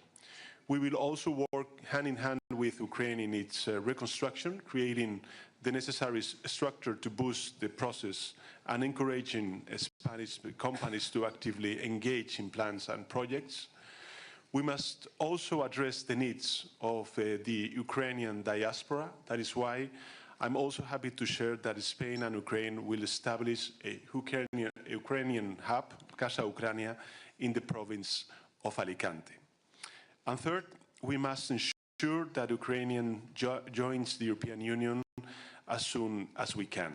We will also work hand in hand with Ukraine in its reconstruction, creating the necessary structure to boost the process and encouraging Spanish companies to actively engage in plans and projects. We must also address the needs of the Ukrainian diaspora. That is why I'm also happy to share that Spain and Ukraine will establish a Ukrainian hub, Casa Ucrania, in the province of Alicante. And third, we must ensure that Ukraine joins the European Union as soon as we can.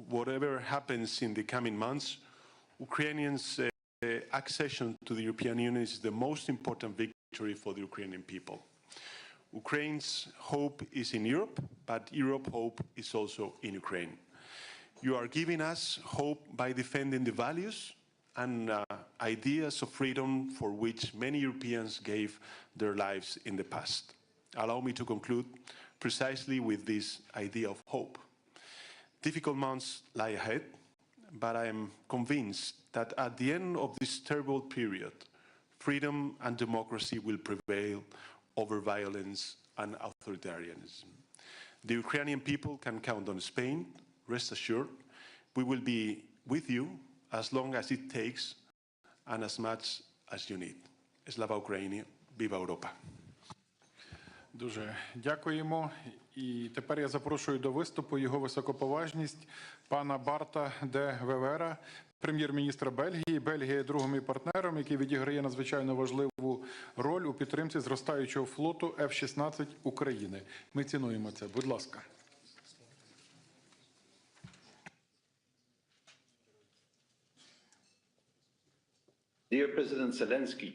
Whatever happens in the coming months, Ukrainians' accession to the European Union is the most important victory for the Ukrainian people. Ukraine's hope is in Europe, but Europe's hope is also in Ukraine. You are giving us hope by defending the values and ideas of freedom for which many Europeans gave their lives in the past. Allow me to conclude precisely with this idea of hope. Difficult months lie ahead, but I am convinced that at the end of this terrible period, freedom and democracy will prevail over violence and authoritarianism. The Ukrainian people can count on Spain. Rest assured, we will be with you as long as it takes and as much as you need. Slava Ukraini, viva Europa. Дуже дякуємо. І тепер я запрошую до виступу його високоповажність пана Барта де Вевера, прем'єр-міністра Бельгії. Бельгія є другим партнером, який відіграє надзвичайно важливу роль у підтримці зростаючого флоту F-16 України. Ми цінуємо це. Будь ласка. Dear President Zelensky,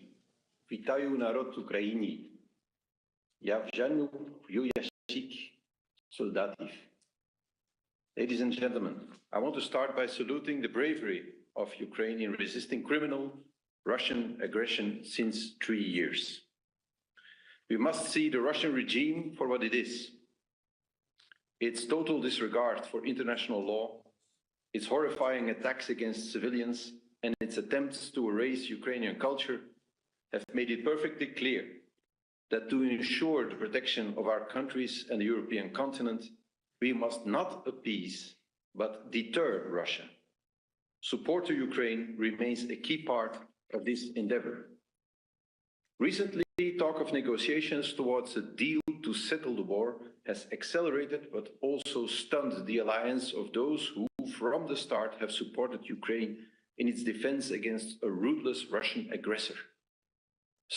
вітаю народ України. Я вжену в ящик солдатів. Ladies and gentlemen, I want to start by saluting the bravery of Ukraine in resisting criminal Russian aggression since 3 years. We must see the Russian regime for what it is. Its total disregard for international law, its horrifying attacks against civilians, and its attempts to erase Ukrainian culture have made it perfectly clear that to ensure the protection of our countries and the European continent, we must not appease, but deter Russia. Support to Ukraine remains a key part of this endeavor. Recently, talk of negotiations towards a deal to settle the war has accelerated, but also stunned the alliance of those who, from the start, have supported Ukraine in its defense against a ruthless Russian aggressor.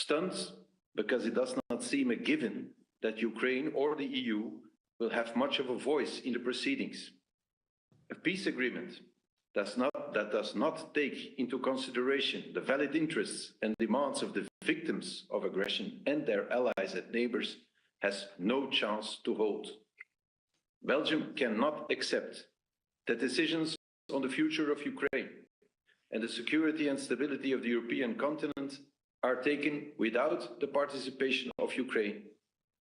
Stunned because it does not seem a given that Ukraine or the EU will have much of a voice in the proceedings. A peace agreement that does not take into consideration the valid interests and demands of the victims of aggression and their allies and neighbors has no chance to hold. Belgium cannot accept that decisions on the future of Ukraine and the security and stability of the European continent are taken without the participation of Ukraine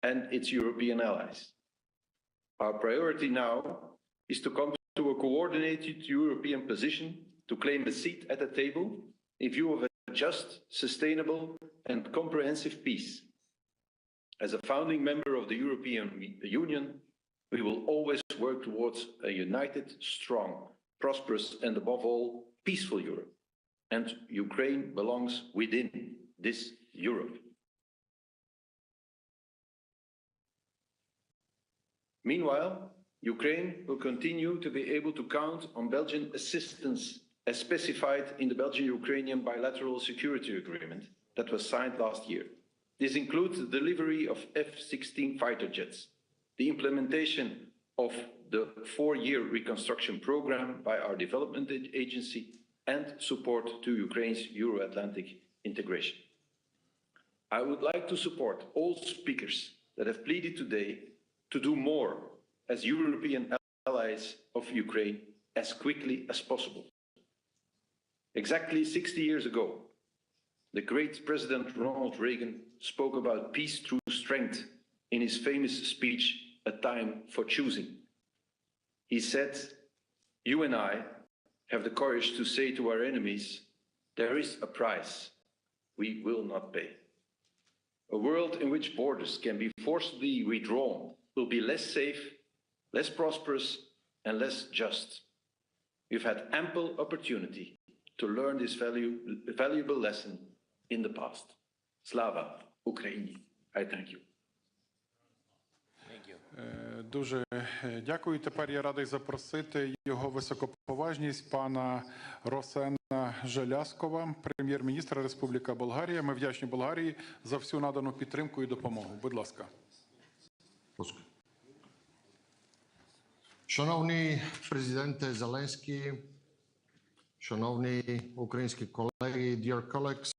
and its European allies. Our priority now is to come to a coordinated European position to claim a seat at the table in view of a just, sustainable and comprehensive peace. As a founding member of the European Union, we will always work towards a united, strong, prosperous and above all, peaceful Europe. And Ukraine belongs within this Europe. Meanwhile, Ukraine will continue to be able to count on Belgian assistance as specified in the Belgian-Ukrainian bilateral security agreement that was signed last year. This includes the delivery of F-16 fighter jets, the implementation of the 4-year reconstruction program by our development agency, and support to Ukraine's Euro-Atlantic integration. I would like to support all speakers that have pleaded today to do more as European allies of Ukraine as quickly as possible. Exactly 60 years ago, the great President Ronald Reagan spoke about peace through strength in his famous speech, A Time for Choosing. He said, "You and I have the courage to say to our enemies, there is a price we will not pay. A world in which borders can be forcibly withdrawn will be less safe, less prosperous and less just. We've had ample opportunity to learn this valuable lesson in the past. Slava Ukraini." I thank you. Дуже дякую. Тепер я радий запросити його високоповажність пана Росена Желязкова, прем'єр-міністра Республіки Болгарія. Ми вдячні Болгарії за всю надану підтримку і допомогу. Будь ласка. Шановний президенте Зеленський, шановні українські колеги, dear colleagues,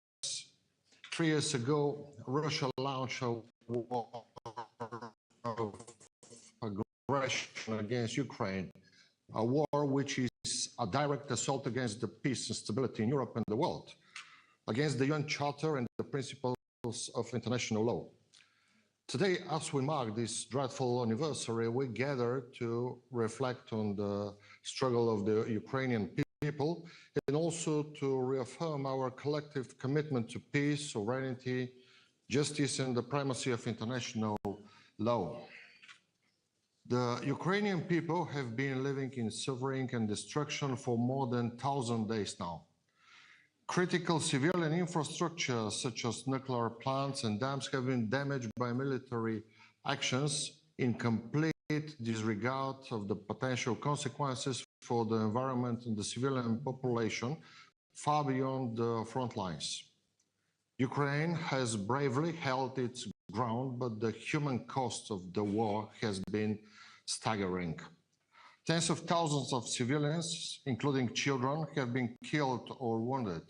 3 years ago, Russia launched a war of aggression against Ukraine, a war which is a direct assault against the peace and stability in Europe and the world, against the UN Charter and the principles of international law. Today, as we mark this dreadful anniversary, we gather to reflect on the struggle of the Ukrainian people and also to reaffirm our collective commitment to peace, sovereignty, justice, and the primacy of international law. The Ukrainian people have been living in suffering and destruction for more than 1,000 days now. Critical civilian infrastructure, such as nuclear plants and dams, have been damaged by military actions in complete disregard of the potential consequences for the environment and the civilian population far beyond the front lines. Ukraine has bravely held its ground, but the human cost of the war has been staggering. Tens of thousands of civilians, including children, have been killed or wounded.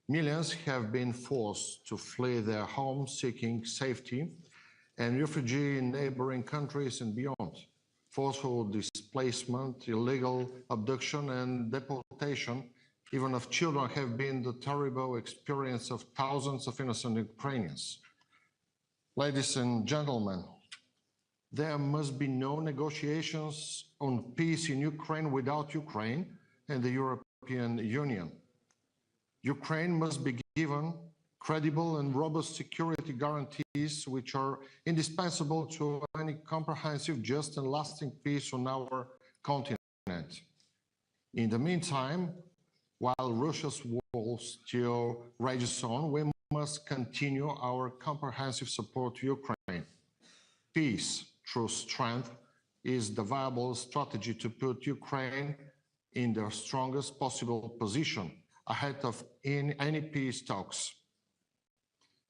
Millions have been forced to flee their homes seeking safety and refuge in neighboring countries and beyond. Forceful displacement, illegal abduction and deportation, even of children, have been the terrible experience of thousands of innocent Ukrainians. Ladies and gentlemen, there must be no negotiations on peace in Ukraine without Ukraine and the European Union. Ukraine must be given credible and robust security guarantees which are indispensable to any comprehensive, just and lasting peace on our continent. In the meantime, while Russia's war still rages on, we must continue our comprehensive support to Ukraine. Peace through strength is the viable strategy to put Ukraine in the strongest possible position ahead of any peace talks.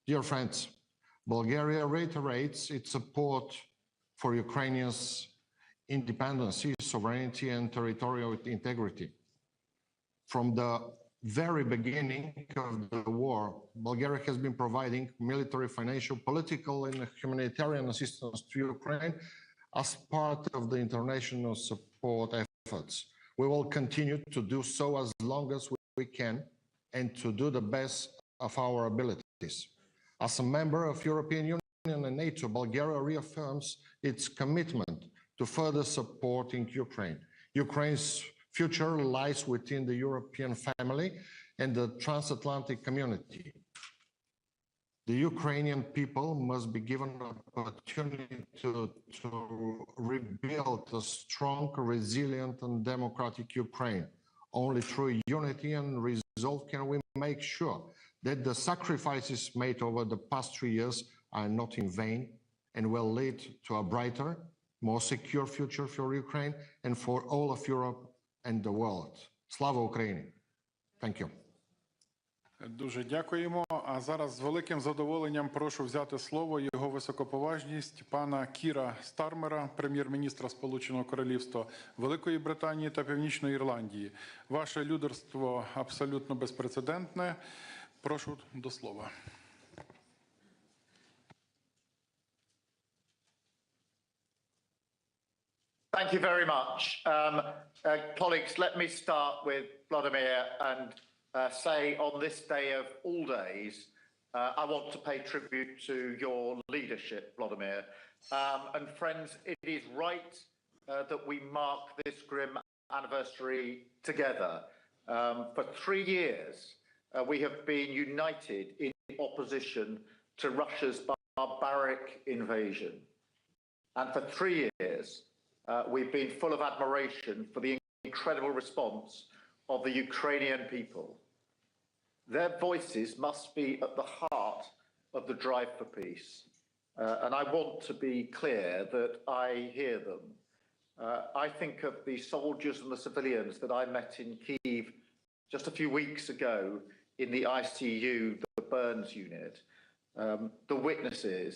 Dear friends, Bulgaria reiterates its support for Ukrainians' independence, sovereignty, and territorial integrity. From the very beginning of the war, Bulgaria has been providing military, financial, political, and humanitarian assistance to Ukraine as part of the international support efforts. We will continue to do so as long as we can and to do the best of our abilities. As a member of European Union and NATO, Bulgaria reaffirms its commitment to further supporting Ukraine. Ukraine's future lies within the European family and the transatlantic community. The Ukrainian people must be given an opportunity to rebuild a strong, resilient, and democratic Ukraine. Only through unity and resolve can we make sure that the sacrifices made over the past 3 years are not in vain and will lead to a brighter, more secure future for Ukraine and for all of Europe and the world. Slava Ukraini! Thank you. Дуже дякуємо. А зараз з великим задоволенням прошу взяти слово його високоповажність пана Кіра Стармера, прем'єр-міністра Сполученого Королівства Великої Британії та Північної Ірландії. Ваше лідерство абсолютно безпрецедентне. Прошу до слова. Thank you very much. Colleagues, let me start with Volodymyr and say on this day of all days, I want to pay tribute to your leadership, Volodymyr. And friends, it is right that we mark this grim anniversary together. For 3 years, we have been united in opposition to Russia's barbaric invasion. And for 3 years, we've been full of admiration for the incredible response of the Ukrainian people. Their voices must be at the heart of the drive for peace. And I want to be clear that I hear them. I think of the soldiers and the civilians that I met in Kyiv just a few weeks ago in the ICU, the burns unit, the witnesses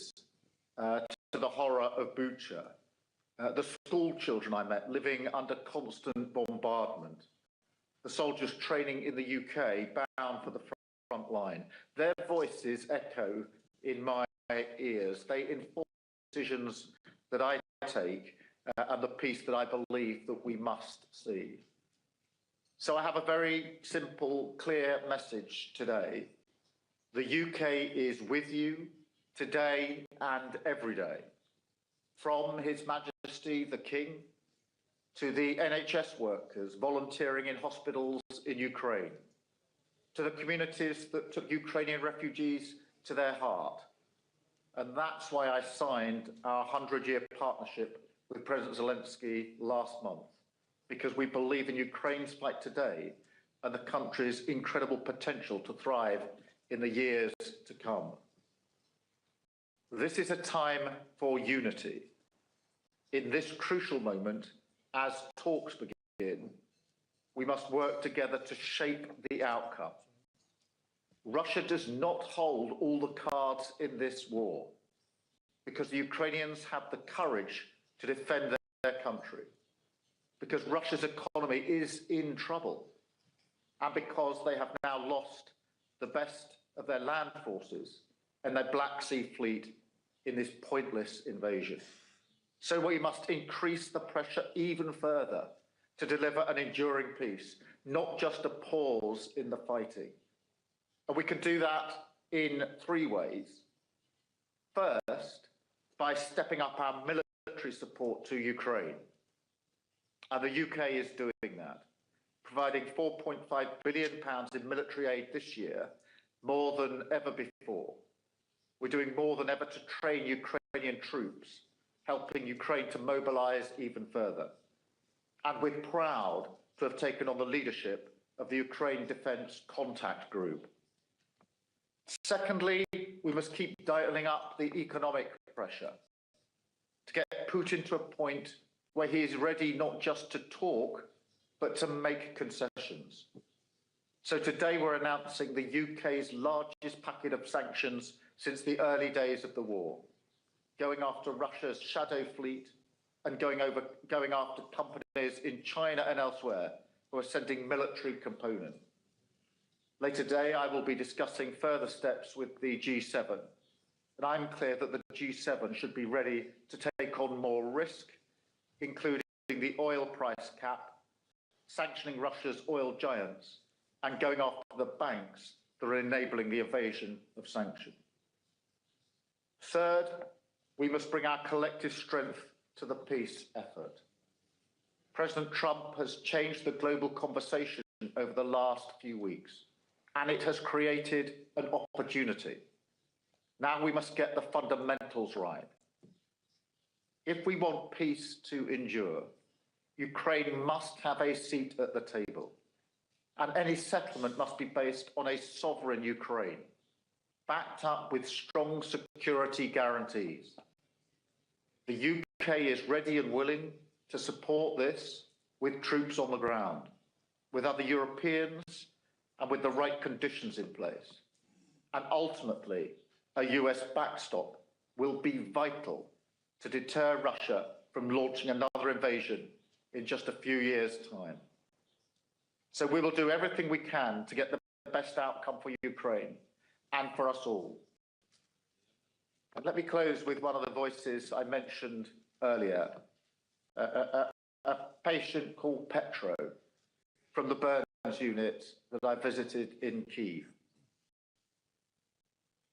to the horror of Bucha, the school children I met living under constant bombardment, the soldiers training in the UK bound for the front line. Their voices echo in my ears. They inform decisions that I take and the peace that I believe that we must see. So I have a very simple, clear message today. The UK is with you today and every day. From His Majesty the King to the NHS workers volunteering in hospitals in Ukraine, to the communities that took Ukrainian refugees to their heart. And that's why I signed our 100-year partnership with President Zelensky last month, because we believe in Ukraine's fight today and the country's incredible potential to thrive in the years to come. This is a time for unity. In this crucial moment, as talks begin, we must work together to shape the outcome. Russia does not hold all the cards in this war because the Ukrainians have the courage to defend their country, because Russia's economy is in trouble, and because they have now lost the best of their land forces and their Black Sea fleet in this pointless invasion. So we must increase the pressure even further to deliver an enduring peace, not just a pause in the fighting. And we can do that in 3 ways. First, by stepping up our military support to Ukraine. And the UK is doing that, providing £4.5 billion in military aid this year, more than ever before. We're doing more than ever to train Ukrainian troops, helping Ukraine to mobilize even further. And we're proud to have taken on the leadership of the Ukraine Defence Contact Group. Secondly, we must keep dialing up the economic pressure to get Putin to a point where he is ready not just to talk, but to make concessions. So today we're announcing the UK's largest packet of sanctions since the early days of the war, going after Russia's shadow fleet and going after companies in China and elsewhere who are sending military components. Later today, I will be discussing further steps with the G7, and I'm clear that the G7 should be ready to take on more risk, including the oil price cap sanctioning Russia's oil giants and going after the banks that are enabling the evasion of sanction. Third, we must bring our collective strength to the peace effort. President Trump has changed the global conversation over the last few weeks, and it has created an opportunity. Now we must get the fundamentals right. If we want peace to endure, Ukraine must have a seat at the table, and any settlement must be based on a sovereign Ukraine, backed up with strong security guarantees. The UK is ready and willing to support this with troops on the ground, with other Europeans, and with the right conditions in place. And ultimately, a US backstop will be vital to deter Russia from launching another invasion in just a few years' time. So we will do everything we can to get the best outcome for Ukraine and for us all. And let me close with one of the voices I mentioned earlier, a patient called Petro from the burns unit that I visited in Kyiv.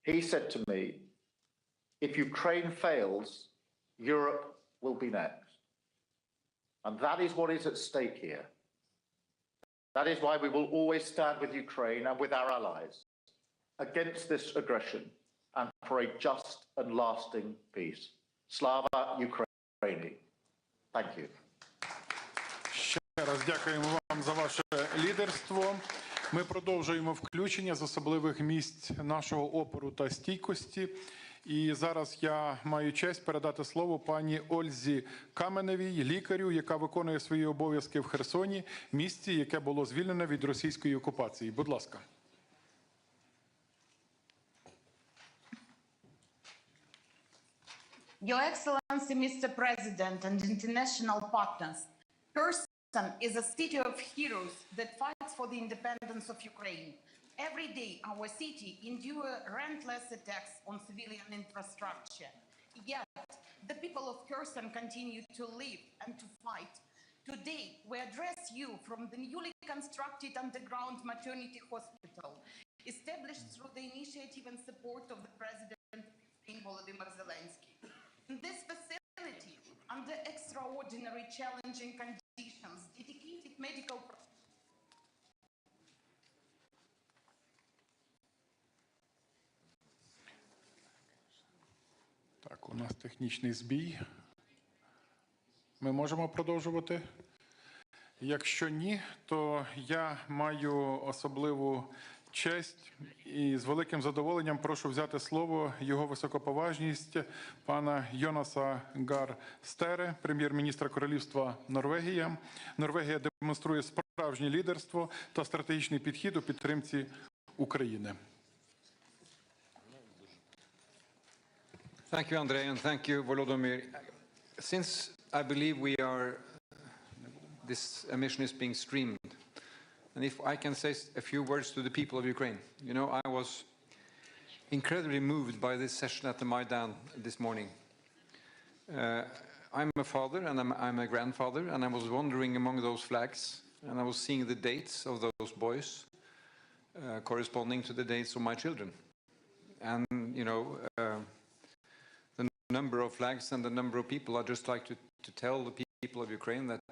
He said to me, if Ukraine fails, Europe will be next. And that is what is at stake here. That is why we will always stand with Ukraine and with our allies against this aggression and for a just and lasting peace. Slava Ukraini. Thank you. Ще раз дякуємо вам за ваше лідерство. Ми продовжуємо включення з особливих місць нашого опору та стійкості. І зараз я маю честь передати слово пані Ользі Каменевій, лікарю, яка виконує свої обов'язки в Херсоні, місті, яке було звільнене від російської окупації. Будь ласка. Your Excellency, Mr. President and international partners, Kherson is a city of heroes that fights for the independence of Ukraine. Every day, our city endures relentless attacks on civilian infrastructure. Yet, the people of Kherson continue to live and to fight. Today, we address you from the newly constructed underground maternity hospital, established through the initiative and support of the President Volodymyr Zelenskiy. In this facility, under extraordinary challenging conditions, dedicated medical Так, у нас технічний збій. Ми можемо продовжувати? Якщо ні, то я маю особливу честь і з великим задоволенням прошу взяти слово його високоповажність пана Йонаса Гар Стере, прем'єр-міністра Королівства Норвегія. Норвегія демонструє справжнє лідерство та стратегічний підхід у підтримці України. Thank you, Andrei, and thank you, Volodymyr. Since I believe this emission is being streamed, and if I can say a few words to the people of Ukraine. You know, I was incredibly moved by this session at the Maidan this morning. I'm a father and I'm a grandfather, and I was wandering among those flags, and I was seeing the dates of those boys corresponding to the dates of my children. And, you know, the number of flags and the number of people, I'd just like to tell the people of Ukraine that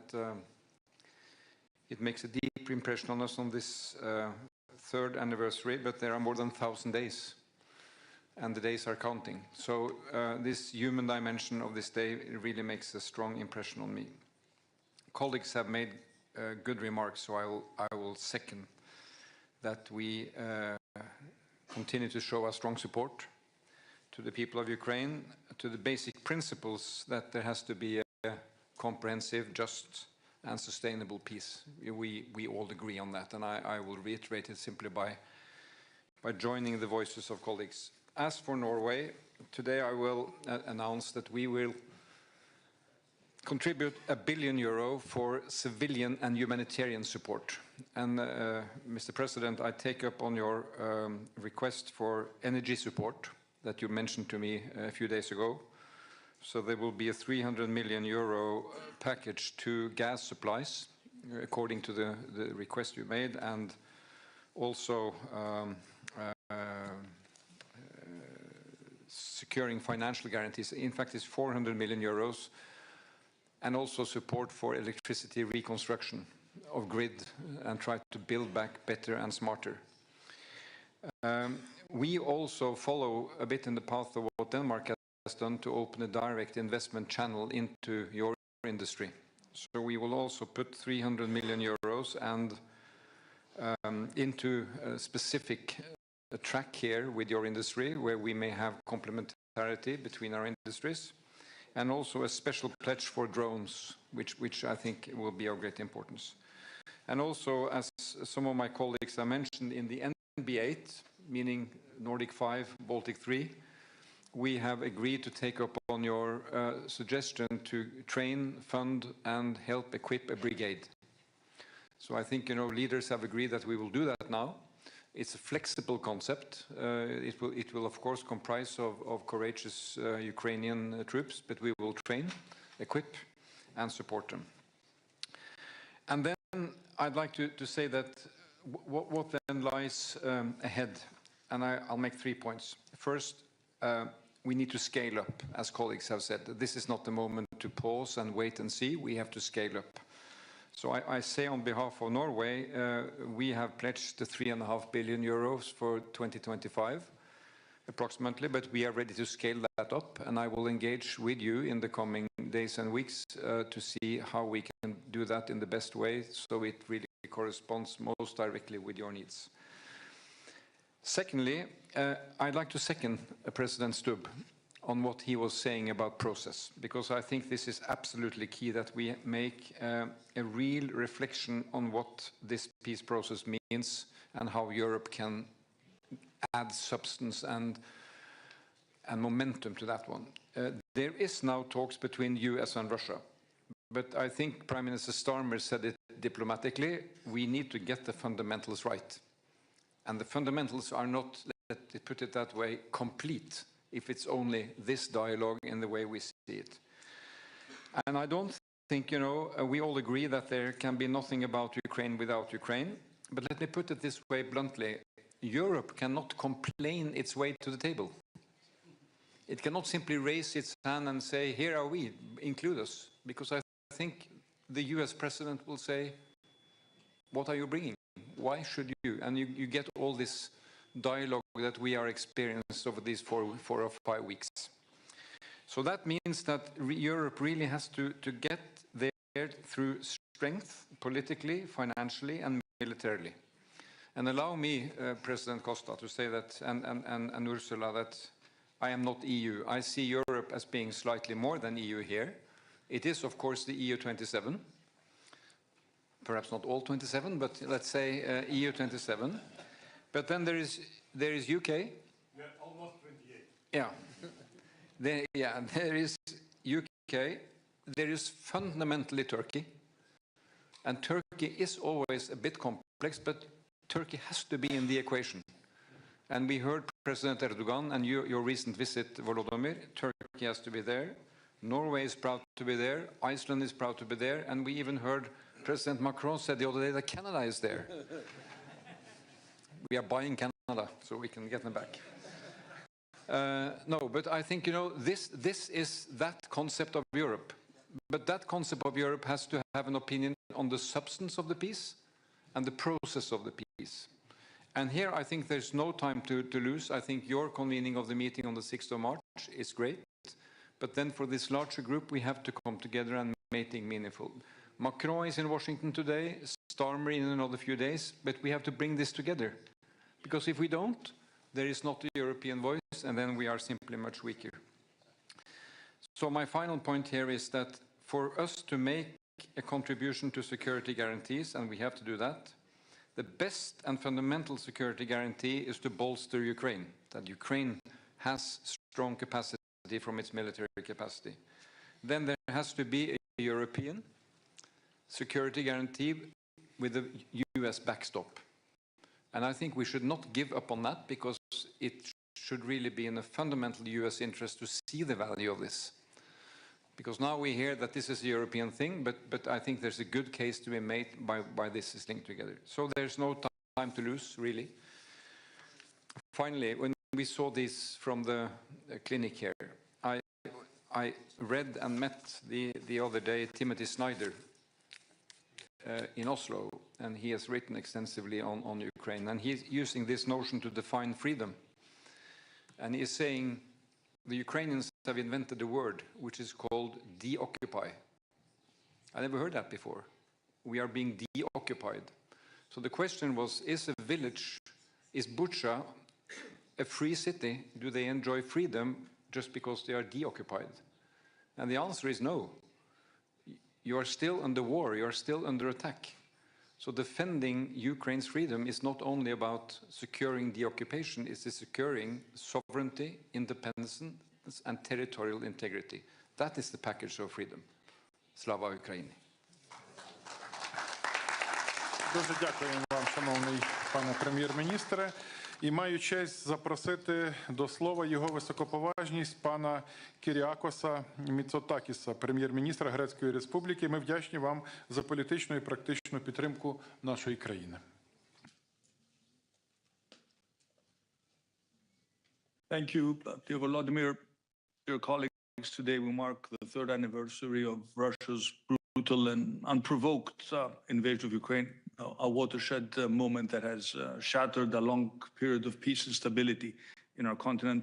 it makes a deep impression on us on this third anniversary, but there are more than 1,000 days, and the days are counting. So this human dimension of this day really makes a strong impression on me. Colleagues have made good remarks, so I will second that we continue to show our strong support to the people of Ukraine, to the basic principles that there has to be a comprehensive, just, and sustainable peace. We all agree on that, and I will reiterate it simply by joining the voices of colleagues. As for Norway, today I will announce that we will contribute €1 billion for civilian and humanitarian support. And Mr. President, I take up on your request for energy support that you mentioned to me a few days ago. So there will be a €300 million package to gas supplies according to the request you made, and also securing financial guarantees. In fact, it's 400 million euros, and also support for electricity reconstruction of grid and try to build back better and smarter. We also follow a bit in the path of what Denmark has done to open a direct investment channel into your industry. So we will also put 300 million euros and into a specific track here with your industry, where we may have complementarity between our industries, and also a special pledge for drones, which I think will be of great importance. And also, as some of my colleagues have mentioned, in the NB8, meaning Nordic 5, Baltic 3, we have agreed to take up on your suggestion to train, fund, and help equip a brigade. So I think, leaders have agreed that we will do that now. It's a flexible concept. It will of course comprise of courageous Ukrainian troops, but we will train, equip, and support them. And then I'd like to say that what then lies ahead, and I'll make 3 points. First, we need to scale up, as colleagues have said. This is not the moment to pause and wait and see. We have to scale up. So I say on behalf of Norway, we have pledged the 3.5 billion euros for 2025, approximately, but we are ready to scale that up, and I will engage with you in the coming days and weeks to see how we can do that in the best way, so it really corresponds most directly with your needs. Secondly, I'd like to second President Stubb on what he was saying about process, because I think this is absolutely key, that we make a real reflection on what this peace process means and how Europe can add substance and momentum to that one. There is now talks between US and Russia, but I think Prime Minister Starmer said it diplomatically: we need to get the fundamentals right. And the fundamentals are not, let me put it that way, complete, if it's only this dialogue in the way we see it. And I don't think, we all agree that there can be nothing about Ukraine without Ukraine. But let me put it this way bluntly: Europe cannot complain its way to the table. It cannot simply raise its hand and say, here are we, include us. Because I think the US president will say, what are you bringing? Why should you? And you get all this dialogue that we are experiencing over these four or 5 weeks. So that means that Europe really has to get there through strength, politically, financially, and militarily. And allow me, President Costa, to say that, and Ursula, that I am not EU. I see Europe as being slightly more than EU here. It is, of course, the EU 27. Perhaps not all 27, but let's say EU 27. But then there is UK. Yeah, almost 28. Yeah. There is UK. There is fundamentally Turkey. And Turkey is always a bit complex, but Turkey has to be in the equation. And we heard President Erdogan and your recent visit, Volodymyr. Turkey has to be there. Norway is proud to be there. Iceland is proud to be there. And we even heard President Macron said the other day that Canada is there. We are buying Canada so we can get them back. No, but I think, this is that concept of Europe. But that concept of Europe has to have an opinion on the substance of the peace and the process of the peace. And here I think there's no time to lose. I think your convening of the meeting on the 6th of March is great. But then for this larger group, we have to come together and make it meaningful. Macron is in Washington today, Starmer in another few days, but we have to bring this together. Because if we don't, there is not a European voice, and then we are simply much weaker. So my final point here is that for us to make a contribution to security guarantees, and we have to do that, the best and fundamental security guarantee is to bolster Ukraine, that Ukraine has strong capacity from its military capacity. Then there has to be a European security guarantee with a US backstop. And I think we should not give up on that, because it should really be in a fundamental US interest to see the value of this. Because now we hear that this is a European thing, but I think there's a good case to be made by this is linked together. So there's no time to lose, really. Finally, when we saw this from the clinic here, I read and met the other day Timothy Snyder in Oslo, and he has written extensively on Ukraine, and he's using this notion to define freedom. And he's saying the Ukrainians have invented a word which is called deoccupy. I never heard that before. We are being deoccupied. So the question was, is a village, is Bucha a free city? Do they enjoy freedom just because they are deoccupied? And the answer is no. You are still under war, you are still under attack. So defending Ukraine's freedom is not only about securing the occupation, it is securing sovereignty, independence, and territorial integrity. That is the package of freedom. Slava Ukraini. Дуже дякуємо вам, шановний пане прем'єр-міністре. І маю честь запросити до слова його високоповажність пана Кіріакоса Міцотакіса, прем'єр-міністра Грецької Республіки. Ми вдячні вам за політичну і практичну підтримку нашої країни. Thank you, dear Volodymyr. Dear colleagues, today we mark the third anniversary of Russia's brutal and unprovoked invasion of Ukraine, a watershed moment that has shattered a long period of peace and stability in our continent.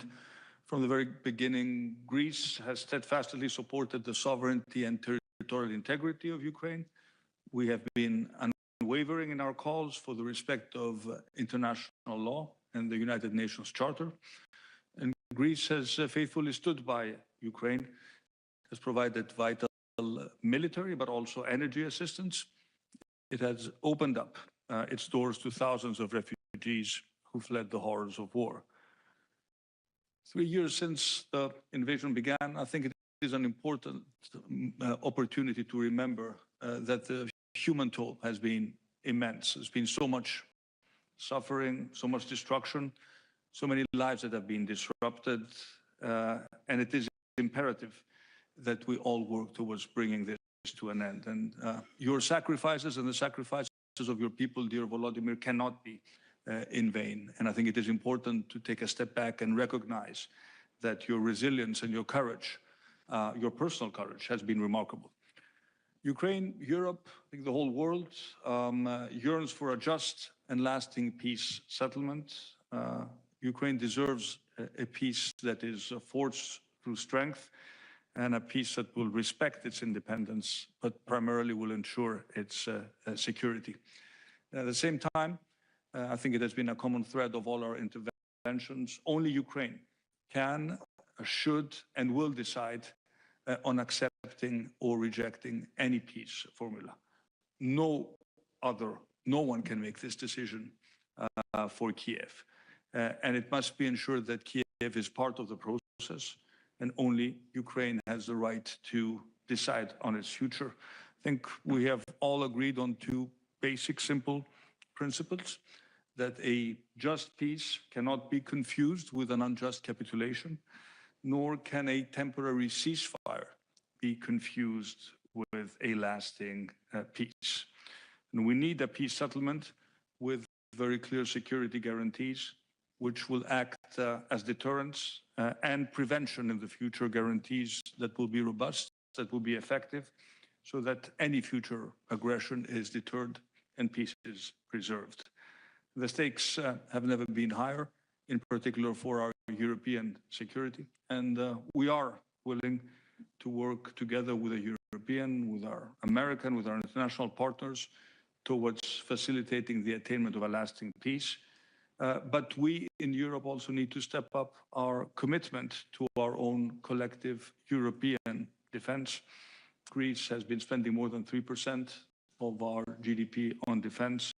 From the very beginning, Greece has steadfastly supported the sovereignty and territorial integrity of Ukraine. We have been unwavering in our calls for the respect of international law and the United Nations Charter. And Greece has faithfully stood by Ukraine, has provided vital military but also energy assistance. It has opened up its doors to thousands of refugees who fled the horrors of war. 3 years since the invasion began, I think it is an important opportunity to remember that the human toll has been immense. There's been so much suffering, so much destruction, so many lives that have been disrupted, and it is imperative that we all work towards bringing this to an end. And your sacrifices and the sacrifices of your people, dear Volodymyr, cannot be in vain. And I think it is important to take a step back and recognize that your resilience and your courage, your personal courage, has been remarkable. Ukraine, Europe, I think the whole world yearns for a just and lasting peace settlement. Ukraine deserves a peace that is forged through strength, and a peace that will respect its independence, but primarily will ensure its security. At the same time, I think it has been a common thread of all our interventions. Only Ukraine can, should, and will decide on accepting or rejecting any peace formula. No one can make this decision for Kyiv. And it must be ensured that Kyiv is part of the process, and only Ukraine has the right to decide on its future. I think we have all agreed on two basic, simple principles: that a just peace cannot be confused with an unjust capitulation, nor can a temporary ceasefire be confused with a lasting peace. And we need a peace settlement with very clear security guarantees, which will act as deterrence and prevention in the future, guarantees that will be robust, that will be effective, so that any future aggression is deterred and peace is preserved. The stakes have never been higher, in particular for our European security, and we are willing to work together with the European, with our American, with our international partners towards facilitating the attainment of a lasting peace. But we in Europe also need to step up our commitment to our own collective European defense. Greece has been spending more than 3% of our GDP on defense,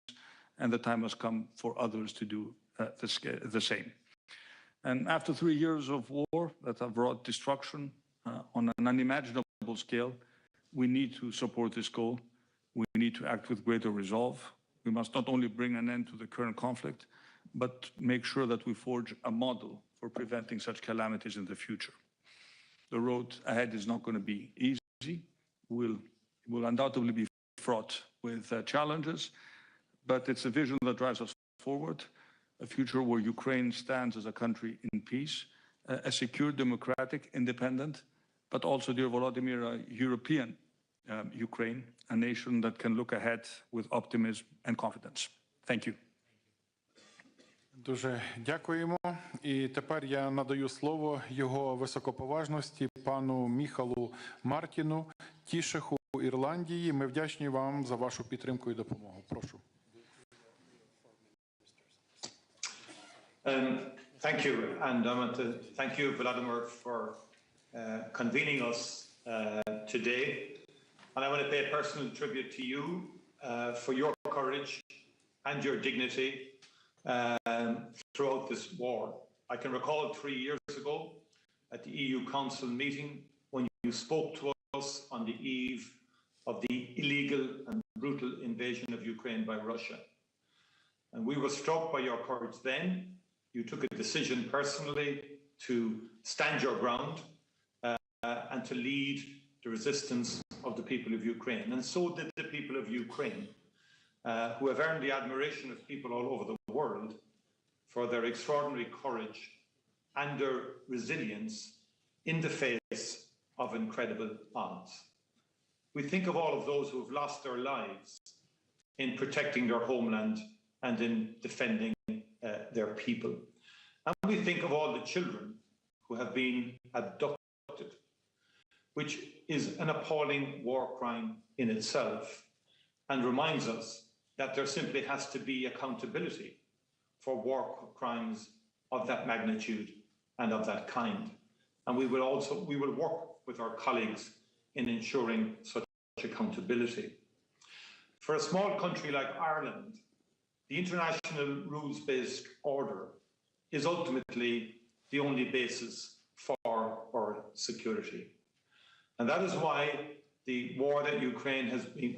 and the time has come for others to do the same. And after 3 years of war that have brought destruction on an unimaginable scale, we need to support this goal. We need to act with greater resolve. We must not only bring an end to the current conflict, but make sure that we forge a model for preventing such calamities in the future. The road ahead is not going to be easy. Will undoubtedly be fraught with challenges, but it's a vision that drives us forward, a future where Ukraine stands as a country in peace, a secure, democratic, independent, but also, dear Volodymyr, a European Ukraine, a nation that can look ahead with optimism and confidence. Thank you. Дуже дякуємо. І тепер я надаю слово його високоповажності пану Міхалу Мартіну, Тішеху Ірландії. Ми вдячні вам за вашу підтримку і допомогу. Прошу. Thank you, and I want to thank you, Volodymyr, for convening us today. And I want to pay a personal tribute to you for your courage and your dignity throughout this war. I can recall 3 years ago at the EU Council meeting when you spoke to us on the eve of the illegal and brutal invasion of Ukraine by Russia. And we were struck by your courage then. You took a decision personally to stand your ground and to lead the resistance of the people of Ukraine. And so did the people of Ukraine, who have earned the admiration of people all over the world for their extraordinary courage and their resilience in the face of incredible odds. We think of all of those who have lost their lives in protecting their homeland and in defending their people. And we think of all the children who have been abducted, which is an appalling war crime in itself, and reminds us that there simply has to be accountability for war crimes of that magnitude and of that kind. And we will work with our colleagues in ensuring such accountability. For a small country like Ireland, the international rules-based order is ultimately the only basis for our security. And that is why the war that Ukraine has been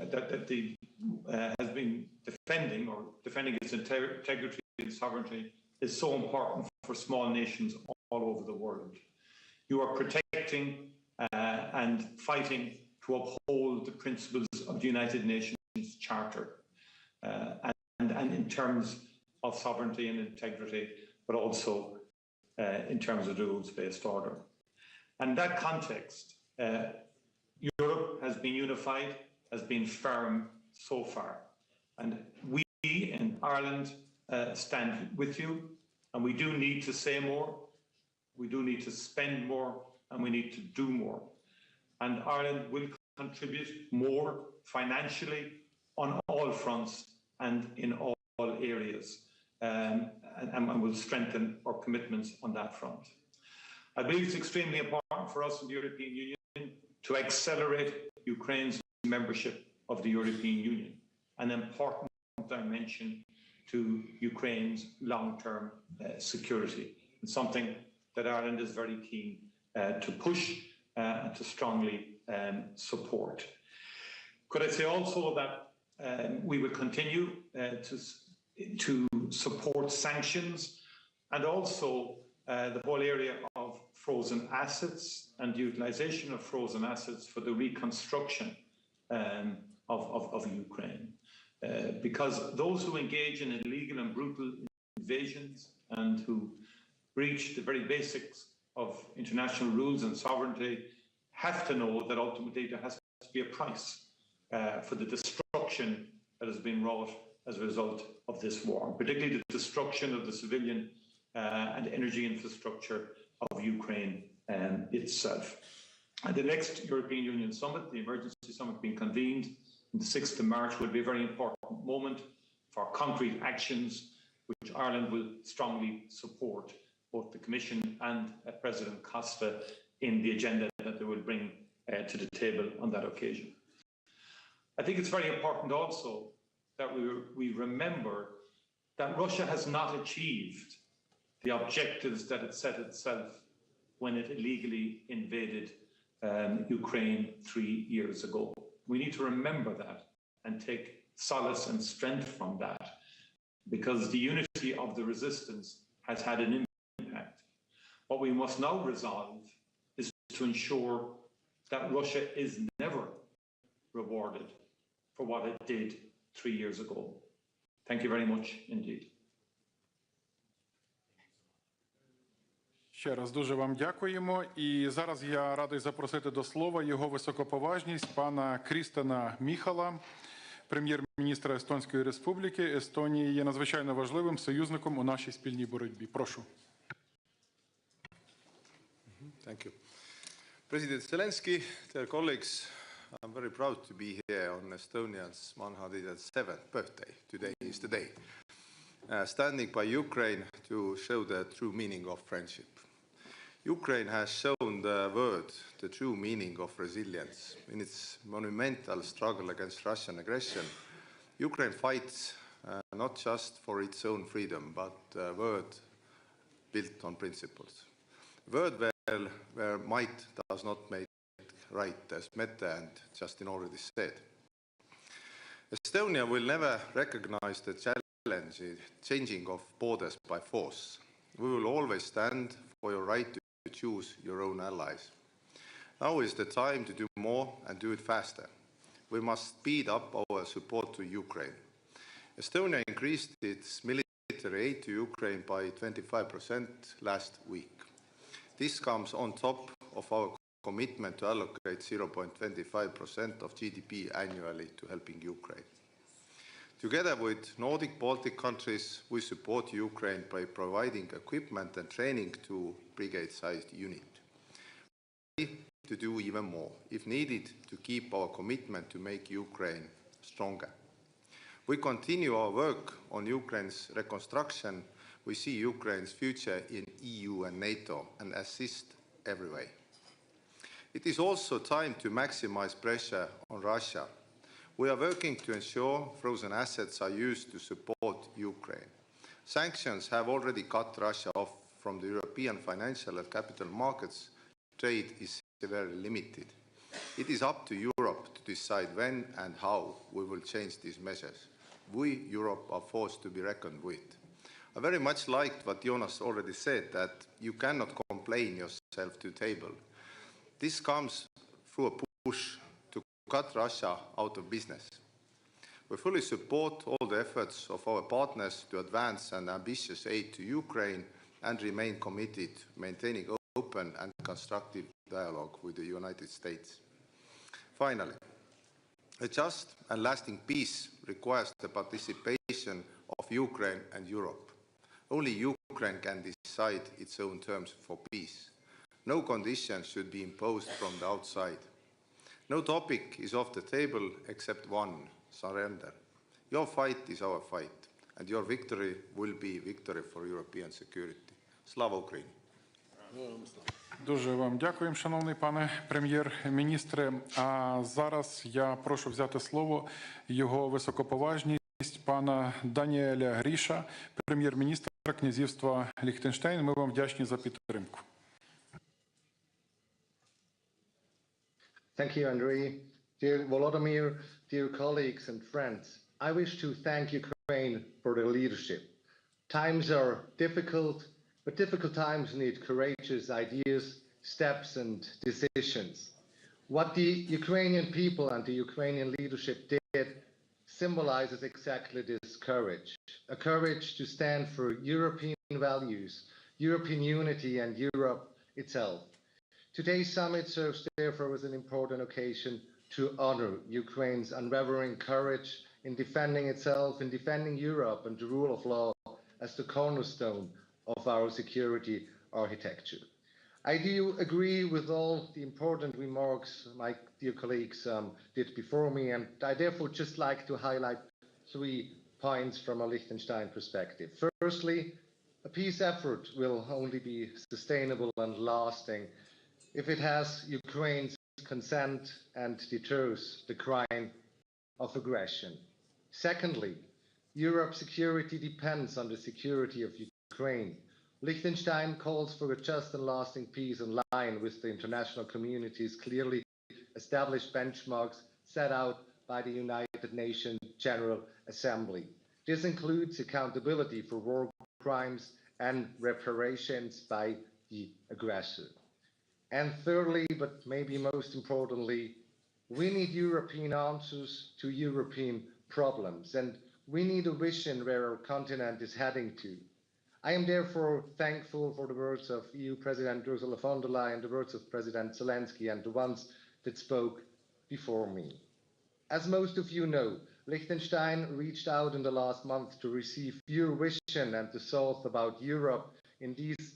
defending its integrity and sovereignty is so important for small nations all over the world. You are protecting and fighting to uphold the principles of the United Nations Charter and in terms of sovereignty and integrity, but also in terms of the rules-based order. And that context, Europe has been unified, has been firm so far. And we in Ireland stand with you, and we do need to say more, we do need to spend more, and we need to do more. And Ireland will contribute more financially on all fronts and in all areas, and will strengthen our commitments on that front. I believe it's extremely important for us in the European Union to accelerate Ukraine's membership of the European Union, an important dimension to Ukraine's long-term security, and something that Ireland is very keen to push and to strongly support. Could I say also that we will continue to support sanctions and also the whole area of frozen assets and the utilization of frozen assets for the reconstruction of Ukraine. Because those who engage in illegal and brutal invasions and who breach the very basics of international rules and sovereignty have to know that ultimately there has to be a price for the destruction that has been wrought as a result of this war, particularly the destruction of the civilian and energy infrastructure of Ukraine itself. And the next European Union summit, the emergency summit being convened on the 6th of March, will be a very important moment for concrete actions which Ireland will strongly support, both the Commission and President Costa in the agenda that they will bring to the table on that occasion. I think it's very important also that we remember that Russia has not achieved the objectives that it set itself when it illegally invaded Ukraine 3 years ago. We need to remember that and take solace and strength from that, because the unity of the resistance has had an impact. What we must now resolve is to to ensure that Russia is never rewarded for what it did 3 years ago. Thank you very much indeed. Ще раз дуже вам дякуємо. І зараз я радий запросити до слова його високоповажність пана Крістена Міхала, прем'єр-міністра Естонської Республіки. Естонія є надзвичайно важливим союзником у нашій спільній боротьбі. Прошу. Thank you. President Zelensky, dear colleagues, I'm very proud to be here on Estonia's 107th birthday. Today is the day. Standing by Ukraine to show the true meaning of friendship. Ukraine has shown the world the true meaning of resilience. In its monumental struggle against Russian aggression, Ukraine fights not just for its own freedom, but a world built on principles. A world where might does not make right, as Mette and Justin already said. Estonia will never recognize the changing of borders by force. We will always stand for your right to choose your own allies. Now is the time to do more and do it faster. We must speed up our support to Ukraine. Estonia increased its military aid to Ukraine by 25% last week. This comes on top of our commitment to allocate 0.25% of GDP annually to helping Ukraine. Together with Nordic Baltic countries, we support Ukraine by providing equipment and training to brigade-sized units. We need to do even more, if needed, to keep our commitment to make Ukraine stronger. We continue our work on Ukraine's reconstruction. We see Ukraine's future in EU and NATO and assist every way. It is also time to maximize pressure on Russia. We are working to ensure frozen assets are used to support Ukraine. Sanctions have already cut Russia off from the European financial and capital markets. Trade is severely limited. It is up to Europe to decide when and how we will change these measures. We, Europe, are forced to be reckoned with. I very much liked what Jonas already said, that you cannot complain yourself to the table. This comes through a push to cut Russia out of business. We fully support all the efforts of our partners to advance an ambitious aid to Ukraine and remain committed to maintaining open and constructive dialogue with the United States. Finally, a just and lasting peace requires the participation of Ukraine and Europe. Only Ukraine can decide its own terms for peace. No conditions should be imposed from the outside. No topic is off the table except one: surrender. Your fight is our fight, and your victory will be victory for European security. Slava Ukraini! Дуже вам дякуємо, шановний пане прем'єр-міністре. А зараз я прошу взяти слово його високоповажність пана Даніеля Гріша, прем'єр-міністра князівства Ліхтенштейн. Ми вам вдячні за підтримку. Thank you, Andrei. Dear Volodymyr, dear colleagues and friends, I wish to thank Ukraine for their leadership. Times are difficult, but difficult times need courageous ideas, steps, and decisions. What the Ukrainian people and the Ukrainian leadership did symbolizes exactly this courage, a courage to stand for European values, European unity, and Europe itself. Today's summit serves therefore as an important occasion to honor Ukraine's unwavering courage in defending itself, in defending Europe and the rule of law as the cornerstone of our security architecture. I do agree with all the important remarks my dear colleagues did before me, and I therefore just like to highlight 3 points from a Liechtenstein perspective. Firstly, a peace effort will only be sustainable and lasting if it has Ukraine's consent and deters the crime of aggression. Secondly, Europe's security depends on the security of Ukraine. Liechtenstein calls for a just and lasting peace in line with the international community's clearly established benchmarks set out by the United Nations General Assembly. This includes accountability for war crimes and reparations by the aggressor. And thirdly, but maybe most importantly, we need European answers to European problems, and we need a vision where our continent is heading to. I am therefore thankful for the words of EU President Ursula von der Leyen, the words of President Zelensky, and the ones that spoke before me. As most of you know, Liechtenstein reached out in the last month to receive your vision and the thoughts about Europe in these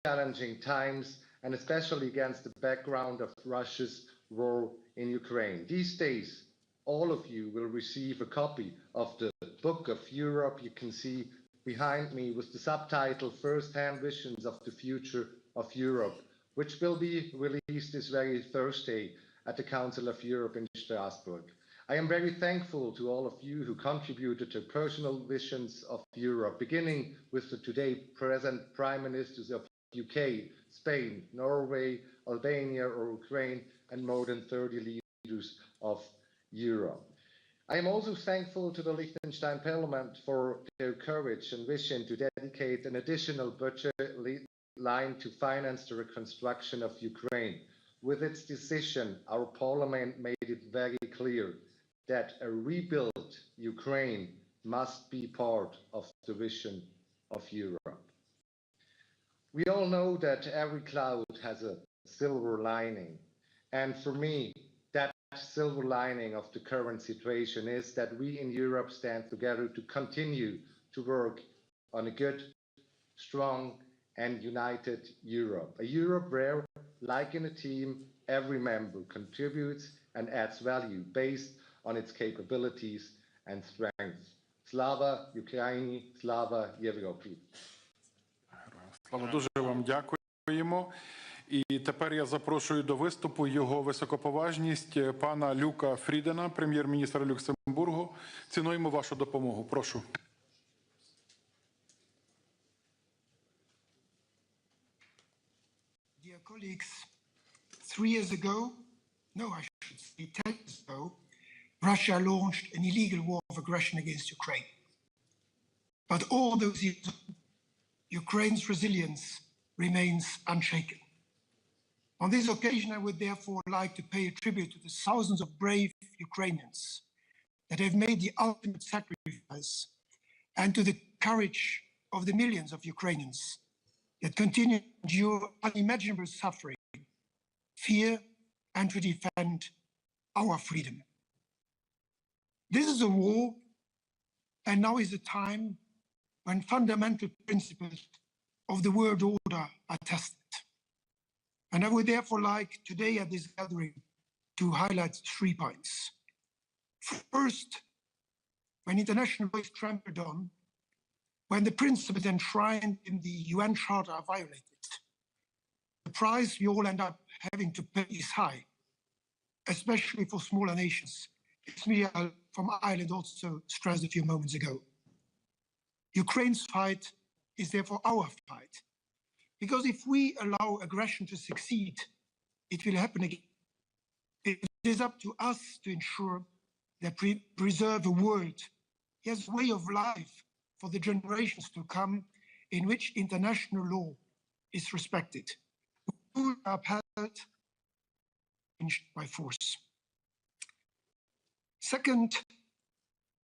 challenging times, and especially against the background of Russia's war in Ukraine. These days, all of you will receive a copy of the Book of Europe. You can see behind me with the subtitle First-Hand Visions of the Future of Europe, which will be released this very Thursday at the Council of Europe in Strasbourg. I am very thankful to all of you who contributed to personal visions of Europe, beginning with the today present Prime Ministers of UK, Spain, Norway, Albania or Ukraine, and more than 30 leaders of Europe. I am also thankful to the Liechtenstein Parliament for their courage and vision to dedicate an additional budget line to finance the reconstruction of Ukraine. With its decision, our Parliament made it very clear that a rebuilt Ukraine must be part of the vision of Europe. We all know that every cloud has a silver lining, and for me, that silver lining of the current situation is that we in Europe stand together to continue to work on a good, strong, and united Europe. A Europe where, like in a team, every member contributes and adds value based on its capabilities and strengths. Slava Ukraini, Slava Європі. Слава, дуже вам дякуємо. І тепер я запрошую до виступу його високоповажність пана Люка Фрідена, прем'єр-міністра Люксембургу. Цінуємо вашу допомогу. Прошу. Dear colleagues, 3 years ago, no, I should say 10 years ago, Russia launched an illegal war of aggression against Ukraine. But all those years, Ukraine's resilience remains unshaken. On this occasion, I would therefore like to pay a tribute to the thousands of brave Ukrainians that have made the ultimate sacrifice, and to the courage of the millions of Ukrainians that continue to endure unimaginable suffering, fear, and to defend our freedom. This is a war, and now is a time when fundamental principles of the world order are tested. And I would therefore like today at this gathering to highlight 3 points. First, when international law is trampled on, when the principles enshrined in the UN Charter are violated, the price we all end up having to pay is high, especially for smaller nations. As Miriam from Ireland also stressed a few moments ago. Ukraine's fight is therefore our fight, because if we allow aggression to succeed, it will happen again. It is up to us to ensure that we preserve a world, yes, way of life for the generations to come, in which international law is respected, rules are upheld by force. Second,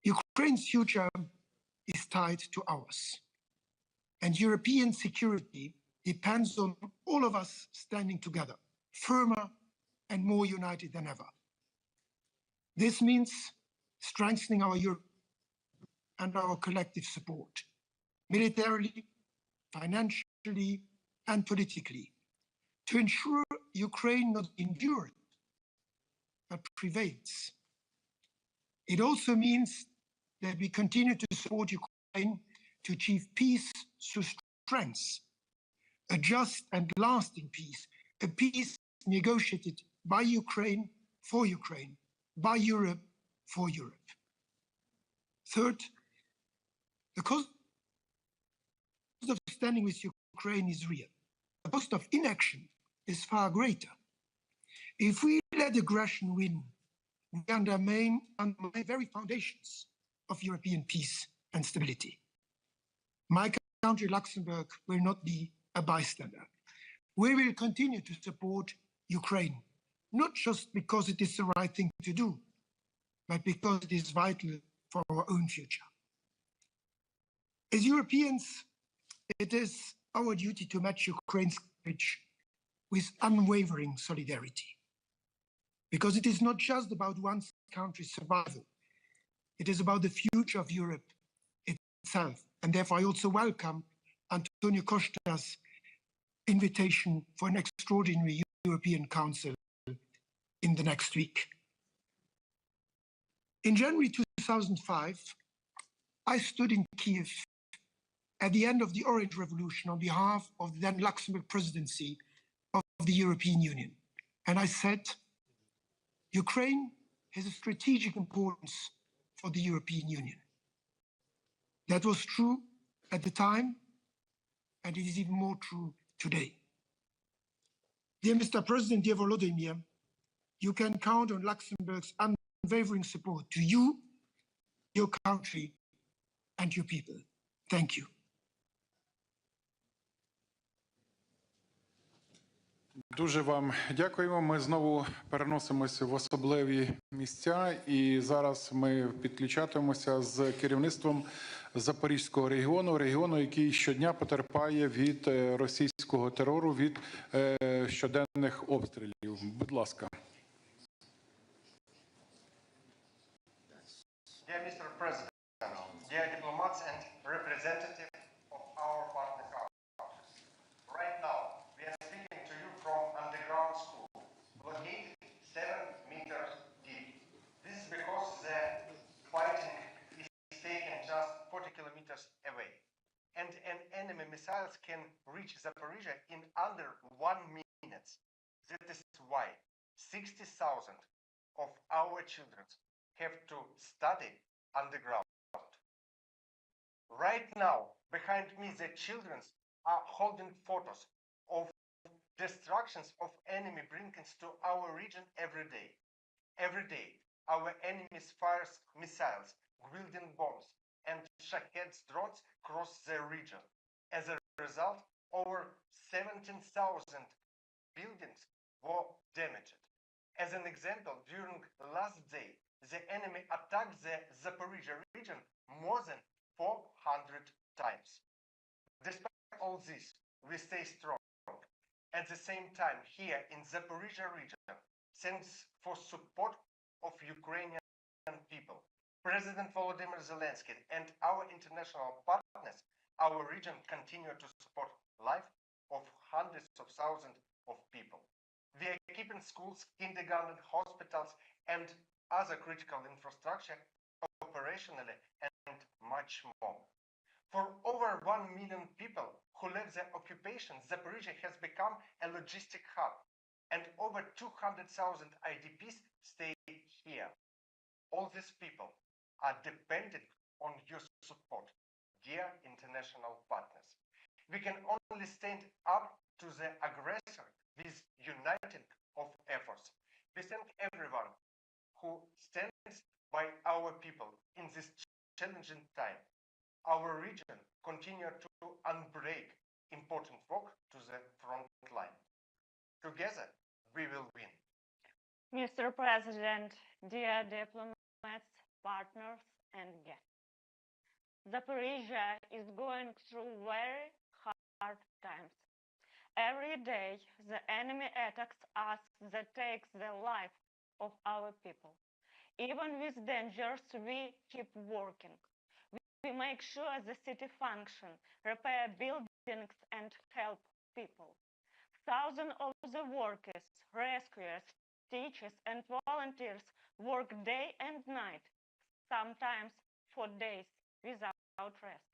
Ukraine's future is tied to ours, and European security depends on all of us standing together, firmer and more united than ever. This means strengthening our Europe and our collective support, militarily, financially, and politically, to ensure Ukraine not endures, but prevails. It also means that we continue to support Ukraine to achieve peace through strength, a just and lasting peace, a peace negotiated by Ukraine, by Europe, for Europe. Third, the cost of standing with Ukraine is real. The cost of inaction is far greater. If we let aggression win, we undermine the very foundations of European peace and stability. My country, Luxembourg, will not be a bystander. We will continue to support Ukraine, not just because it is the right thing to do, but because it is vital for our own future. As Europeans, it is our duty to match Ukraine's courage with unwavering solidarity. Because it is not just about one country's survival, it is about the future of Europe itself. And therefore, I also welcome Antonio Costa's invitation for an extraordinary European Council in the next week. In January 2005, I stood in Kyiv at the end of the Orange Revolution on behalf of the then Luxembourg presidency of the European Union. And I said, Ukraine has a strategic importance for the European Union. That was true at the time, and it is even more true today. Dear Mr. President, dear Volodymyr, you can count on Luxembourg's unwavering support to you, your country, and your people. Thank you. Дуже вам дякуємо. Ми знову переносимося в особливі місця, і зараз ми підключатимемося з керівництвом Запорізького регіону, який щодня потерпає від російського терору, від щоденних обстрілів. Будь ласка. Dear Mr. President, dear diplomats and representatives of our partner countries, right now we are speaking to you from underground school, located 7 meters deep. This is because the fighting is taken just 40 kilometers away, and enemy missiles can reach Zaporizhia in under 1 minute. That is why 60,000 of our children have to study underground. Right now, behind me, the children are holding photos of destructions of enemy bringings to our region every day. Every day, our enemies fires missiles, Gwildin bombs, and Shahed drones cross the region. As a result, over 17,000 buildings were damaged. As an example, during last day, the enemy attacked the Zaporizhia region more than 400 times. Despite all this, we stay strong. At the same time, here in Zaporizhia region, thanks for support of Ukrainian people, President Volodymyr Zelenskiy and our international partners, our region continue to support life of hundreds of thousands of people. We are keeping schools, kindergarten, hospitals, and other critical infrastructure operationally and much more. For over 1 million people who left the occupation, Zaporizhia has become a logistic hub, and over 200,000 IDPs stay here. All these people are dependent on your support, dear international partners. We can only stand up to the aggressor with uniting of efforts. We thank everyone who stands by our people in this challenging time. Our region continues to unbreak important work to the front line. Together, we will win. Mr. President, dear diplomats, partners, and guests, Zaporizhia is going through very hard times. Every day, the enemy attacks us that takes the life of our people. Even with dangers, we keep working. We make sure the city function, repair buildings, and help people. Thousands of the workers, rescuers, teachers, and volunteers work day and night, sometimes for days without rest.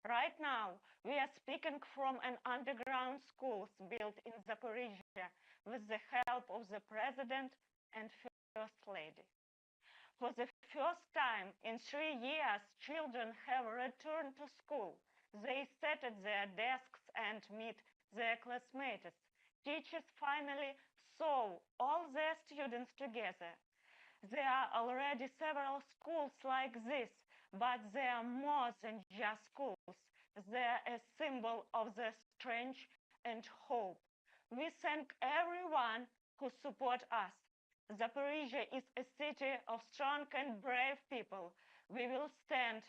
Right now, we are speaking from an underground school built in Zaporizhia with the help of the President and First Lady. For the first time in 3 years, children have returned to school. They sit at their desks and meet their classmates. Teachers finally saw all their students together. There are already several schools like this, but they are more than just schools. They are a symbol of the strength and hope. We thank everyone who support us. Zaporizhia is a city of strong and brave people. We will stand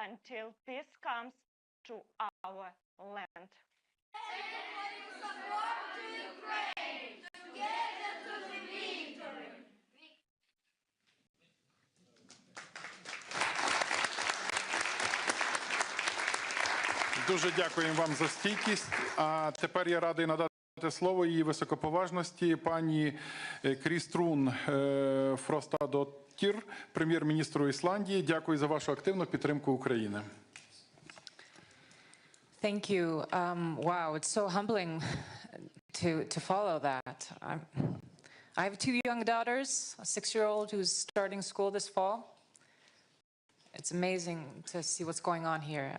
until peace comes to our land. Дуже дякуємо вам за стійкість. А тепер я радий надати слово її високоповажності пані Кріструн Фростадоттір, прем'єр-міністру Ісландії. Дякую за вашу активну підтримку України. Thank you. Wow, it's so humbling to follow that. I have two young daughters, a 6-year-old who's starting school this fall. It's amazing to see what's going on here.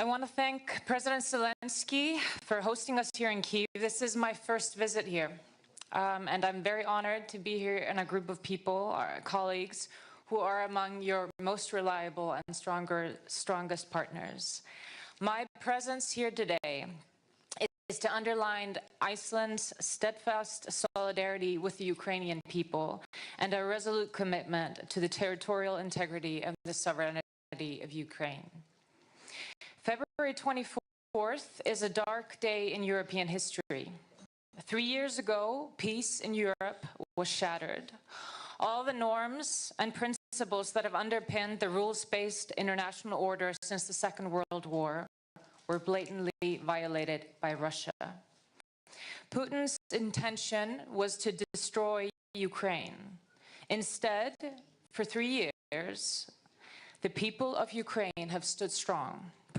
I want to thank President Zelenskyy for hosting us here in Kyiv. This is my first visit here, and I'm very honored to be here in a group of people, our colleagues, who are among your most reliable and strongest partners. My presence here today is to underline Iceland's steadfast solidarity with the Ukrainian people and our resolute commitment to the territorial integrity and the sovereignty of Ukraine. February 24th is a dark day in European history. 3 years ago, peace in Europe was shattered. All the norms and principles that have underpinned the rules-based international order since the Second World War were blatantly violated by Russia. Putin's intention was to destroy Ukraine. Instead, for 3 years, the people of Ukraine have stood strong,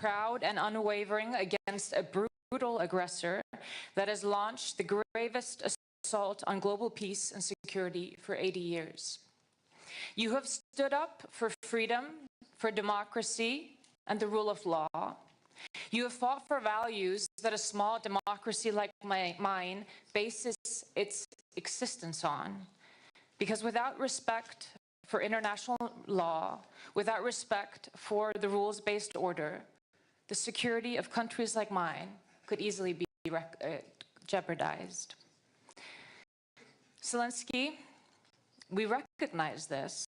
proud and unwavering against a brutal aggressor that has launched the gravest assault on global peace and security for 80 years. You have stood up for freedom, for democracy, and the rule of law. You have fought for values that a small democracy like mine bases its existence on. Because without respect for international law, without respect for the rules-based order, the security of countries like mine could easily be jeopardized. Zelenskyy, we recognize this.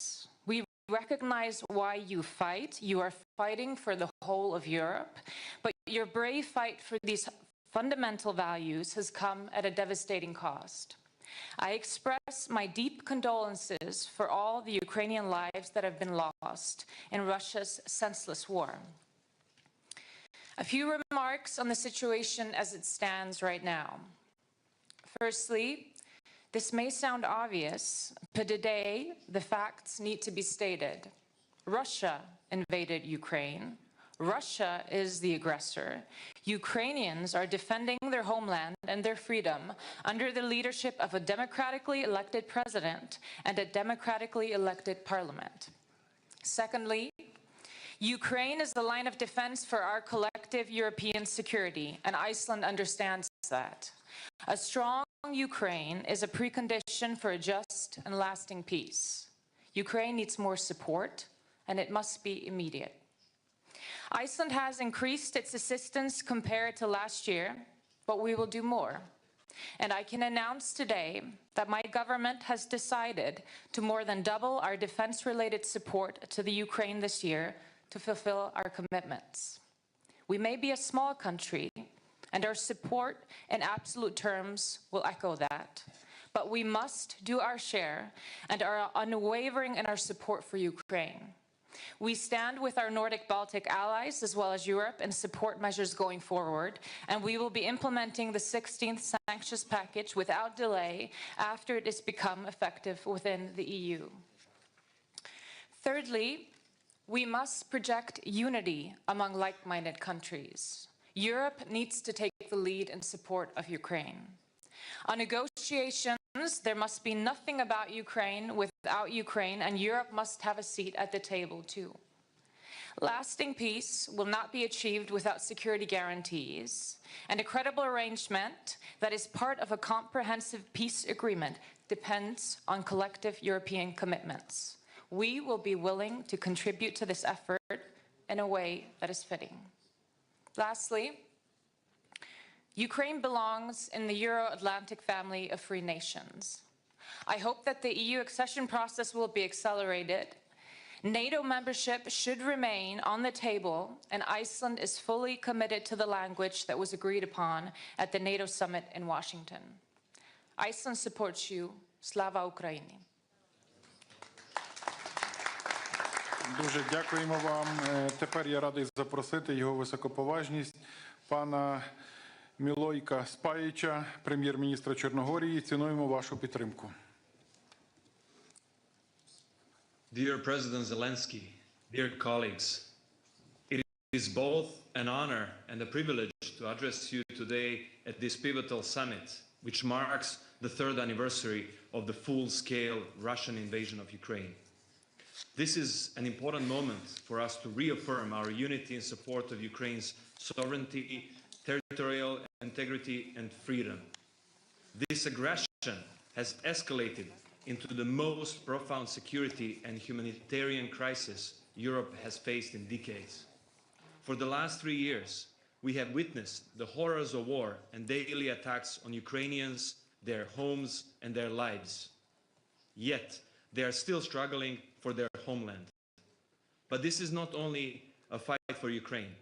We recognize why you fight. You are fighting for the whole of Europe, but your brave fight for these fundamental values has come at a devastating cost. I express my deep condolences for all the Ukrainian lives that have been lost in Russia's senseless war. A few remarks on the situation as it stands right now. Firstly, this may sound obvious, but today the facts need to be stated. Russia invaded Ukraine. Russia is the aggressor. Ukrainians are defending their homeland and their freedom under the leadership of a democratically elected president and a democratically elected parliament. Secondly, Ukraine is the line of defense for our collective European security, and Iceland understands that. A strong Ukraine is a precondition for a just and lasting peace. Ukraine needs more support, and it must be immediate. Iceland has increased its assistance compared to last year, but we will do more. And I can announce today that my government has decided to more than double our defense-related support to the Ukraine this year to fulfill our commitments. We may be a small country, and our support in absolute terms will echo that. But we must do our share and are unwavering in our support for Ukraine. We stand with our Nordic-Baltic allies as well as Europe in support measures going forward, and we will be implementing the 16th sanctions package without delay after it has become effective within the EU. Thirdly, we must project unity among like-minded countries. Europe needs to take the lead in support of Ukraine. On negotiations, there must be nothing about Ukraine without Ukraine, and Europe must have a seat at the table too. Lasting peace will not be achieved without security guarantees, and a credible arrangement that is part of a comprehensive peace agreement depends on collective European commitments. We will be willing to contribute to this effort in a way that is fitting. Lastly, Ukraine belongs in the Euro-Atlantic family of free nations. I hope that the EU accession process will be accelerated. NATO membership should remain on the table, and Iceland is fully committed to the language that was agreed upon at the NATO summit in Washington. Iceland supports you. Slava Ukraini! Дуже дякуємо вам. Тепер я радий запросити його високоповажність пана Мілойка Спаїча, прем'єр-міністра Чорногорії. Цінуємо вашу підтримку. Dear President Zelensky, dear colleagues, it is both an honor and a privilege to address you today at this pivotal summit, which marks the third anniversary of the full-scale Russian invasion of Ukraine. This is an important moment for us to reaffirm our unity in support of Ukraine's sovereignty, territorial integrity, and freedom. This aggression has escalated into the most profound security and humanitarian crisis Europe has faced in decades. For the last 3 years, we have witnessed the horrors of war and daily attacks on Ukrainians, their homes, and their lives. Yet, they are still struggling for their homeland. But this is not only a fight for Ukraine.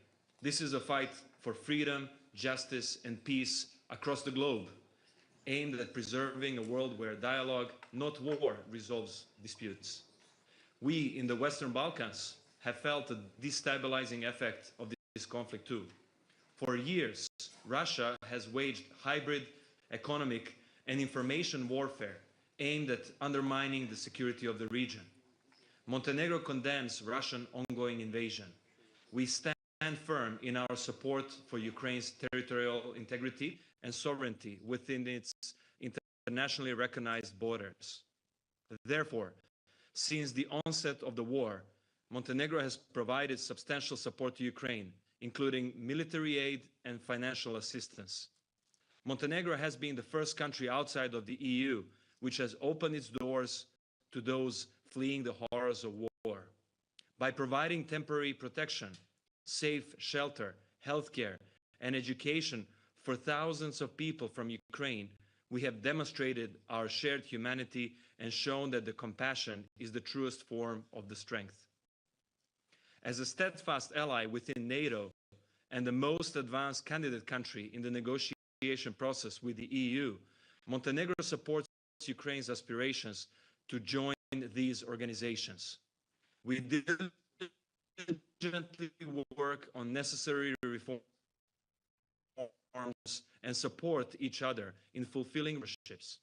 This is a fight for freedom, justice, and peace across the globe, aimed at preserving a world where dialogue, not war, resolves disputes. We in the Western Balkans have felt the destabilizing effect of this conflict too. For years, Russia has waged hybrid economic and information warfare aimed at undermining the security of the region. Montenegro condemns Russian ongoing invasion. We stand firm in our support for Ukraine's territorial integrity and sovereignty within its internationally recognized borders. Therefore, since the onset of the war, Montenegro has provided substantial support to Ukraine, including military aid and financial assistance. Montenegro has been the first country outside of the EU which has opened its doors to those fleeing the horrors of war. By providing temporary protection, safe shelter, healthcare, and education for thousands of people from Ukraine, we have demonstrated our shared humanity and shown that the compassion is the truest form of the strength. As a steadfast ally within NATO and the most advanced candidate country in the negotiation process with the EU, Montenegro supports Ukraine's aspirations to join these organizations. We diligently work on necessary reforms and support each other in fulfilling relationships.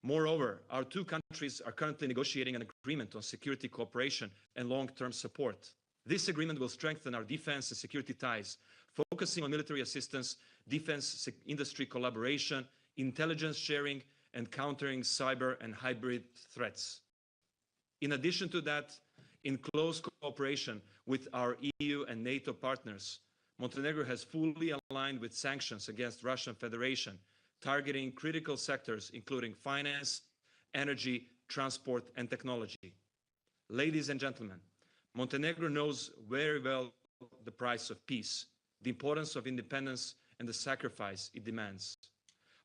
Moreover, our two countries are currently negotiating an agreement on security cooperation and long-term support. This agreement will strengthen our defense and security ties, focusing on military assistance, defense industry collaboration, intelligence sharing, and countering cyber and hybrid threats. In addition to that, in close cooperation with our EU and NATO partners, Montenegro has fully aligned with sanctions against Russian Federation, targeting critical sectors including finance, energy, transport, and technology. Ladies and gentlemen, Montenegro knows very well the price of peace, the importance of independence, and the sacrifice it demands.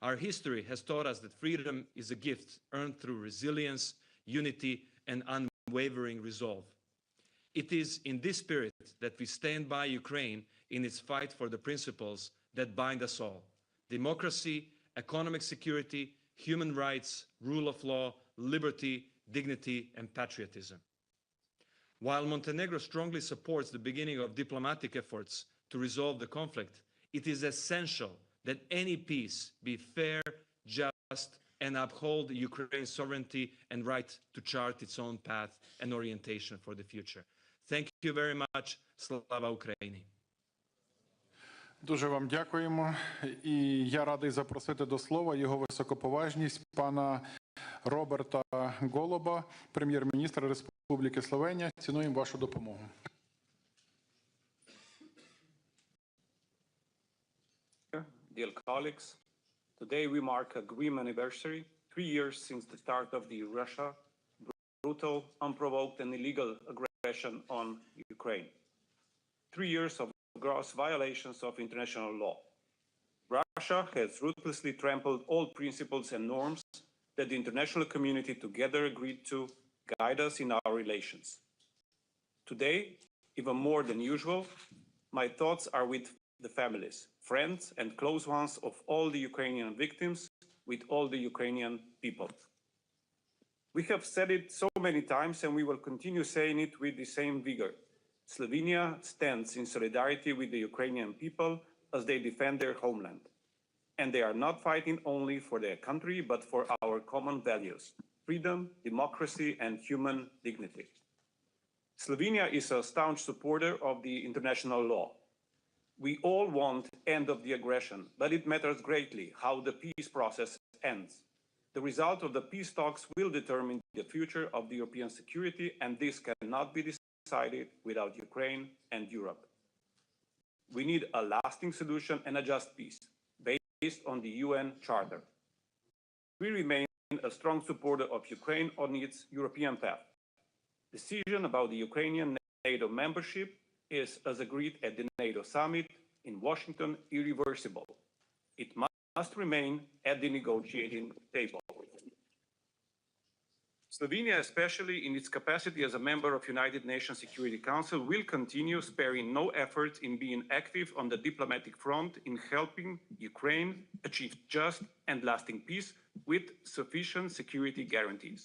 Our history has taught us that freedom is a gift earned through resilience, unity, and unwavering resolve. It is in this spirit that we stand by Ukraine in its fight for the principles that bind us all: democracy, economic security, human rights, rule of law, liberty, dignity, and patriotism. While Montenegro strongly supports the beginning of diplomatic efforts to resolve the conflict, it is essential that any peace be fair, just, and uphold Ukraine's sovereignty and right to chart its own path and orientation for the future. Thank you very much. Slava Ukraini. Дуже вам дякуємо. І я радий запросити до слова його високоповажність пана Роберта Голоба, прем'єр-міністра Республіки Словенія. Цінуємо вашу допомогу. Dear colleagues, today we mark a grim anniversary, 3 years since the start of the Russia's brutal, unprovoked and illegal aggression on Ukraine. 3 years of gross violations of international law. Russia has ruthlessly trampled all principles and norms that the international community together agreed to guide us in our relations. Today, even more than usual, my thoughts are with the families, friends, and close ones of all the Ukrainian victims, with all the Ukrainian people. We have said it so many times, and we will continue saying it with the same vigor. Slovenia stands in solidarity with the Ukrainian people as they defend their homeland. And they are not fighting only for their country, but for our common values: freedom, democracy, and human dignity. Slovenia is a staunch supporter of the international law. We all want end of the aggression, but it matters greatly how the peace process ends. The result of the peace talks will determine the future of the European security, and this cannot be decided without Ukraine and Europe. We need a lasting solution and a just peace, based on the UN Charter. We remain a strong supporter of Ukraine on its European path. Decision about the Ukrainian NATO membership is, as agreed at the NATO summit in Washington, irreversible. It must remain at the negotiating table. Slovenia, especially in its capacity as a member of United Nations Security Council, will continue sparing no effort in being active on the diplomatic front in helping Ukraine achieve just and lasting peace with sufficient security guarantees.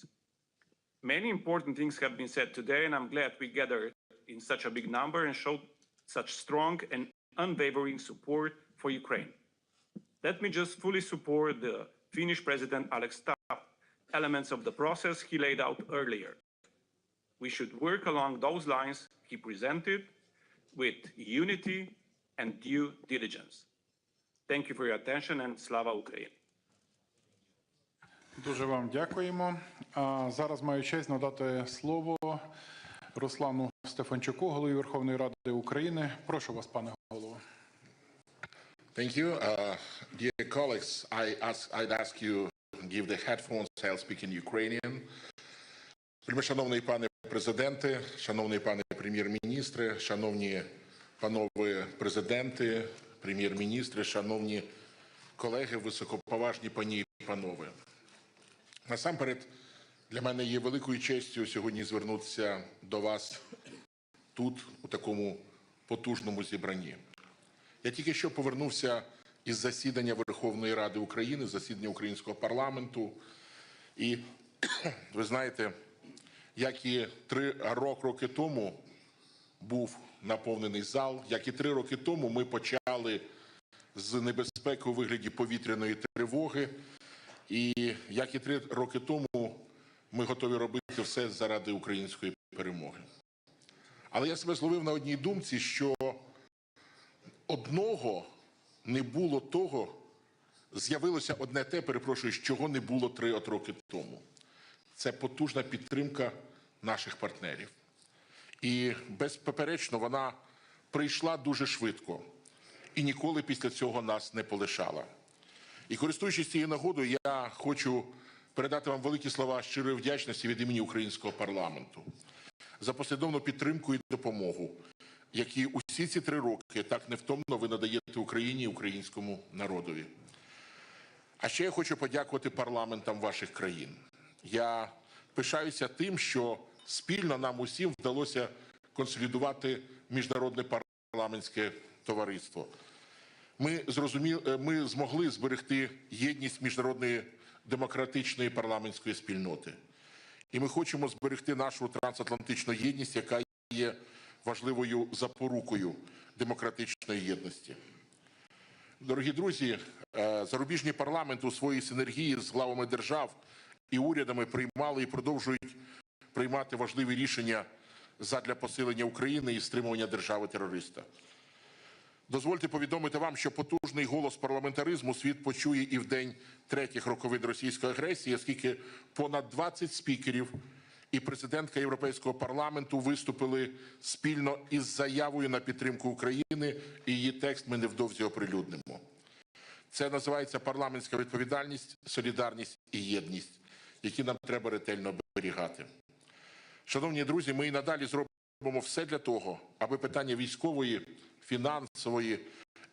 Many important things have been said today, and I'm glad we gathered in such a big number and showed such strong and unwavering support for Ukraine. Let me just fully support the Finnish President Alex elements of the process he laid out earlier. We should work along those lines he presented with unity and due diligence. Thank you for your attention, and Slava Ukraini. Дуже вам дякуємо. Зараз маю честь надати слово Руслану Стефанчуку, голові Верховної Ради України. Прошу вас, пане голово. Thank you. Dear colleagues, I'd ask you to give the headphones, I'll speak in Ukrainian. Шановний пане президенте, шановний пане прем'єр-міністре, шановні панове президенти, прем'єр-міністри, шановні колеги, високоповажні пані і панове. Насамперед, для мене є великою честю сьогодні звернутися до вас тут, у такому потужному зібранні. Я тільки що повернувся із засідання Верховної Ради України, засідання українського парламенту. І ви знаєте, як і 3 роки тому був наповнений зал, як і 3 роки тому ми почали з небезпеки у вигляді повітряної тривоги, і як і 3 роки тому ми готові робити все заради української перемоги. Але я себе зловив на одній думці, що одного не було того, з'явилося одне те, перепрошую, чого не було 3 роки тому. Це потужна підтримка наших партнерів. І безпеперечно вона прийшла дуже швидко і ніколи після цього нас не полишала. І користуючись цією нагодою, я хочу передати вам великі слова щирої вдячності від імені українського парламенту за послідовну підтримку і допомогу, які усі ці 3 роки так невтомно ви надаєте Україні і українському народові. А ще я хочу подякувати парламентам ваших країн. Я пишаюся тим, що спільно нам усім вдалося консолідувати міжнародне парламентське товариство. Ми змогли зберегти єдність міжнародної демократичної парламентської спільноти. І ми хочемо зберегти нашу трансатлантичну єдність, яка є важливою запорукою демократичної єдності. Дорогі друзі, зарубіжні парламенти у своїй синергії з главами держав і урядами приймали і продовжують приймати важливі рішення задля посилення України і стримування держави-терориста. Дозвольте повідомити вам, що потужний голос парламентаризму світ почує і в день 3-х роковин російської агресії, оскільки понад 20 спікерів і президентка Європейського парламенту виступили спільно із заявою на підтримку України, і її текст ми невдовзі оприлюднимо. Це називається парламентська відповідальність, солідарність і єдність, які нам треба ретельно оберігати. Шановні друзі, ми і надалі зробимо все для того, аби питання військової, фінансової,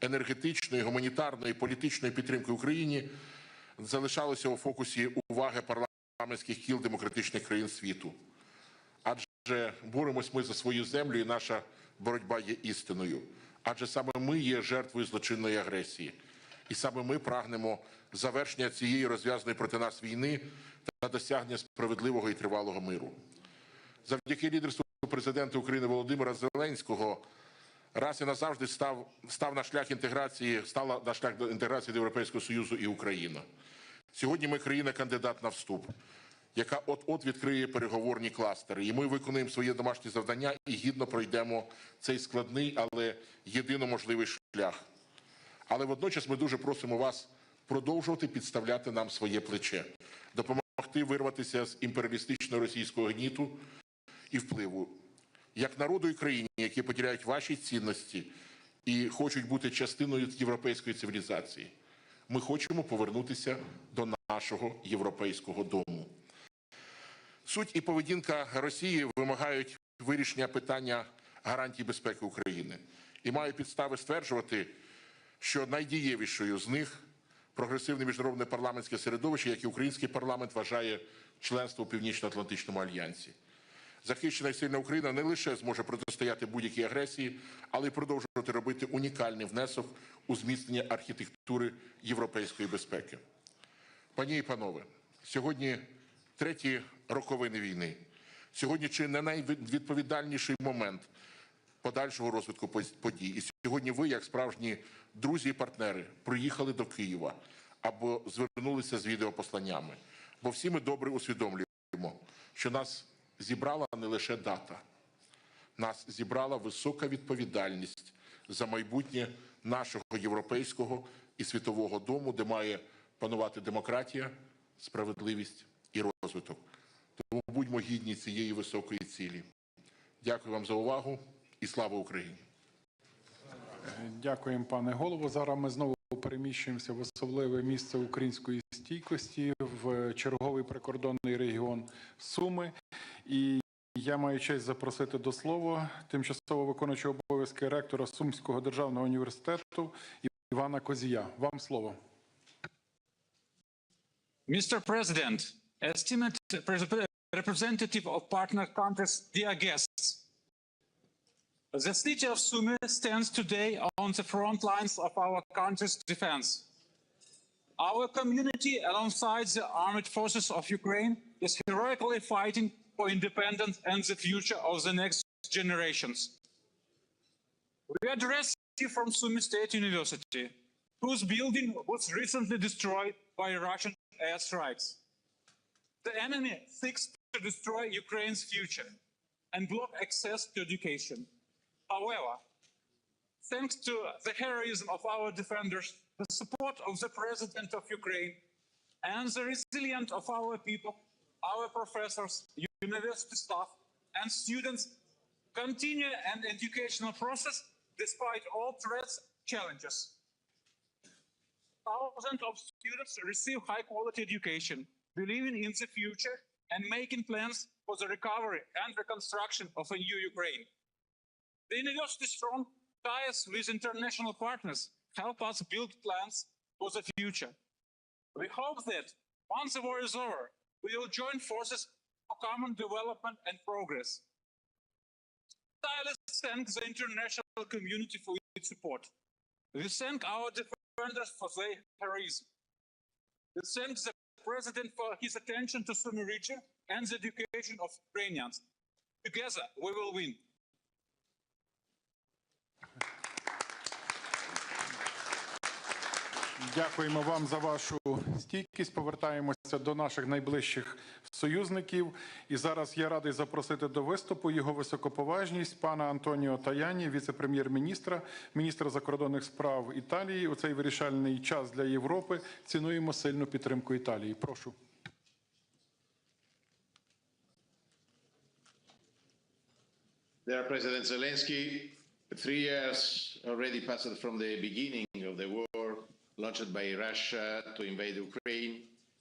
енергетичної, гуманітарної, політичної підтримки Україні залишалося у фокусі уваги парламентських кіл демократичних країн світу. Адже боремось ми за свою землю, і наша боротьба є істиною. Адже саме ми є жертвою злочинної агресії. І саме ми прагнемо завершення цієї розв'язаної проти нас війни та досягнення справедливого і тривалого миру. Завдяки лідерству президента України Володимира Зеленського раз і назавжди стала на шлях до інтеграції до Європейського Союзу і Україна. Сьогодні ми країна-кандидат на вступ, яка от-от відкриє переговорні кластери. І ми виконуємо своє домашнє завдання і гідно пройдемо цей складний, але єдино можливий шлях. Але водночас ми дуже просимо вас продовжувати підставляти нам своє плече, допомогти вирватися з імперіалістичного російського гніту і впливу. Як народу і країні, які поділяють ваші цінності і хочуть бути частиною європейської цивілізації, ми хочемо повернутися до нашого європейського дому. Суть і поведінка Росії вимагають вирішення питання гарантій безпеки України. І маю підстави стверджувати, що найдієвішою з них прогресивне міжнародне парламентське середовище, як і український парламент, вважає членство у Північно-Атлантичному альянсі. Захищена і сильна Україна не лише зможе протистояти будь-якій агресії, але й продовжувати робити унікальний внесок у зміцнення архітектури європейської безпеки. Пані і панове, сьогодні треті роковини війни. Сьогодні чи не найвідповідальніший момент подальшого розвитку подій. І сьогодні ви, як справжні друзі і партнери, приїхали до Києва або звернулися з відеопосланнями. Бо всі ми добре усвідомлюємо, що нас зібрала не лише дата. Нас зібрала висока відповідальність за майбутнє нашого європейського і світового дому, де має панувати демократія, справедливість і розвиток. Тому будьмо гідні цієї високої цілі. Дякую вам за увагу і слава Україні! Дякуємо, пане голово. Зараз ми знову переміщуємося в особливе місце української стійкості, в черговий прикордонний регіон Суми. І я маю честь запросити до слова тимчасово виконуючого обов'язки ректора Сумського державного університету Івана Козія. Вам слово. Mr. President, esteemed representative of partner countries, dear guests, the city of Sumy stands today on the front lines of our country's defense. Our community, alongside the armed forces of Ukraine, is heroically fighting for independence and the future of the next generations. We address you from Sumy State University, whose building was recently destroyed by Russian airstrikes. The enemy seeks to destroy Ukraine's future and block access to education. However, thanks to the heroism of our defenders, the support of the President of Ukraine, and the resilience of our people, our professors, university staff, and students continue an educational process despite all threats and challenges. Thousands of students receive high-quality education, believing in the future and making plans for the recovery and reconstruction of a new Ukraine. The university's strong ties with international partners help us build plans for the future. We hope that once the war is over, we will join forces for common development and progress. I thank the international community for its support. We thank our defenders for their heroism. We thank the President for his attention to Sumy region and the education of Ukrainians. Together, we will win. Дякуємо вам за вашу стійкість. Повертаємося до наших найближчих союзників. І зараз я радий запросити до виступу його високоповажність пана Антоніо Таяні, віце-прем'єр-міністра, міністра закордонних справ Італії. У цей вирішальний час для Європи цінуємо сильну підтримку Італії. Прошу. Dear President Zelensky, 3 years already passed from the beginning of the war launched by Russia to invade Ukraine,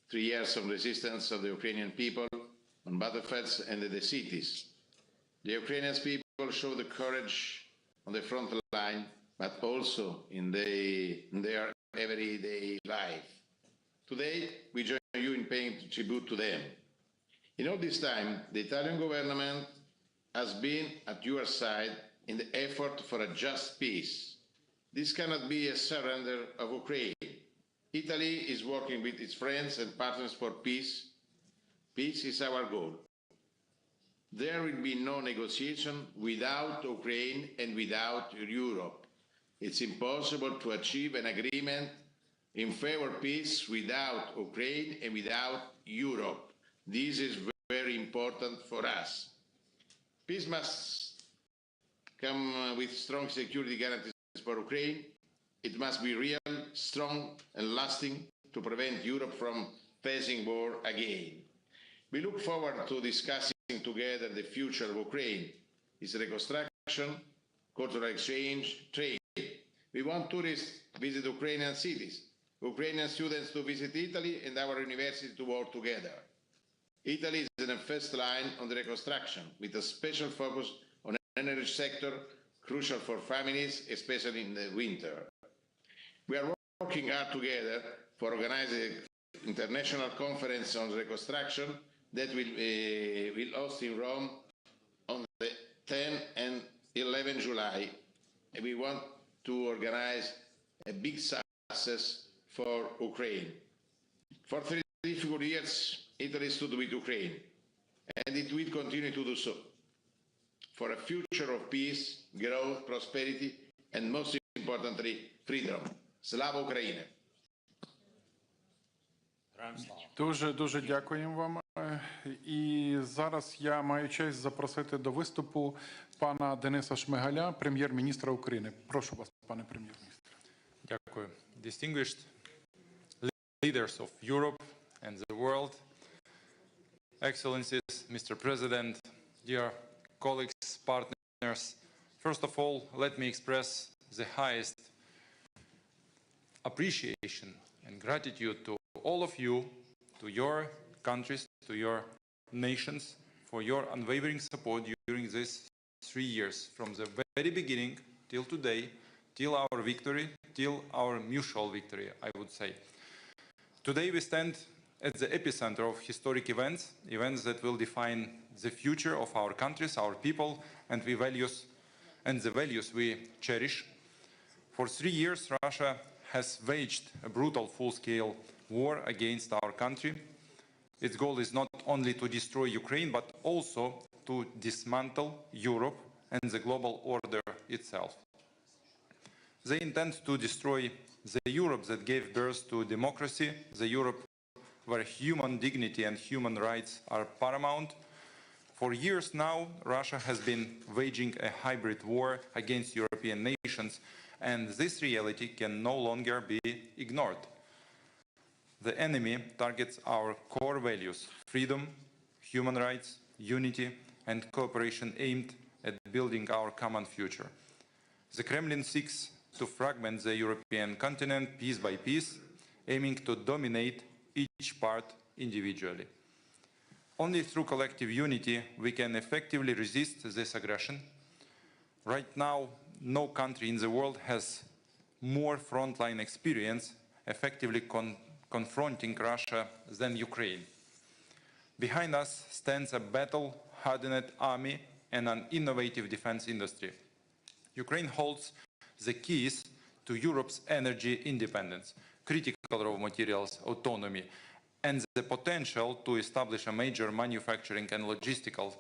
3 years of resistance of the Ukrainian people on battlefields and in the cities. The Ukrainian people show the courage on the front line but also in their everyday life. Today, we join you in paying tribute to them. In all this time, the Italian government has been at your side in the effort for a just peace. This cannot be a surrender of Ukraine. Italy is working with its friends and partners for peace. Peace is our goal. There will be no negotiation without Ukraine and without Europe. It's impossible to achieve an agreement in favor of peace without Ukraine and without Europe. This is very important for us. Peace must come with strong security guarantees for Ukraine. It must be real, strong and lasting to prevent Europe from facing war again. We look forward to discussing together the future of Ukraine, its reconstruction, cultural exchange, trade. We want tourists to visit Ukrainian cities, Ukrainian students to visit Italy, and our university to work together. Italy is in the first line on the reconstruction, with a special focus on the energy sector, crucial for families, especially in the winter. We are working hard together for organizing an international conference on reconstruction that will host in Rome on the 10 and 11 July. And we want to organize a big success for Ukraine. For 3 difficult years, Italy stood with Ukraine, and it will continue to do so, for a future of peace, growth, prosperity, and most importantly, freedom. Slava Ukraini! Дуже дякуємо вам. І зараз я маю честь запросити до виступу пана Дениса Шмигаля, прем'єр-міністра України. Прошу вас, пане прем'єр-міністре. Дякую. Distinguished leaders of Europe and the world, Excellencies, Mr. President, dear colleagues, partners, first of all, let me express the highest appreciation and gratitude to all of you, to your countries, to your nations, for your unwavering support during these 3 years, from the very beginning till today, till our victory, till our mutual victory, I would say. Today we stand at the epicenter of historic events that will define the future of our countries, our people, and the values we cherish. For 3 years, Russia has waged a brutal full-scale war against our country. Its goal is not only to destroy Ukraine, but also to dismantle Europe and the global order itself. They intend to destroy the Europe that gave birth to democracy, the Europe where human dignity and human rights are paramount. For years now, Russia has been waging a hybrid war against European nations, and this reality can no longer be ignored. The enemy targets our core values: freedom, human rights, unity, and cooperation aimed at building our common future. The Kremlin seeks to fragment the European continent piece by piece, aiming to dominate each part individually. Only through collective unity we can effectively resist this aggression. Right now, no country in the world has more frontline experience effectively confronting Russia than Ukraine. Behind us stands a battle-hardened army and an innovative defense industry. Ukraine holds the keys to Europe's energy independence, critical raw materials autonomy, and the potential to establish a major manufacturing and logistical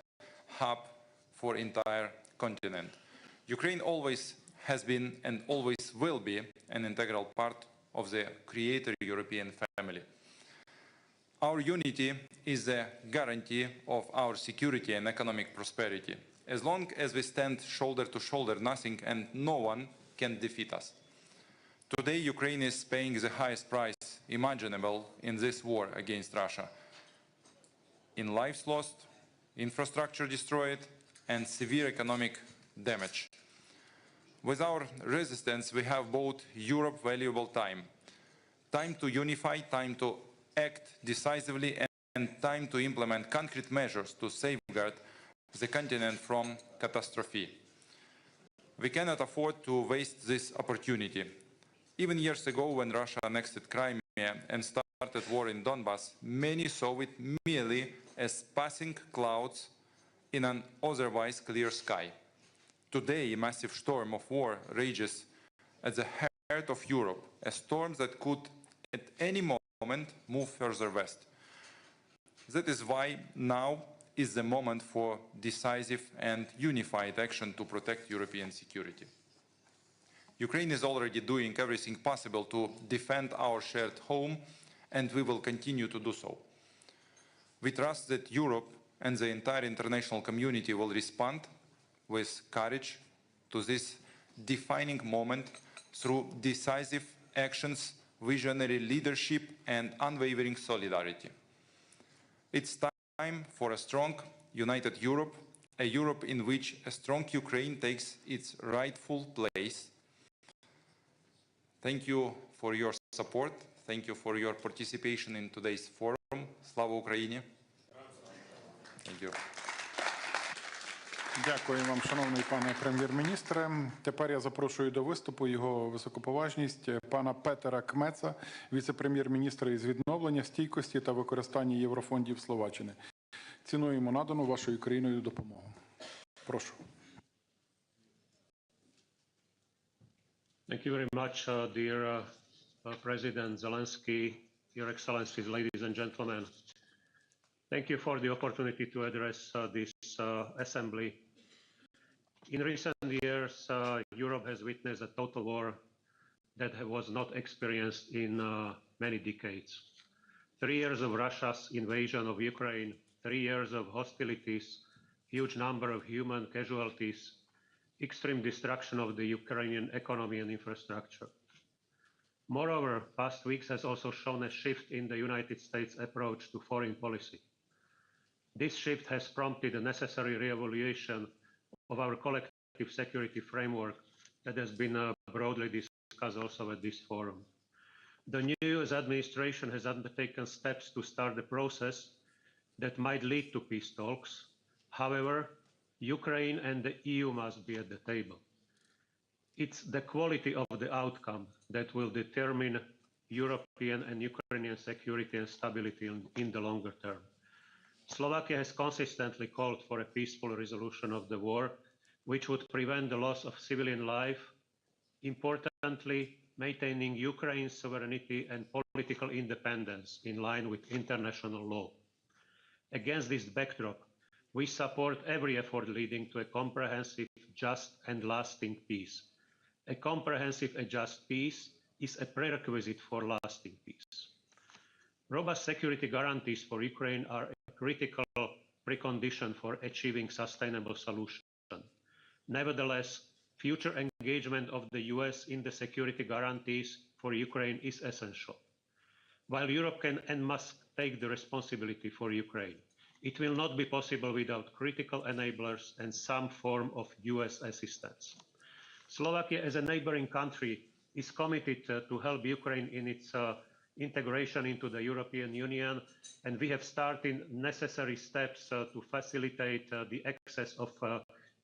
hub for the entire continent. Ukraine always has been and always will be an integral part of the Creator European family. Our unity is a guarantee of our security and economic prosperity. As long as we stand shoulder to shoulder, nothing and no one can defeat us. Today, Ukraine is paying the highest price imaginable in this war against Russia. In lives lost, infrastructure destroyed, and severe economic damage. With our resistance, we have bought Europe valuable time. Time to unify, time to act decisively, and time to implement concrete measures to safeguard the continent from catastrophe. We cannot afford to waste this opportunity. Even years ago, when Russia annexed Crimea and started war in Donbass, many saw it merely as passing clouds in an otherwise clear sky. Today, a massive storm of war rages at the heart of Europe, a storm that could at any moment move further west. That is why now is the moment for decisive and unified action to protect European security. Ukraine is already doing everything possible to defend our shared home, and we will continue to do so. We trust that Europe and the entire international community will respond with courage to this defining moment through decisive actions, visionary leadership, and unwavering solidarity. It's time for a strong, united Europe, a Europe in which a strong Ukraine takes its rightful place. Thank you for your support. Thank you for your participation in today's forum. Slava Ukraini! Thank you. Дякую вам, шановний пане прем'єр-міністре. Тепер я запрошую до виступу його високоповажність пана Петера Кмеца, віце-прем'єр-міністра із відновлення, стійкості та використання єврофондів Словаччини. Цінуємо надану вашою країною допомогу. Прошу. Thank you very much, dear President Zelensky, Your Excellencies, ladies and gentlemen. Thank you for the opportunity to address this assembly. In recent years, Europe has witnessed a total war that was not experienced in many decades. 3 years of Russia's invasion of Ukraine, 3 years of hostilities, huge number of human casualties, extreme destruction of the Ukrainian economy and infrastructure. Moreover, past weeks has also shown a shift in the United States approach to foreign policy. This shift has prompted a necessary re-evaluation of our collective security framework that has been broadly discussed also at this forum. The new US administration has undertaken steps to start the process that might lead to peace talks. However, Ukraine and the EU must be at the table. It's the quality of the outcome that will determine European and Ukrainian security and stability in the longer term. Slovakia has consistently called for a peaceful resolution of the war, which would prevent the loss of civilian life, importantly, maintaining Ukraine's sovereignty and political independence in line with international law. Against this backdrop, we support every effort leading to a comprehensive, just and lasting peace. A comprehensive and just peace is a prerequisite for lasting peace. Robust security guarantees for Ukraine are a critical precondition for achieving sustainable solution. Nevertheless, future engagement of the US in the security guarantees for Ukraine is essential. While Europe can and must take the responsibility for Ukraine, it will not be possible without critical enablers and some form of US assistance. Slovakia, as a neighboring country, is committed to help Ukraine in its integration into the European Union, and we have started necessary steps to facilitate the access of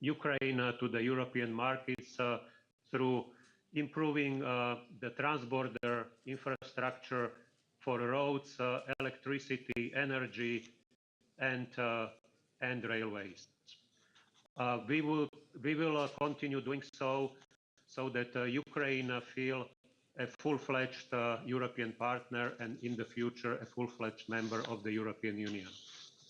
Ukraine to the European markets through improving the transborder infrastructure for roads, electricity, energy, and railways. We will continue doing so that Ukraine feel a full-fledged European partner and in the future a full-fledged member of the European Union.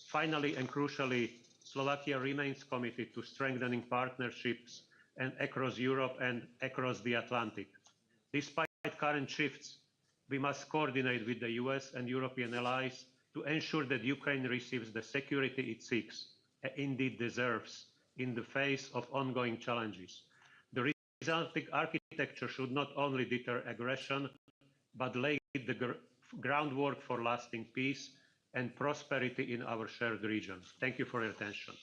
Finally and crucially, Slovakia remains committed to strengthening partnerships and across Europe and across the Atlantic. Despite current shifts, we must coordinate with the US and European allies to ensure that Ukraine receives the security it seeks and indeed deserves in the face of ongoing challenges. The resulting architecture should not only deter aggression, but lay the groundwork for lasting peace and prosperity in our shared region. Thank you for your attention.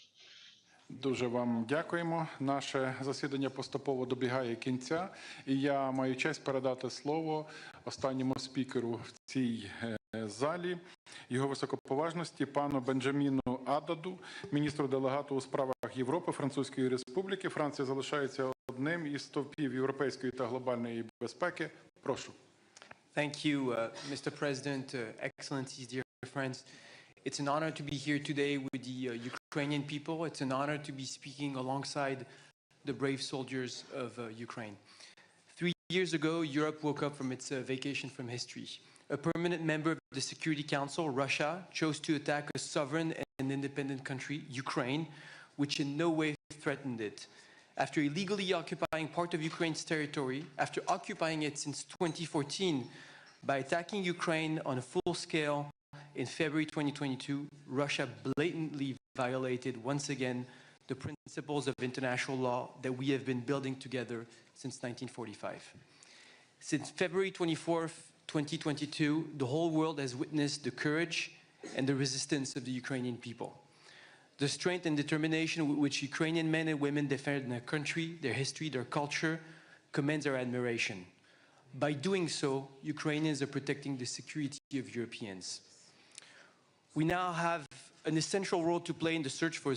Дуже вам дякуємо. Наше засідання поступово добігає кінця. І я маю честь передати слово останньому спікеру в цій залі, його високоповажності, пану Бенджаміну Ададу, міністру делегату у справах Європи Французької Республіки. Франція залишається одним із стовпів європейської та глобальної безпеки. Прошу. Thank you, Mr. President, Excellencies, dear friends. It's an honor to be here today with the Ukrainian people. It's an honor to be speaking alongside the brave soldiers of Ukraine. 3 years ago, Europe woke up from its vacation from history. A permanent member of the Security Council, Russia, chose to attack a sovereign and independent country, Ukraine, which in no way threatened it. After illegally occupying part of Ukraine's territory, after occupying it since 2014, by attacking Ukraine on a full scale in February 2022, Russia blatantly violated once again the principles of international law that we have been building together since 1945. Since February 24th, 2022, the whole world has witnessed the courage and the resistance of the Ukrainian people. The strength and determination with which Ukrainian men and women defend their country, their history, their culture, commands our admiration. By doing so, Ukrainians are protecting the security of Europeans. We now have an essential role to play in the search for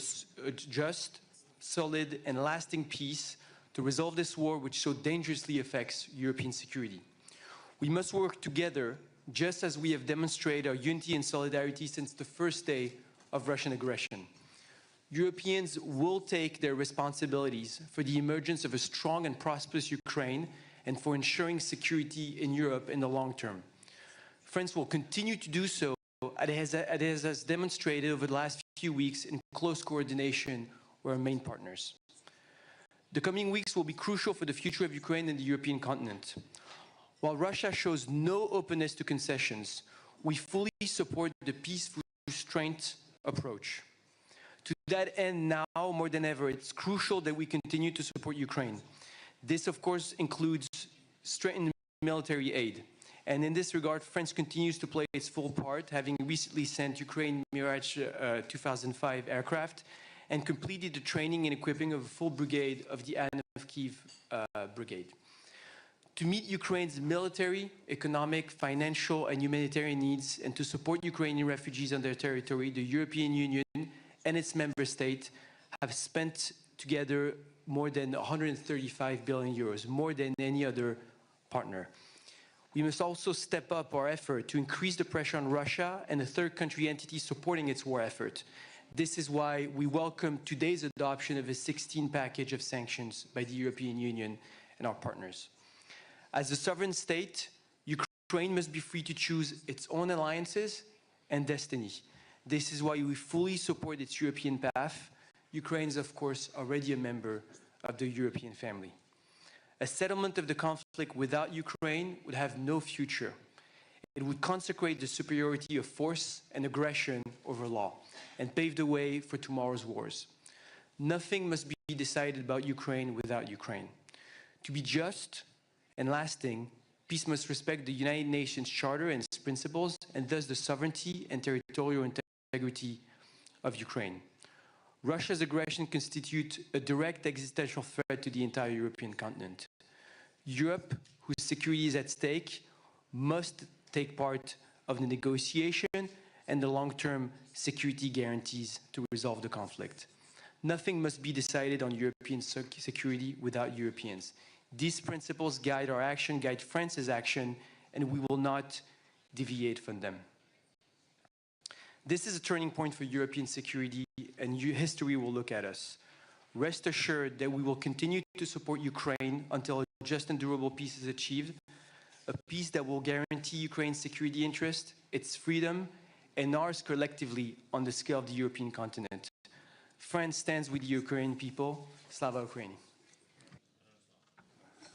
a just, solid, and lasting peace to resolve this war which so dangerously affects European security. We must work together, just as we have demonstrated our unity and solidarity since the first day of Russian aggression. Europeans will take their responsibilities for the emergence of a strong and prosperous Ukraine and for ensuring security in Europe in the long term. France will continue to do so, as has demonstrated over the last few weeks in close coordination with our main partners. The coming weeks will be crucial for the future of Ukraine and the European continent. While Russia shows no openness to concessions, we fully support the peaceful restraint approach. To that end, now more than ever, it's crucial that we continue to support Ukraine. This, of course, includes strengthened military aid. And in this regard, France continues to play its full part, having recently sent Ukraine Mirage 2005 aircraft and completed the training and equipping of a full brigade of the Anne of Kyiv brigade. To meet Ukraine's military, economic, financial, and humanitarian needs, and to support Ukrainian refugees on their territory, the European Union and its member states have spent together more than 135 billion euros, more than any other partner. We must also step up our effort to increase the pressure on Russia and the third country entities supporting its war effort. This is why we welcome today's adoption of a 16 package of sanctions by the European Union and our partners. As a sovereign state, Ukraine must be free to choose its own alliances and destiny. This is why we fully support its European path. Ukraine is, of course, already a member of the European family. A settlement of the conflict without Ukraine would have no future. It would consecrate the superiority of force and aggression over law and pave the way for tomorrow's wars. Nothing must be decided about Ukraine without Ukraine. To be just and lasting, peace must respect the United Nations Charter and its principles, and thus the sovereignty and territorial integrity of Ukraine. Russia's aggression constitutes a direct existential threat to the entire European continent. Europe, whose security is at stake, must take part of the negotiation and the long-term security guarantees to resolve the conflict. Nothing must be decided on European security without Europeans. These principles guide our action, guide France's action, and we will not deviate from them. This is a turning point for European security, and history will look at us. Rest assured that we will continue to support Ukraine until a just and durable peace is achieved, a peace that will guarantee Ukraine's security interest, its freedom, and ours collectively on the scale of the European continent. France stands with the Ukrainian people. Slava Ukraini.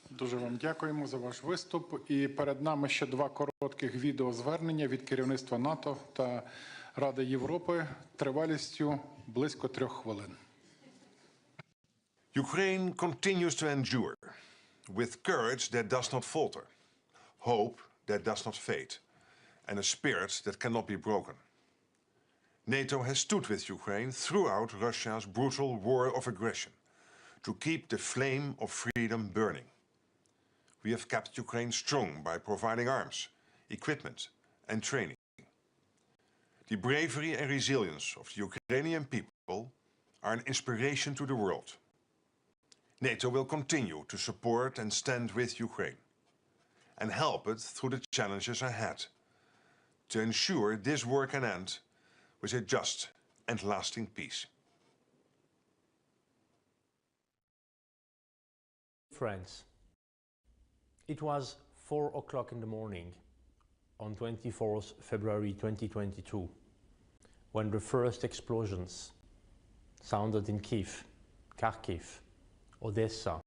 Дуже вам дякуємо за ваш виступ. І перед нами ще два коротких відеозвернення від керівництва НАТО та Ради Європи тривалістю близько 3 хвилин. Ukraine continues to endure with courage that does not falter, hope that does not fade, and a spirit that cannot be broken. NATO has stood with Ukraine throughout Russia's brutal war of aggression to keep the flame of freedom burning. We have kept Ukraine strong by providing arms, equipment, and training. The bravery and resilience of the Ukrainian people are an inspiration to the world. NATO will continue to support and stand with Ukraine and help it through the challenges ahead to ensure this war can end with a just and lasting peace. Friends, it was 4 o'clock in the morning on 24th February 2022 when the first explosions sounded in Kyiv, Kharkiv, Odessa,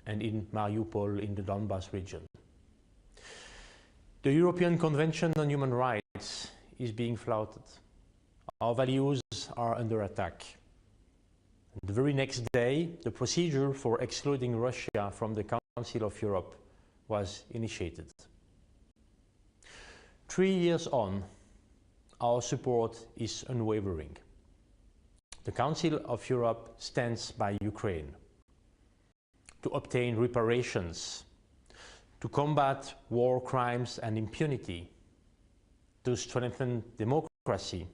and in Mariupol in the Donbas region. The European Convention on Human Rights is being flouted. Our values are under attack. The very next day, the procedure for excluding Russia from the Council of Europe was initiated. 3 years on, our support is unwavering. The Council of Europe stands by Ukraine to obtain reparations, to combat war crimes and impunity, to strengthen democracy,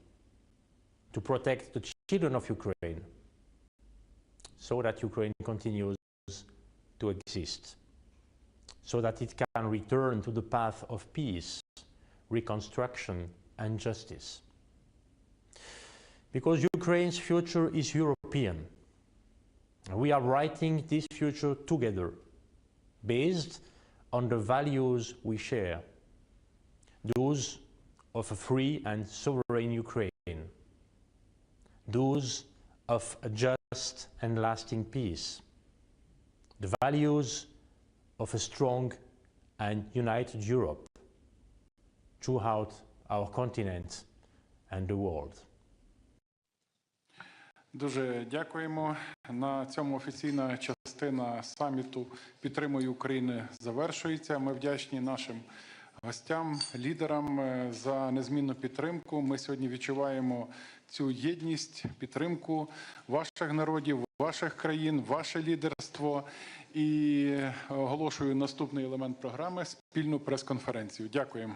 to protect the children of Ukraine, so that Ukraine continues to exist, so that it can return to the path of peace, reconstruction, and justice. Because Ukraine's future is European. We are writing this future together, based on the values we share, those of a free and sovereign Ukraine, those of a just and lasting peace, the values of a strong and united Europe throughout our continent and the world. Дуже дякуємо. На цьому офіційна частина саміту «Підтримує Україну» завершується. Ми вдячні нашим гостям, лідерам за незмінну підтримку. Ми сьогодні відчуваємо цю єдність, підтримку ваших народів, ваших країн, ваше лідерство. І оголошую наступний елемент програми – спільну прес-конференцію. Дякуємо.